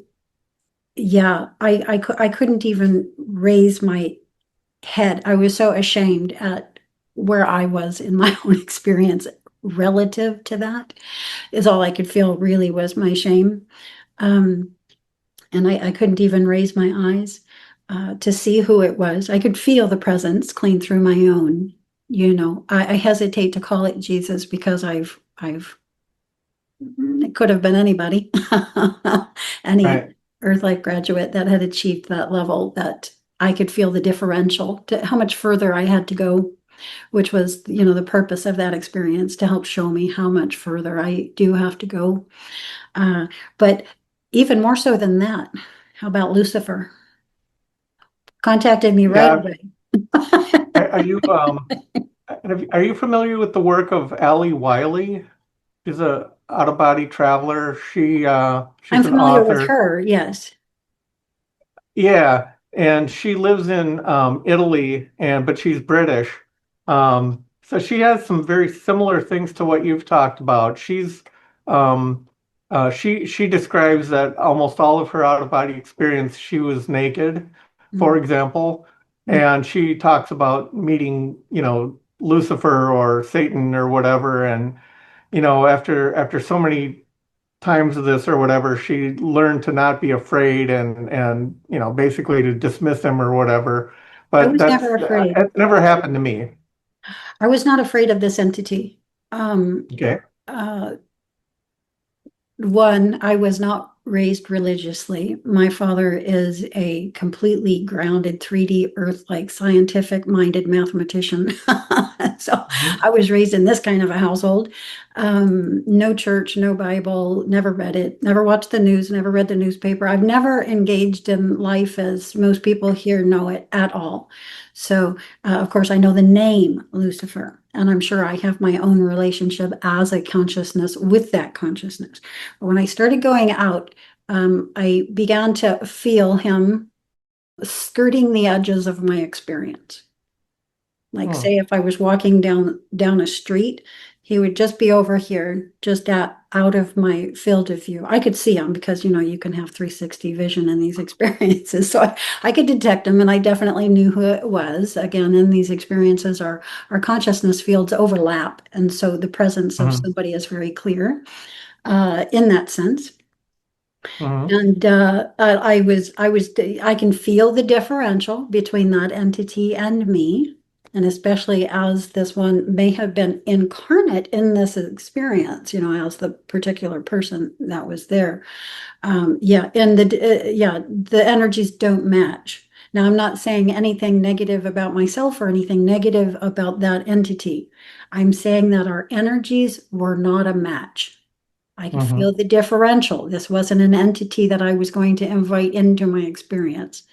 yeah, I couldn't even raise my head. I was so ashamed at where I was in my own experience relative to that is all I could feel really was my shame. Um, and I couldn't even raise my eyes to see who it was. I could feel the presence clean through my own. I hesitate to call it Jesus because I've It could have been anybody, any Right. Earth Life graduate that had achieved that level, that I could feel the differential to how much further I had to go, which was, the purpose of that experience, to help show me how much further I do have to go. But even more so than that, how about Lucifer? Contacted me right Yeah. away. Are you are you familiar with the work of Ali Wiley? She's a out of body traveler. I'm She's an familiar with author. her, yes. Yeah, and she lives in Italy, and but she's British. So she has some very similar things to what you've talked about. Um, she describes that almost all of her out of body experience, she was naked, for Mm, example, mm. and she talks about meeting, Lucifer or Satan or whatever, and after so many times of this or whatever, she learned to not be afraid and basically to dismiss him or whatever. I But was never that's afraid. it never happened to me. I was not afraid of this entity. Um, Okay. uh, One, I was not raised religiously. My father is a completely grounded 3D Earth-like scientific minded mathematician. So Mhm. I was raised in this kind of a household. No church, no Bible, never read it, never watched the news, never read the newspaper. I've never engaged in life as most people here know it at all. So, of course, I know the name Lucifer, and I'm sure I have my own relationship as a consciousness with that consciousness. When I started going out, I began to feel him skirting the edges of my experience. Like, Hmm. say, if I was walking down a street, he would just be over here, just out of my field of view. I could see him because you can have 360 vision in these experiences, so I could detect him, and I definitely knew who it was. Again, in these experiences, our consciousness fields overlap, and so the presence of Mhm. somebody is very clear in that sense. Mhm. And I can feel the differential between that entity and me. And especially as this one may have been incarnate in this experience, as the particular person that was there. Yeah, and the energies don't match. Now, I'm not saying anything negative about myself or anything negative about that entity. I'm saying that our energies were not a match. I could feel Mhm. the differential. This wasn't an entity that I was going to invite into my experience.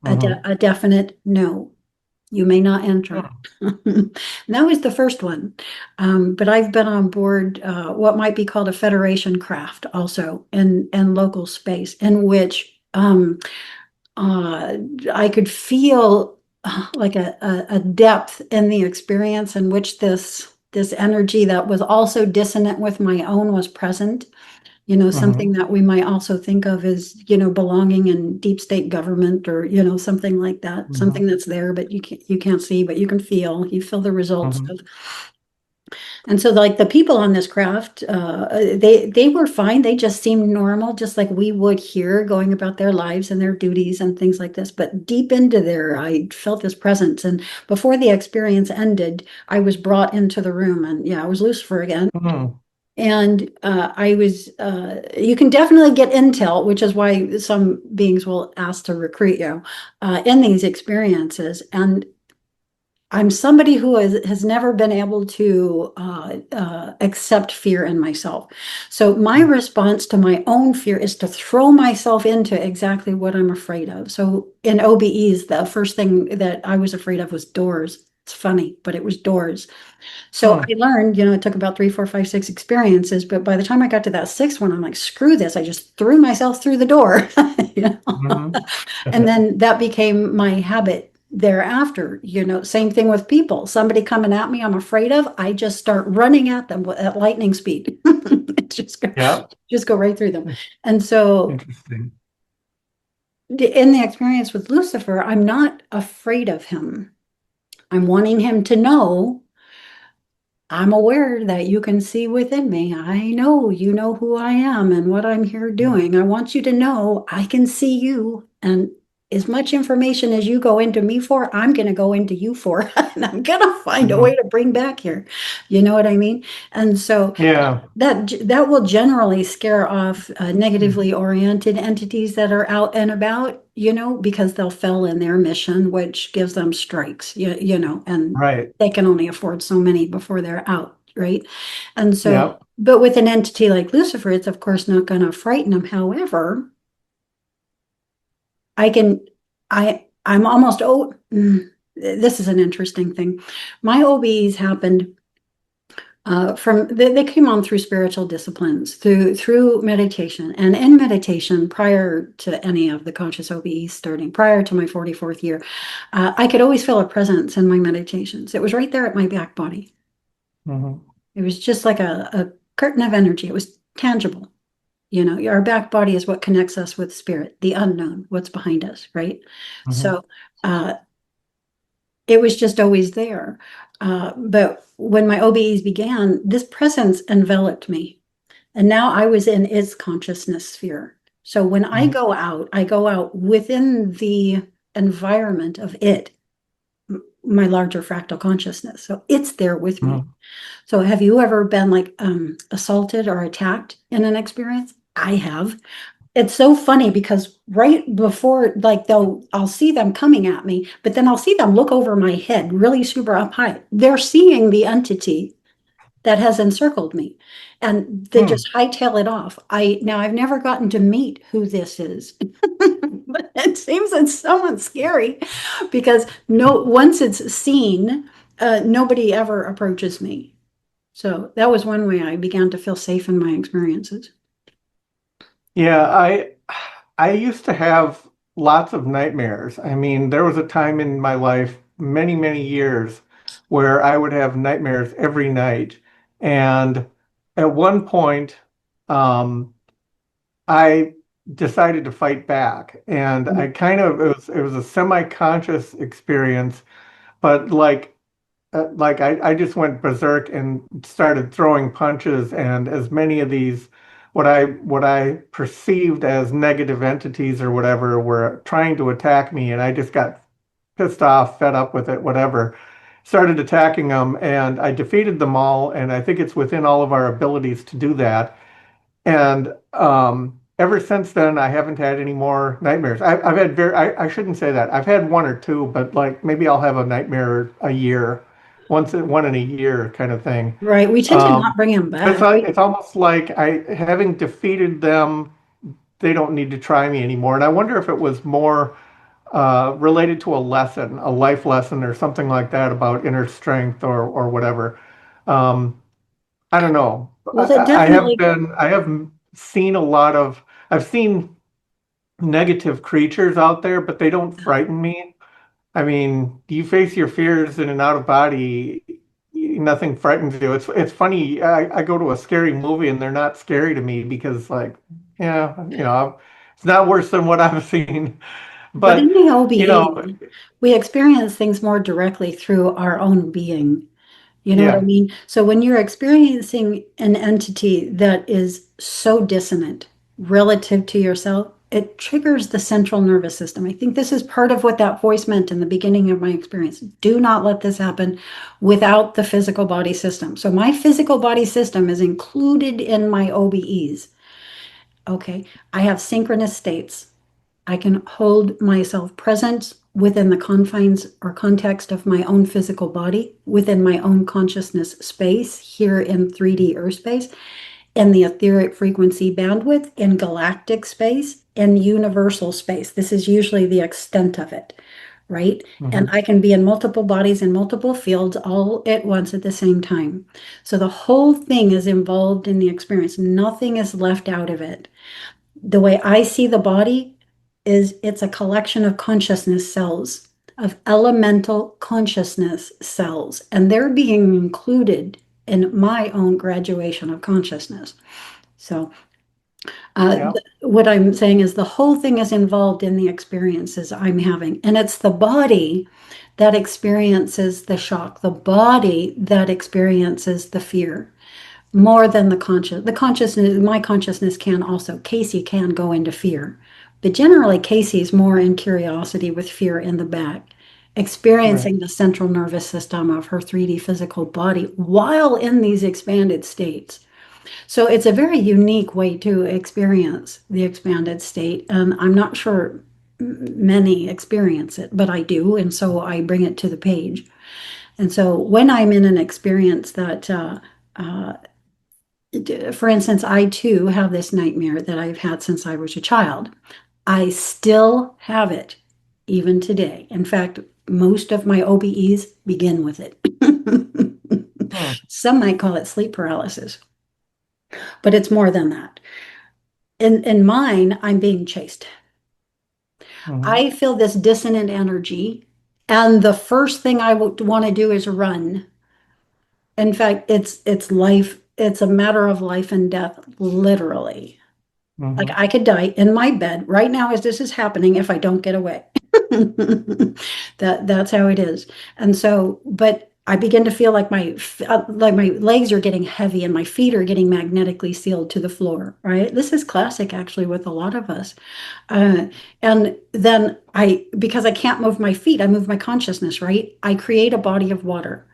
Mhm. A definite no. You may not enter. Mhm. And that was the first one. But I've been on board what might be called a federation craft also in local space, in which uh, I could feel like a depth in the experience in which this energy that was also dissonant with my own was present. Something Mhm. that we might also think of as, belonging in deep state government, or, something like that, something Mhm. that's there, but you can't see, but you feel the results Mhm. of. And so, like, the people on this craft, they were fine. They just seemed normal, just like we would here, going about their lives and their duties and things like this. But deep into there, I felt this presence. And before the experience ended, I was brought into the room, and yeah, I was Lucifer again. Mhm. And you can definitely get intel, which is why some beings will ask to recruit you in these experiences. And I'm somebody who has never been able to accept fear in myself. So my response to my own fear is to throw myself into exactly what I'm afraid of. So in OBEs, the first thing that I was afraid of was doors. It's funny, but it was doors. So I Mhm. learned, it took about 3, 4, 5, 6 experiences, but by the time I got to that sixth one, I'm like, screw this. I just threw myself through the door. you know? Mhm. And then that became my habit thereafter. Same thing with people. Somebody coming at me I'm afraid of, I just start running at them at lightning speed. just go, Yeah. just go right through them. And so Interesting. in the experience with Lucifer, I'm not afraid of him. I'm wanting him to know I'm aware that you can see within me. I know you know who I am and what I'm here doing. I want you to know I can see you. And as much information as you go into me for, I'm going to go into you for, and I'm going to find a way Mhm. to bring back here. You know what I mean? And so Yeah. that will generally scare off negatively oriented entities that are out and about, because they'll fail in their mission, which gives them strikes, and Right. they can only afford so many before they're out, right? And so, Yeah. but with an entity like Lucifer, it's of course not going to frighten them. However, I can, I'm almost, this is an interesting thing. My OBEs happened they came on through spiritual disciplines, through meditation, and in meditation, prior to any of the conscious OBEs starting, prior to my 44th year, I could always feel a presence in my meditations. It was right there at my back body. Hmm. It was just like a curtain of energy. It was tangible. Our back body is what connects us with spirit, the unknown, what's behind us, right? Hmm. So uh, it was just always there. But when my OBEs began, this presence enveloped me. And now I was in its consciousness sphere. So when I go out within the environment of it, my larger fractal consciousness. So it's there with me. Hmm. So have you ever been like assaulted or attacked in an experience? I have. It's so funny because right before, like, I'll see them coming at me, but then I'll see them look over my head really super up high. They're seeing the entity that has encircled me, and they Hmm. just hightail it off. I've never gotten to meet who this is, but it seems it's somewhat scary because once it's seen, nobody ever approaches me. So that was one way I began to feel safe in my experiences. Yeah, I used to have lots of nightmares. I mean, there was a time in my life, many, many years, where I would have nightmares every night. And at one point, um, I decided to fight back. And I kind of it was a semi-conscious experience, but I just went berserk and started throwing punches, and as many of these what I perceived as negative entities or whatever were trying to attack me, and I just got pissed off, fed up with it, whatever. Started attacking them, and I defeated them all, and I think it's within all of our abilities to do that. And ever since then, I haven't had any more nightmares. I've had I shouldn't say that. I've had one or two, but like maybe I'll have a nightmare a year, one in a year kind of thing. Right. We tend to not bring him It's back. like it's almost like having defeated them, they don't need to try me anymore. And I wonder if it was more related to a lesson, a life lesson, or something like that about inner strength or whatever. Um, I don't know. Well, that definitely. I have seen a lot of, I've seen negative creatures out there, but they don't frighten me. I mean, you face your fears in an out of body, nothing frightens you. It's funny. I go to a scary movie and they're not scary to me because like, yeah, it's not worse than what I've seen. But in But, the you know, OBE, we experience things more directly through our own being. You know what I yeah, mean? So when you're experiencing an entity that is so dissonant relative to yourself, it triggers the central nervous system. I think this is part of what that voice meant in the beginning of my experience. Do not let this happen without the physical body system. So my physical body system is included in my OBEs. Okay. I have synchronous states. I can hold myself present within the confines or context of my own physical body, within my own consciousness space here in 3D Earth space, in the etheric frequency bandwidth, in galactic space, in universal space. This is usually the extent of it, right? And hmm, I can be in multiple bodies in multiple fields all at once at the same time. So the whole thing is involved in the experience. Nothing is left out of it. The way I see the body is it's a collection of consciousness cells, of elemental consciousness cells, and they're being included in my own graduation of consciousness. So, yeah, what I'm saying is the whole thing is involved in the experiences I'm having, and it's the body that experiences the shock, the body that experiences the fear more than the consciousness. My consciousness can also, Casey can go into fear, But generally, Casey's more in curiosity with fear in the back, Right. experiencing the central nervous system of her 3D physical body while in these expanded states. So it's a very unique way to experience the expanded state. And I'm not sure many experience it, but I do. And so I bring it to the page. And so when I'm in an experience that, uh, for instance, I too have this nightmare that I've had since I was a child. I still have it even today. In fact, most of my OBEs begin with it. Hmm. Some might call it sleep paralysis, but it's more than that. In mine, I'm being chased. Hmm. I feel this dissonant energy, and the first thing I would want to do is run. In fact, it's life, it's a matter of life and death, literally. Like Hmm. I could die in my bed right now as this is happening if I don't get away. That's how it is. And so, but I begin to feel like like my legs are getting heavy and my feet are getting magnetically sealed to the floor, right? This is classic actually with a lot of us. Uh, and then because I can't move my feet, I move my consciousness, right? I create a body of water.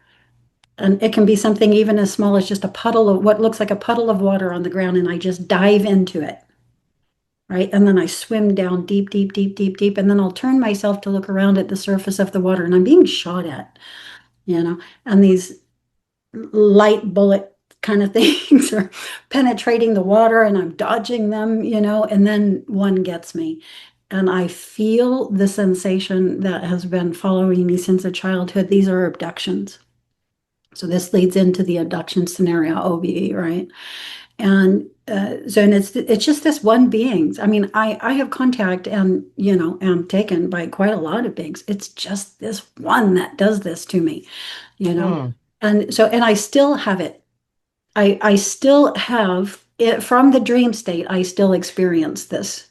And it can be something even as small as just a puddle of what looks like a puddle of water on the ground, and I just dive into it, right? And then I swim down deep, deep, deep, deep, deep. And then I'll turn myself to look around at the surface of the water, and I'm being shot at, you know, and these light bullet kind of things are penetrating the water, and I'm dodging them, and then one gets me. And I feel the sensation that has been following me since a childhood. These are abductions. So this leads into the abduction scenario, OBE, right? And and it's just this one beings. I mean, I have contact and am taken by quite a lot of beings. It's just this one that does this to me, you know. Hmm. And I still have it. I still have it from the dream state. I still experience this.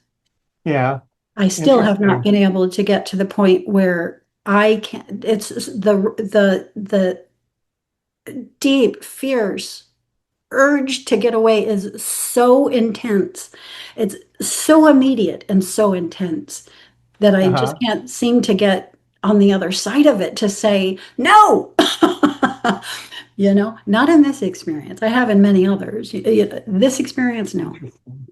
Yeah. I still have not Interesting. been able to get to the point where I can. It's the deep, fierce urge to get away is so intense. It's so immediate and so intense that I just Uh-huh. can't seem to get on the other side of it to say, no, not in this experience. I have in many others. This experience, no. Interesting.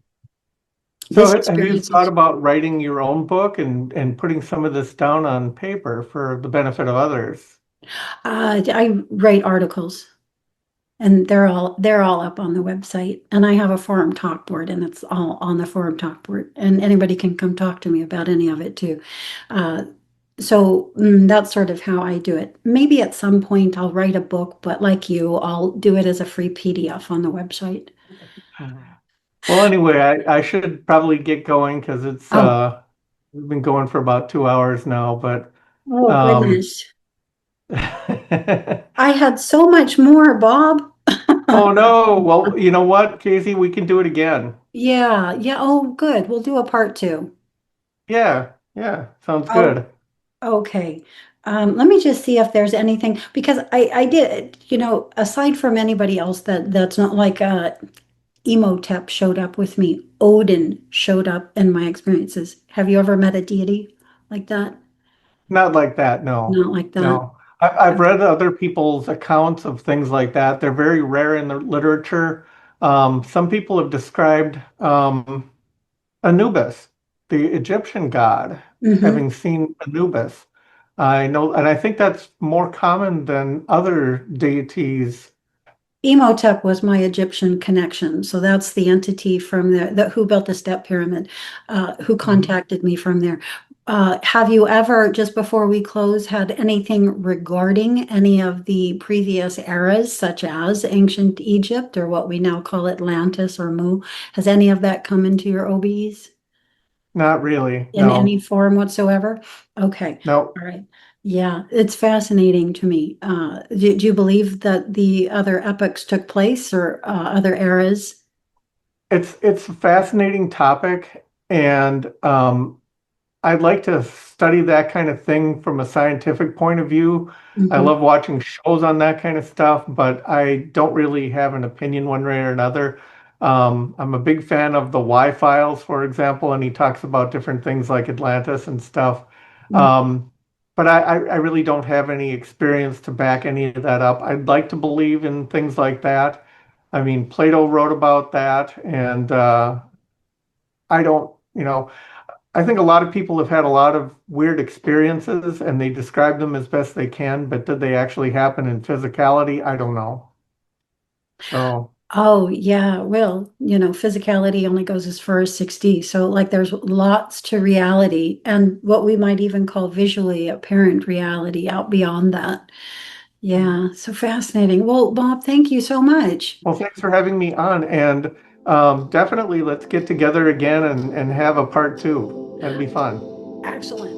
So This have you experience thought is, about writing your own book and putting some of this down on paper for the benefit of others? I write articles. And they're all up on the website. And I have a forum talk board, and it's all on the forum talk board. And anybody can come talk to me about any of it too. Uh, so that's sort of how I do it. Maybe at some point I'll write a book, but like you, I'll do it as a free PDF on the website. Mhm. Well, anyway, I should probably get going because it's Oh, we've been going for about 2 hours now, but oh um goodness. I had so much more, Bob. oh no. Well, you know what, Casey, we can do it again. Yeah, yeah. Oh, good. We'll do a part two. Yeah, yeah, sounds Oh, good. okay. Let me just see if there's anything because I did, aside from anybody else that's not like Emotep showed up with me, Odin showed up in my experiences. Have you ever met a deity like that? Not like that, no. Not like that. No. I've read other people's accounts of things like that. They're very rare in the literature. Some people have described Anubis, the Egyptian god, Hmm. having seen Anubis. I know, and I think that's more common than other deities. Emotep was my Egyptian connection. So that's the entity from the who built the step pyramid, who Mhm. contacted me from there. Have you ever, just before we close, had anything regarding any of the previous eras, such as ancient Egypt or what we now call Atlantis or Mu? Has any of that come into your OBs Not really, in any no, form whatsoever? Okay. no. All right. Yeah, it's fascinating to me. Do you believe that the other epochs took place or other eras? It's a fascinating topic, and I'd like to study that kind of thing from a scientific point of view. I Hmm. love watching shows on that kind of stuff, but I don't really have an opinion one way or another. I'm a big fan of the Y files, for example, and he talks about different things like Atlantis and stuff. Mm. But I really don't have any experience to back any of that up. I'd like to believe in things like that. I mean, Plato wrote about that, and I don't, I think a lot of people have had a lot of weird experiences and they describe them as best they can, but did they actually happen in physicality? I don't know. So, Oh, yeah. Well, physicality only goes as far as 6D. So, like, there's lots to reality and what we might even call visually apparent reality out beyond that. Yeah. So fascinating. Well, Bob, thank you so much. well, thanks for having me on, and definitely let's get together again and have a part two. That'd be fun. Excellent.